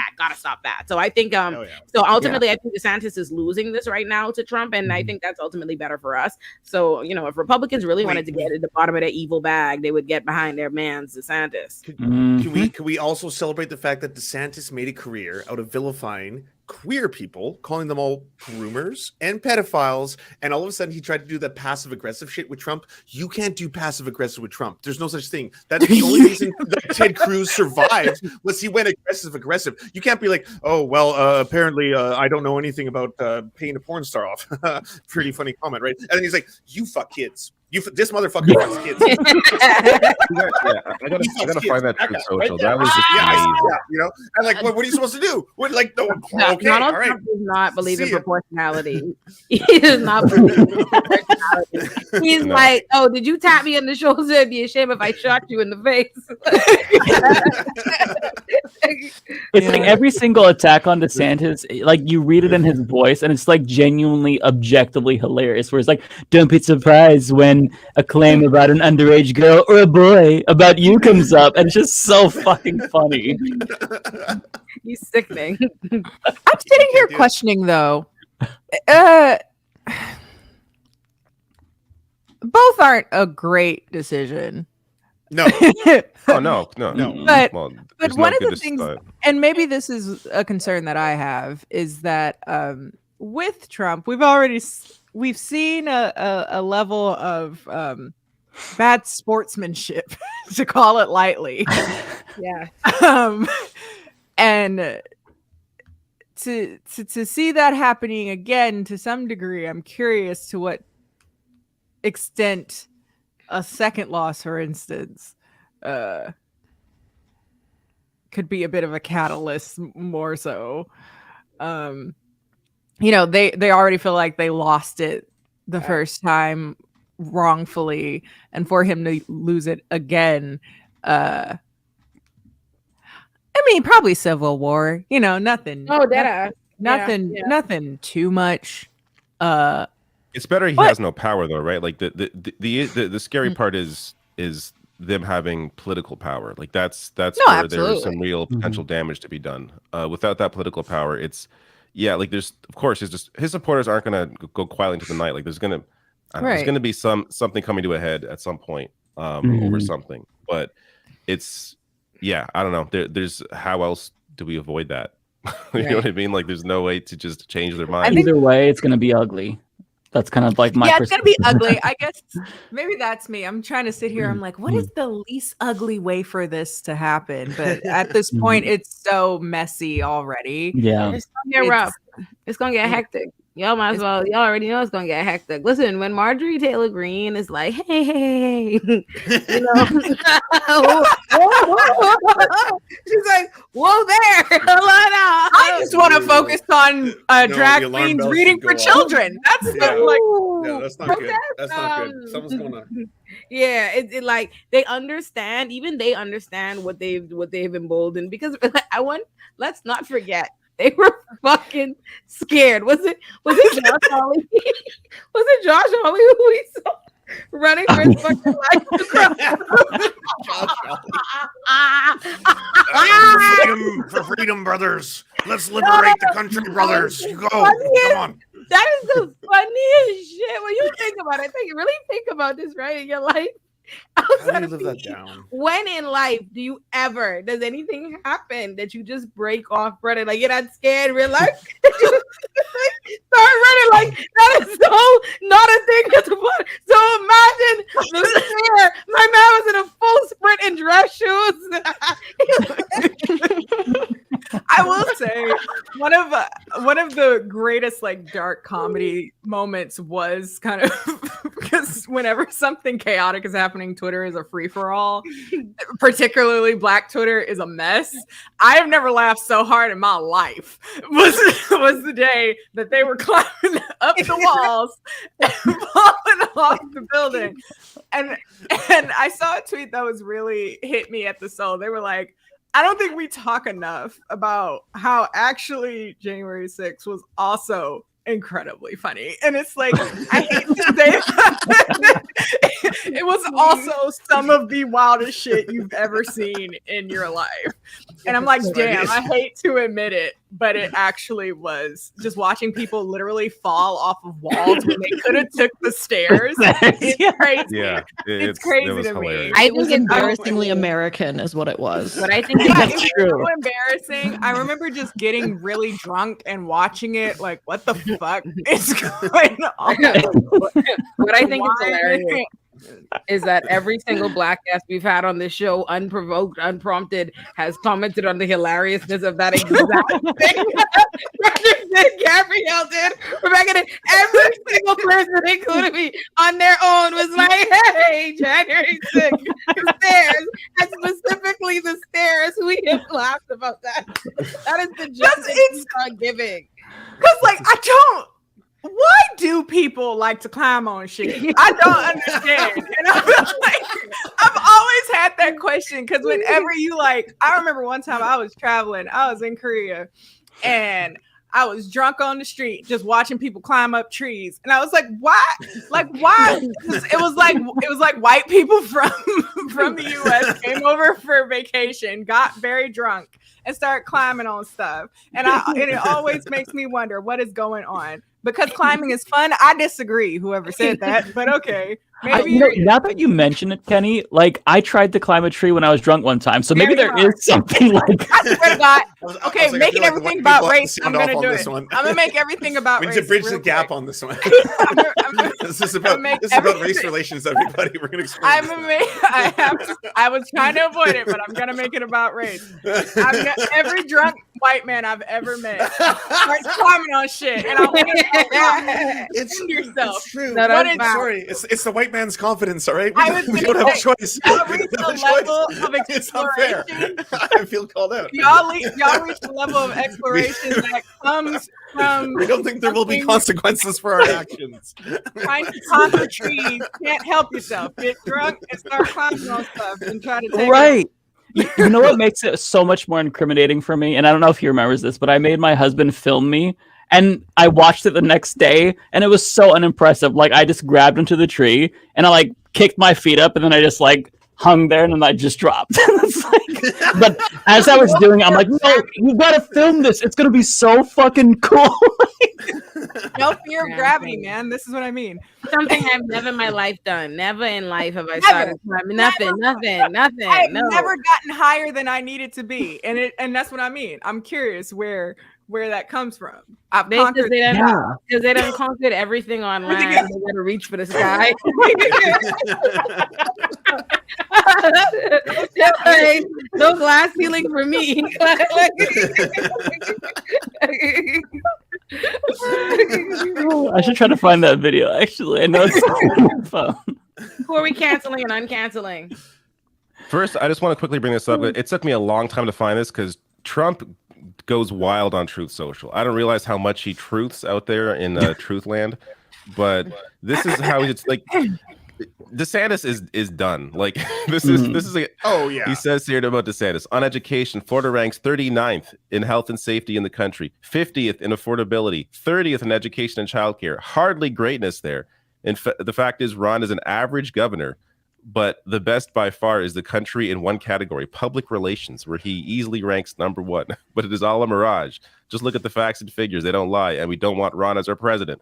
that. So I think so ultimately I think DeSantis is losing this right now to Trump, and I think that's ultimately better for us. So if Republicans really wanted to get at the bottom of their evil bag, they would get behind their man's DeSantis. Can we also celebrate the fact that DeSantis made a career out of vilifying queer people, calling them all groomers and pedophiles, and all of a sudden he tried to do that passive aggressive shit with Trump? You can't do passive aggressive with Trump. There's no such thing. That's the only reason that Ted Cruz survived was he went aggressive. You can't be like, oh well, apparently I don't know anything about paying a porn star off. Pretty funny comment, right? And then he's like, you fuck kids. This motherfucker fucks kids. I gotta find that Truth Social. That was just amazing. And like, what are you supposed to do? What, like, Donald Trump does not believe in proportionality. He does not believe in proportionality. He's like, oh, did you tap me on the shoulder? It'd be a shame if I shot you in the face. It's like every single attack on DeSantis, like you read it in his voice, and it's like genuinely, objectively hilarious. Where it's like, don't be surprised when a claim about an underage girl or a boy about you comes up, and it's just so fucking funny. He's sickening. I'm sitting here questioning though. Both aren't a great decision. No. No. But there's one no of the good things, start. and maybe this is a concern that I have, is that with Trump, we've seen a level of bad sportsmanship, to call it lightly. Yeah. And to see that happening again to some degree, I'm curious to what extent a second loss, for instance, could be a bit of a catalyst more so. You know, they already feel like they lost it the first time wrongfully, and for him to lose it again, I mean, probably civil war, you know, nothing. Oh, that nothing too much. It's better he has no power though, right? Like the scary part is them having political power. Like that's where absolutely. there's some real potential damage to be done. Without that political power, it's like there's of course his supporters aren't gonna go quietly into the night. Like there's gonna be something coming to a head at some point over something. But it's I don't know. There's how else do we avoid that? You know what I mean? Like there's no way to just change their mind. Either way, it's gonna be ugly. That's kind of like my it's gonna be ugly. I guess maybe that's me. I'm trying to sit here. I'm like, what is the least ugly way for this to happen? But at this point, it's so messy already. Yeah, it's gonna get rough. It's gonna get hectic. Y'all might as well. Y'all already know it's gonna get hectic. Listen, when Marjorie Taylor Greene is like, "Hey," you know, she's like, "Whoa there, hold on now." I just want to focus on drag queens reading for children. That's that's not good. That's not good. Something's going on. Yeah, it like they understand. Even they understand what they've emboldened, because let's not forget. They were fucking scared. Was it Josh Hawley? Was it Josh Hawley who we saw running for his fucking life? For freedom, brothers. Let's liberate the country, brothers. You go. Come on. That is the funniest shit. When you think about it, really think about this, right? In your life. How do you live that down? When in life does anything happen that you just break off running? Like, you're not scared in real life? Start running like that is so not a thing that's about. So imagine the fear. My man was in a full sprint in dress shoes. I will say one of the greatest like dark comedy moments was kind of because whenever something chaotic is happening, Twitter is a free-for-all. Particularly Black Twitter is a mess. I have never laughed so hard in my life. Was the day that they were climbing up the walls and falling off the building. And I saw a tweet that was really hit me at the soul. They were like, I don't think we talk enough about how actually January 6th was also incredibly funny. And it's like, I hate to say that. It was also some of the wildest shit you've ever seen in your life. And I'm like, damn, I hate to admit it, but it actually was. Just watching people literally fall off of walls when they could have took the stairs. It's crazy. Yeah, it's crazy to me. It was embarrassingly American is what it was. But I think that's true. So embarrassing. I remember just getting really drunk and watching it like, what the fuck is going on? What I think is hilarious is that every single black guest we've had on this show, unprovoked, unprompted, has commented on the hilariousness of that exact thing. Gabrielle did. Rebecca did. Every single person, including me, on their own was like, "Hey, January 6th, the stairs," and specifically the stairs. We have laughed about that. That is the justice we are giving. Because, like, why do people like to climb on shit? I don't understand. And I've always had that question because whenever you I remember one time I was traveling, I was in Korea, and I was drunk on the street just watching people climb up trees, and I was like, why? Like, why? It was like white people from the US came over for vacation, got very drunk, and started climbing on stuff, and it always makes me wonder what is going on. Because climbing is fun. I disagree, whoever said that, but okay. Now that you mention it, Kenny, like I tried to climb a tree when I was drunk one time, so maybe there is something like. I swear to God. Okay, like, making everything about race. I'm gonna do it. One. I'm gonna make everything about race. We need to bridge the gap on this one. This is about race relations, everybody. We're gonna explain. I was trying to avoid it, but I'm gonna make it about race. Every drunk white man I've ever met starts climbing on shit, and I'm like, it's yourself. It's true. No, sorry, it's the white man's confidence. All right, we don't have a choice. Y'all reach the level of exploration. I feel called out. Y'all reach the level of exploration that comes from. We don't think there will be consequences for our actions. Trying to conquer trees, can't help yourself. Get drunk and start climbing on stuff and try to take Right. You know what makes it so much more incriminating for me? And I don't know if he remembers this, but I made my husband film me. And I watched it the next day, and it was so unimpressive. Like, I just grabbed onto the tree, and I, like, kicked my feet up, and then I just, like, hung there, and then I just dropped. But as I was doing it, I'm like, no, you gotta film this. It's gonna be so fucking cool. No fear of gravity, man. This is what I mean. Something I've never in my life done. Never in life have I started climbing. Nothing. I have never gotten higher than I needed to be. And that's what I mean. I'm curious where that comes from. I've conquered because they done conquered everything online. They gotta reach for the sky. Like, no glass ceiling for me. I should try to find that video. Actually, I know it's on your phone. Who are we canceling and uncanceling? First, I just want to quickly bring this up. It took me a long time to find this because Trump goes wild on Truth Social. I don't realize how much he truths out there in Truth Land, but this is how it's like. DeSantis is done. Like this is a, he says here about DeSantis on education. Florida ranks 39th in health and safety in the country, 50th in affordability, 30th in education and childcare. Hardly greatness there. The fact is, Ron is an average governor, but the best by far is the country in one category, public relations, where he easily ranks number one. But it is all a mirage. Just look at the facts and figures; they don't lie, and we don't want Ron as our president.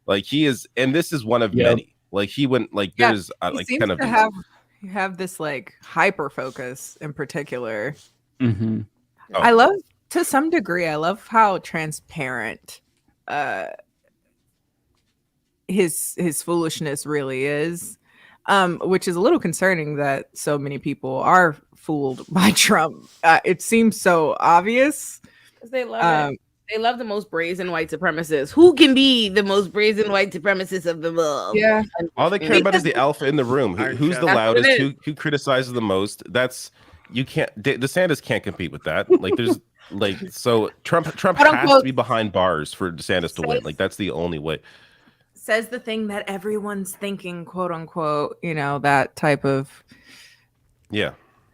Like he is, and this is one of many. Like he went like there's like kind of have this like hyper focus in particular. Mm-hmm. I love to some degree. I love how transparent his foolishness really is, which is a little concerning that so many people are fooled by Trump. It seems so obvious because they love it. They love the most brazen white supremacists. Who can be the most brazen white supremacists of them all? Yeah. All they care about is the alpha in the room. Who's the loudest? Who criticizes the most? That's you can't. DeSantis can't compete with that. Like there's like so Trump has to be behind bars for DeSantis to win. Like that's the only way. Says the thing that everyone's thinking, quote unquote. You know that type of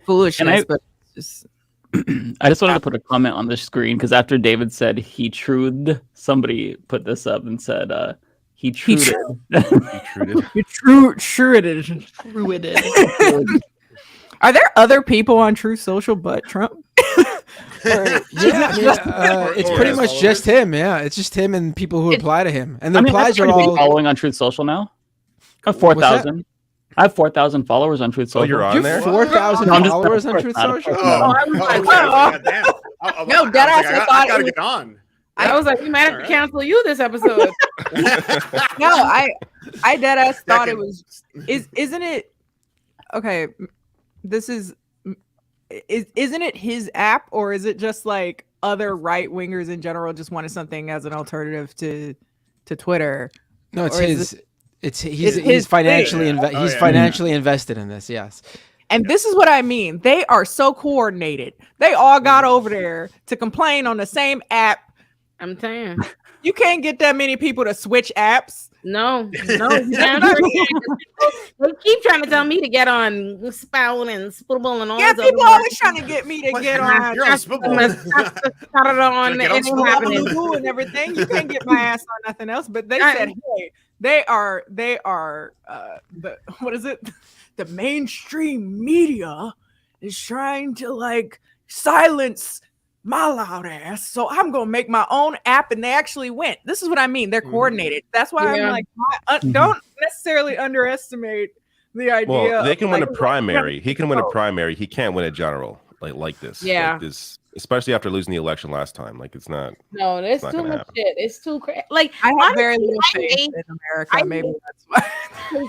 foolishness, but just. I just wanted to put a comment on the screen because after David said he trued, somebody put this up and said he trued. You trued. Are there other people on Truth Social but Trump? It's pretty much just him. Yeah, it's just him and people who reply to him, and the replies are all following on Truth Social now. 4,000. I have 4,000 followers on Truth Social. Oh, you're on there? 4,000 followers on Truth Social? No, deadass. I gotta get on. I was like, we might have to cancel you this episode. No, I deadass thought it was. Isn't it? Okay, isn't it his app, or is it just like other right wingers in general just wanted something as an alternative to Twitter? No, it's his. He's financially financially invested in this, yes. And this is what I mean. They are so coordinated. They all got over there to complain on the same app. I'm telling you. You can't get that many people to switch apps. No. You can't. They keep trying to tell me to get on Spout and Spoutable and all that. Yeah, people always trying to get me to get on. You're on Spoutable. And everything. You can't get my ass on nothing else. But they said, hey, they are the what is it? The mainstream media is trying to like silence my loud ass. So I'm gonna make my own app, and they actually went. This is what I mean. They're coordinated. That's why I'm like, don't necessarily underestimate the idea. Well, they can win a like, primary. He can win a primary. He can't win a general like this. Yeah. Like this, especially after losing the election last time. Like it's not. No, there's not too gonna much happen. shit. It's too crazy. Like I have honestly, very little I faith hate- in America. Maybe that's why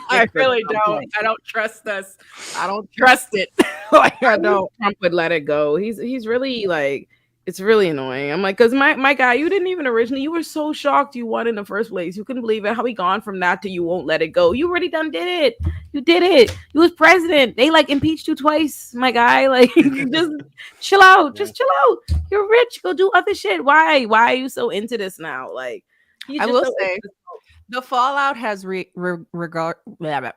I really don't. I don't trust us. I don't trust it. Like I don't. Trump would let it go. He's really like, it's really annoying. I'm like, because my guy, you didn't even originally, you were so shocked you won in the first place. You couldn't believe it. How we gone from that to you won't let it go. You already done did it. You did it. You was president. They like impeached you twice, my guy. Like just chill out. Just chill out. You're rich. Go do other shit. Why are you so into this now? Like I will say the fallout has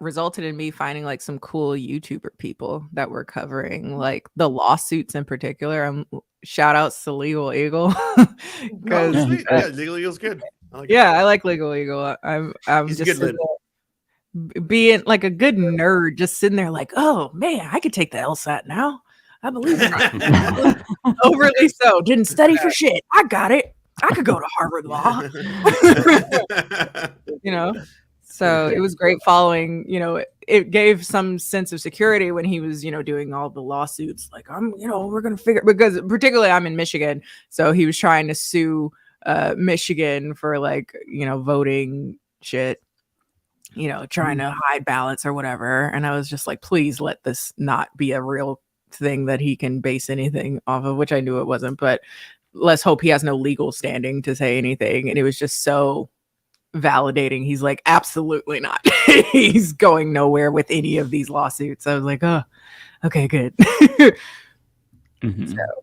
resulted in me finding like some cool YouTuber people that were covering like the lawsuits in particular. Shout outs to Legal Eagle. Legal Eagle's good. I like Legal Eagle. I'm He's just good being like a good nerd, just sitting there like, oh man, I could take the LSAT now. I believe in it. Overly so. Didn't study for shit. I got it. I could go to Harvard Law. So it was great following, it gave some sense of security when he was, doing all the lawsuits. Like, we're going to figure, because particularly I'm in Michigan. So he was trying to sue Michigan for like, voting shit, trying to hide ballots or whatever. And I was just like, please let this not be a real thing that he can base anything off of, which I knew it wasn't, but let's hope he has no legal standing to say anything. And it was just so validating. He's like, absolutely not. He's going nowhere with any of these lawsuits. I was like, oh, okay, good.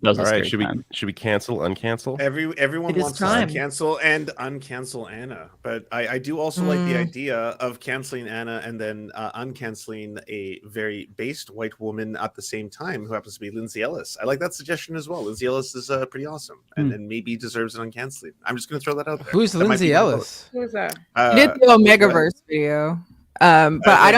All right, should we cancel, uncancel? Everyone wants to cancel and uncancel Anna, but I do also like the idea of canceling Anna and then uncanceling a very based white woman at the same time who happens to be Lindsay Ellis. I like that suggestion as well. Lindsay Ellis is pretty awesome and maybe deserves an uncanceling. I'm just going to throw that out there. Who's Lindsay Ellis? Who's that? He did do a Megaverse video, but I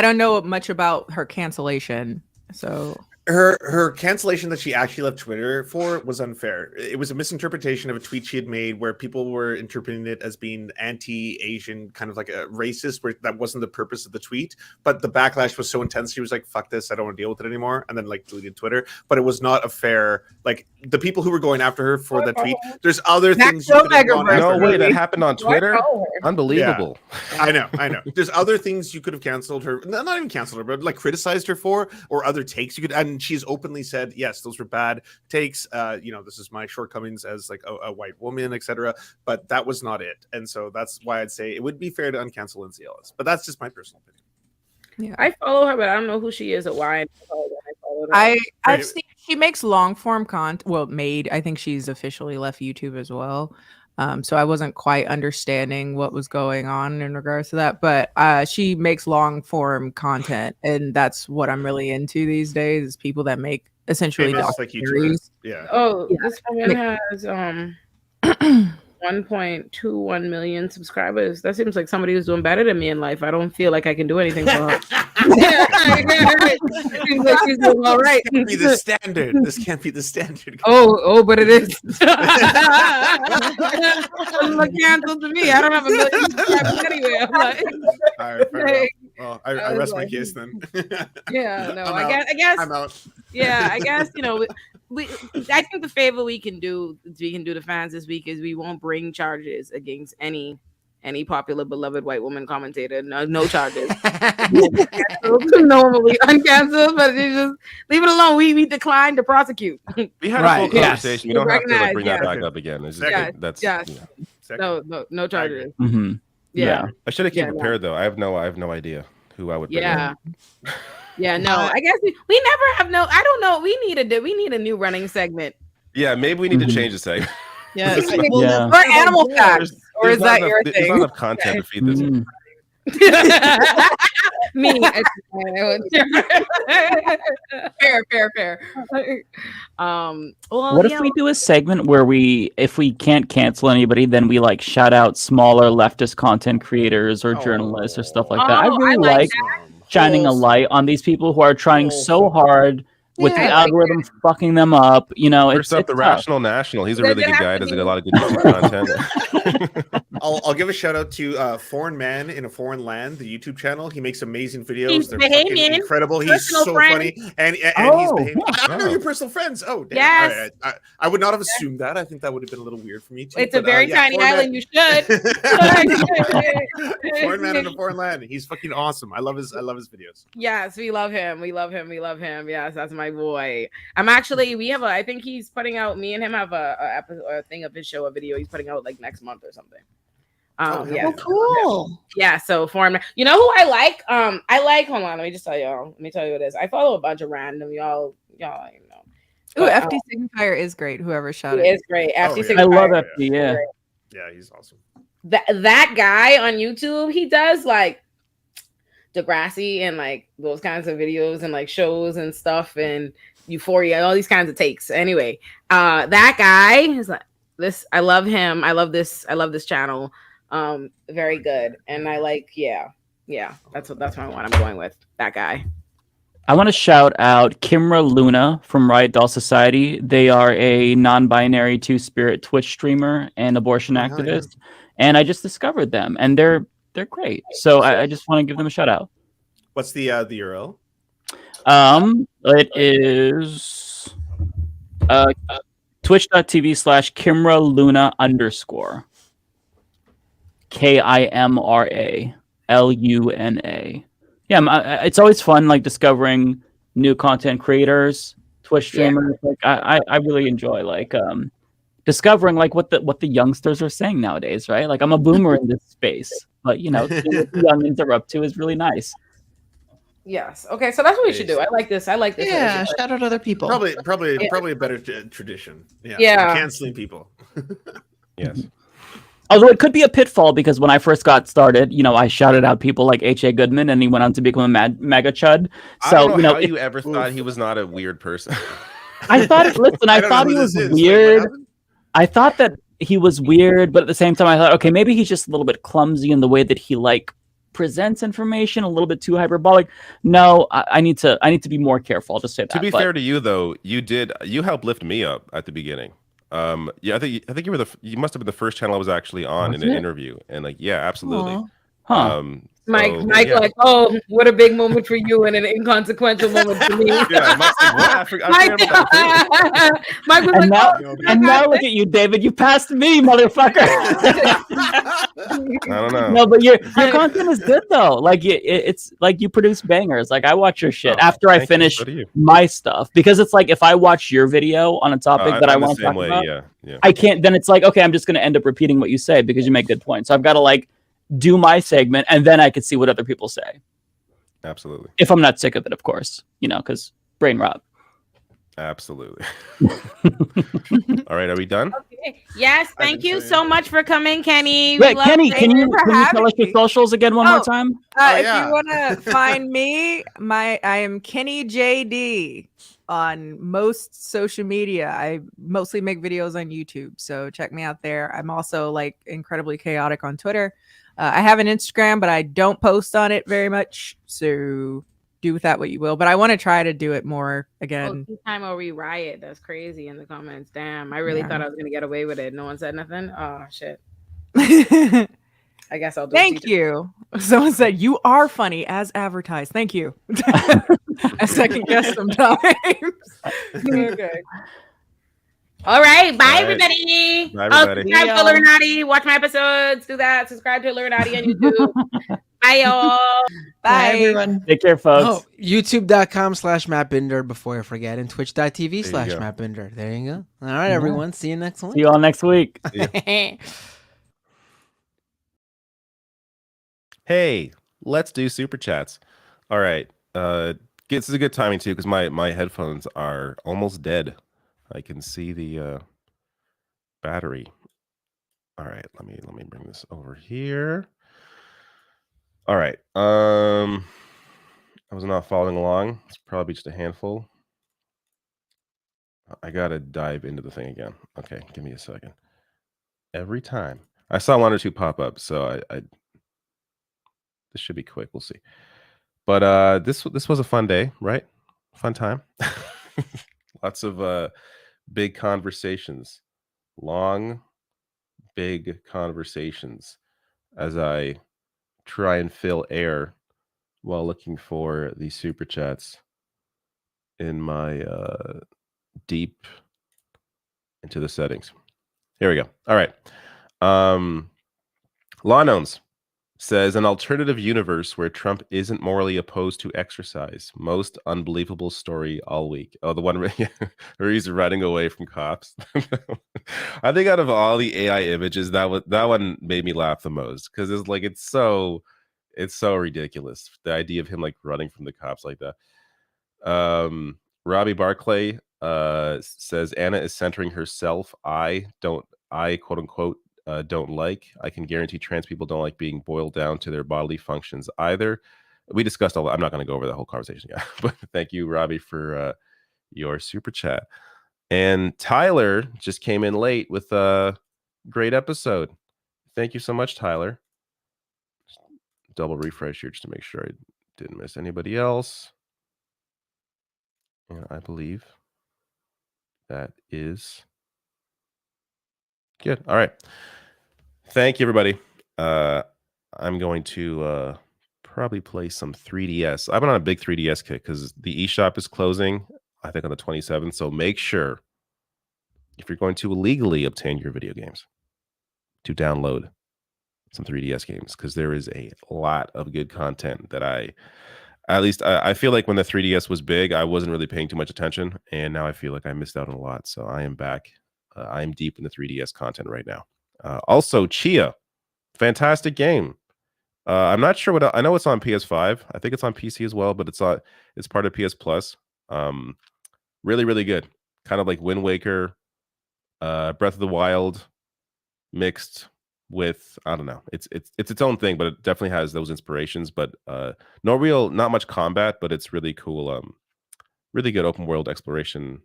don't know much about her cancellation. So her cancellation that she actually left Twitter for was unfair. It was a misinterpretation of a tweet she had made where people were interpreting it as being anti-Asian, kind of like a racist, where that wasn't the purpose of the tweet. But the backlash was so intense, she was like, fuck this, I don't want to deal with it anymore. And then like deleted Twitter. But it was not a fair, like the people who were going after her for that tweet, there's other things you could have gone after. No way, that happened on Twitter? Unbelievable. Yeah, I know. There's other things you could have canceled her, not even canceled her, but like criticized her for, or other takes you could, and she's openly said, yes, those were bad takes. This is my shortcomings as like a white woman, etc. But that was not it. And so that's why I'd say it would be fair to uncancel Lindsay Ellis. But that's just my personal opinion. Yeah, I follow her, but I don't know who she is or why. I've seen she makes long form content. Well, I think she's officially left YouTube as well. So I wasn't quite understanding what was going on in regards to that, but she makes long form content, and that's what I'm really into these days, is people that make essentially documentaries. Yeah. Oh, this woman has 1.21 million subscribers. That seems like somebody who's doing better than me in life. I don't feel like I can do anything for her. Seems like she's doing all right. This can't be the standard. This can't be the standard. Oh, but it is. Look canceled to me. I don't have a million subscribers anyway. I'm like, all right, fair enough. Well, I rest my case then. Yeah, no, I guess I'm out. Yeah, I guess I think the favor we can do to fans this week is we won't bring charges against any popular beloved white woman commentator. No charges. Normally uncanceled, but you just leave it alone. We declined to prosecute. We had a full conversation. We don't have to bring that back up again. It's just, no charges. Mm-hmm. Yeah. I should have kept prepared though. I have no idea who I would bring in. Yeah, no. I guess we never have I don't know. We need a new running segment. Yeah, maybe we need to change the segment. Yeah. Or animal facts. Or is that your thing? There's not enough content to feed this. Me. Fair. What if we do a segment where if we can't cancel anybody, then we like shout out smaller leftist content creators or journalists or stuff like that? I really like shining a light on these people who are trying so hard with the algorithm fucking them up. You know, First up, the tough. Rational National. He's a really good guy. Does a lot of good YouTube content. I'll give a shout out to Foreign Man in a Foreign Land, the YouTube channel. He makes amazing videos. They're fucking incredible. He's so funny, and he's behaving. I don't know your personal friends. Oh, damn. Yes. I would not have assumed that. I think that would have been a little weird for me too. It's a very tiny island. You should. Foreign Man in a Foreign Land. He's fucking awesome. I love his videos. Yes, we love him. We love him. We love him. Yes, that's my boy. I think he's putting out, me and him have a thing of his show, a video he's putting out like next month or something. Yeah. Oh, cool. Yeah, so foreign. You know who I like? Hold on, let me tell you what it is. I follow a bunch of random y'all you know. Ooh, FD Signifier is great. Whoever shouted. He is great. FD Signifier. I love FD, yeah. Yeah, he's awesome. That guy on YouTube, he does like Degrassi and like those kinds of videos and like shows and stuff and Euphoria, all these kinds of takes. Anyway, that guy is like this. I love him. I love this channel. Very good. And I like, yeah. That's my one. I'm going with that guy. I want to shout out Kimra Luna from Riot Doll Society. They are a non-binary two-spirit Twitch streamer and abortion activist. And I just discovered them, and they're great. So I just want to give them a shout out. What's the URL? It is twitch.tv/Kimra Luna _ KIMRA LUNA. It's always fun like discovering new content creators, Twitch streamers. Like I really enjoy like discovering like what the youngsters are saying nowadays, right? Like I'm a boomer in this space, but you know, seeing what the youngins are up to is really nice. Yes. Okay. So that's what we should do. I like this. Yeah. Shout out other people. Probably a better tradition. Yeah. Yeah. Canceling people. Yes. Although it could be a pitfall because when I first got started, you know, I shouted out people like H.A. Goodman and he went on to become a mega chud. So, I don't know how you ever thought he was not a weird person. I thought he was weird. I thought that he was weird, but at the same time, I thought, okay, maybe he's just a little bit clumsy in the way that he like presents information, a little bit too hyperbolic. No, I need to be more careful. I'll just say that. To be fair to you, though, you helped lift me up at the beginning. I think you must have been the first channel I was actually on in an interview, and like, yeah, absolutely. Mike, like, oh, what a big moment for you and an inconsequential moment for me. Yeah, Mike's like, what? I forgot Mike was now look at you, David. You passed me, motherfucker. I don't know. No, but your content is good though. Like it's like you produce bangers. Like I watch your shit after I finish my stuff because it's like if I watch your video on a topic that I want to talk about, I can't. Then it's like okay, I'm just going to end up repeating what you say because you make good points. So I've got to like do my segment and then I could see what other people say. Absolutely. If I'm not sick of it, of course, you know, because brain rot. Absolutely. All right, are we done? Okay. Yes, thank you so much for coming, Kenny. Wait, Kenny, can you tell us your socials again one more time? If you want to find me, I am Kenny JD on most social media. I mostly make videos on YouTube, so check me out there. I'm also like incredibly chaotic on Twitter. I have an Instagram, but I don't post on it very much, so do with that what you will. But I want to try to do it more again. Time over riot. That's crazy in the comments. Damn, I really thought I was gonna get away with it. No one said nothing. Oh shit. I guess I'll do Thank you. Someone said you are funny as advertised. Thank you. I second guess sometimes. Okay. All right. Bye, everybody. Bye, everybody. Subscribe to Illuminaughtii. Watch my episodes. Do that. Subscribe to Illuminaughtii on YouTube. Bye, y'all. Bye, everyone. Take care, folks. YouTube.com/MattBinder before I forget, and Twitch.tv/MattBinder. There you go. All right, everyone. See you next week. See you all next week. Hey, let's do super chats. All right. This is a good timing too because my headphones are almost dead. I can see the battery. All right, let me bring this over here. All right. I was not following along. It's probably just a handful. I gotta dive into the thing again. Okay, give me a second. Every time I saw one or two pop up, so I this should be quick. We'll see. But this was a fun day, right? Fun time. Lots of big conversations, long, big conversations, as I try and fill air while looking for the super chats in my deep into the settings. Here we go. All right. Lawknowns says an alternative universe where Trump isn't morally opposed to exercise. Most unbelievable story all week. Oh, the one where he's running away from cops. I think out of all the AI images, that one made me laugh the most because it's so ridiculous. The idea of him like running from the cops like that. Robbie Barclay says Anna is centering herself. I quote unquote don't like. I can guarantee trans people don't like being boiled down to their bodily functions either. We discussed all that. I'm not going to go over the whole conversation, yeah. But thank you, Robbie, for your super chat. And Tyler just came in late with a great episode. Thank you so much, Tyler. Just double refresh here just to make sure I didn't miss anybody else. And I believe that is good. All right. Thank you, everybody. I'm going to probably play some 3DS. I've been on a big 3DS kick because the eShop is closing, I think, on the 27th. So make sure, if you're going to illegally obtain your video games, to download some 3DS games because there is a lot of good content that I feel like when the 3DS was big, I wasn't really paying too much attention. And now I feel like I missed out on a lot. So I am back. I am deep in the 3DS content right now. Also, Chia, fantastic game. I'm not sure what I know. It's on PS5. I think it's on PC as well, but it's part of PS Plus. Really, really good. Kind of like Wind Waker, Breath of the Wild, mixed with, I don't know. It's its own thing, but it definitely has those inspirations. But not much combat, but it's really cool. Really good open world exploration.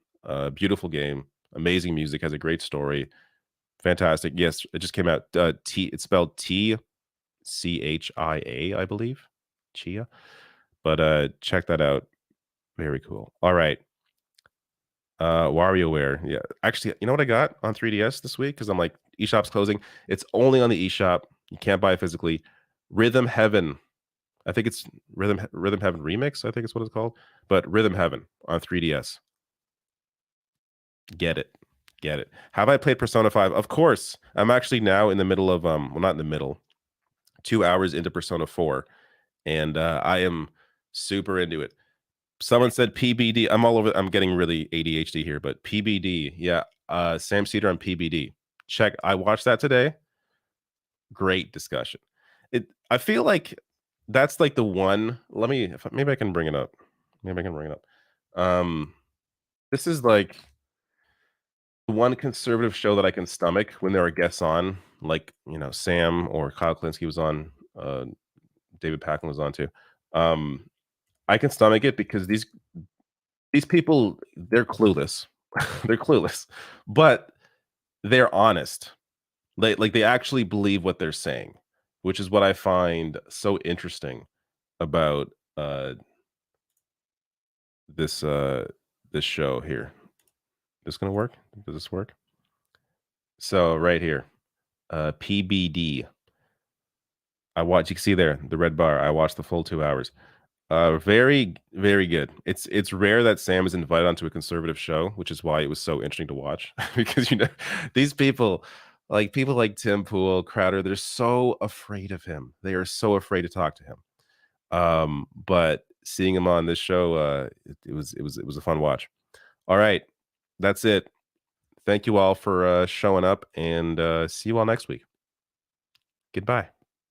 Beautiful game. Amazing music. Has a great story. Fantastic. Yes, it just came out. It's spelled TCHIA, I believe. Chia. But check that out. Very cool. All right. WarioWare. Yeah. Actually, you know what I got on 3DS this week? Because I'm like, eShop's closing. It's only on the eShop. You can't buy it physically. Rhythm Heaven. I think it's Rhythm Heaven Remix, I think it's what it's called. But Rhythm Heaven on 3DS. Get it. Have I played Persona 5? Of course. I'm actually now in the middle of well, not in the middle, 2 hours into Persona 4, and I am super into it. Someone said PBD. I'm all over. I'm getting really ADHD here, but PBD. Yeah, Sam Cedar on PBD. Check. I watched that today. Great discussion. I feel like that's like the one. Maybe I can bring it up. This is like one conservative show that I can stomach when there are guests on, like, Sam or Kyle Klinsky was on, David Packin was on too. I can stomach it because these people, they're clueless. They're clueless, but they're honest. They actually believe what they're saying, which is what I find so interesting about this show here. This gonna work? Does this work? So right here, PBD. You can see there the red bar. I watched the full 2 hours. Very, very good. It's rare that Sam is invited onto a conservative show, which is why it was so interesting to watch. Because these people like Tim Pool, Crowder, they're so afraid of him. They are so afraid to talk to him. But seeing him on this show, it was a fun watch. All right. That's it. Thank you all for showing up, and see you all next week. Goodbye.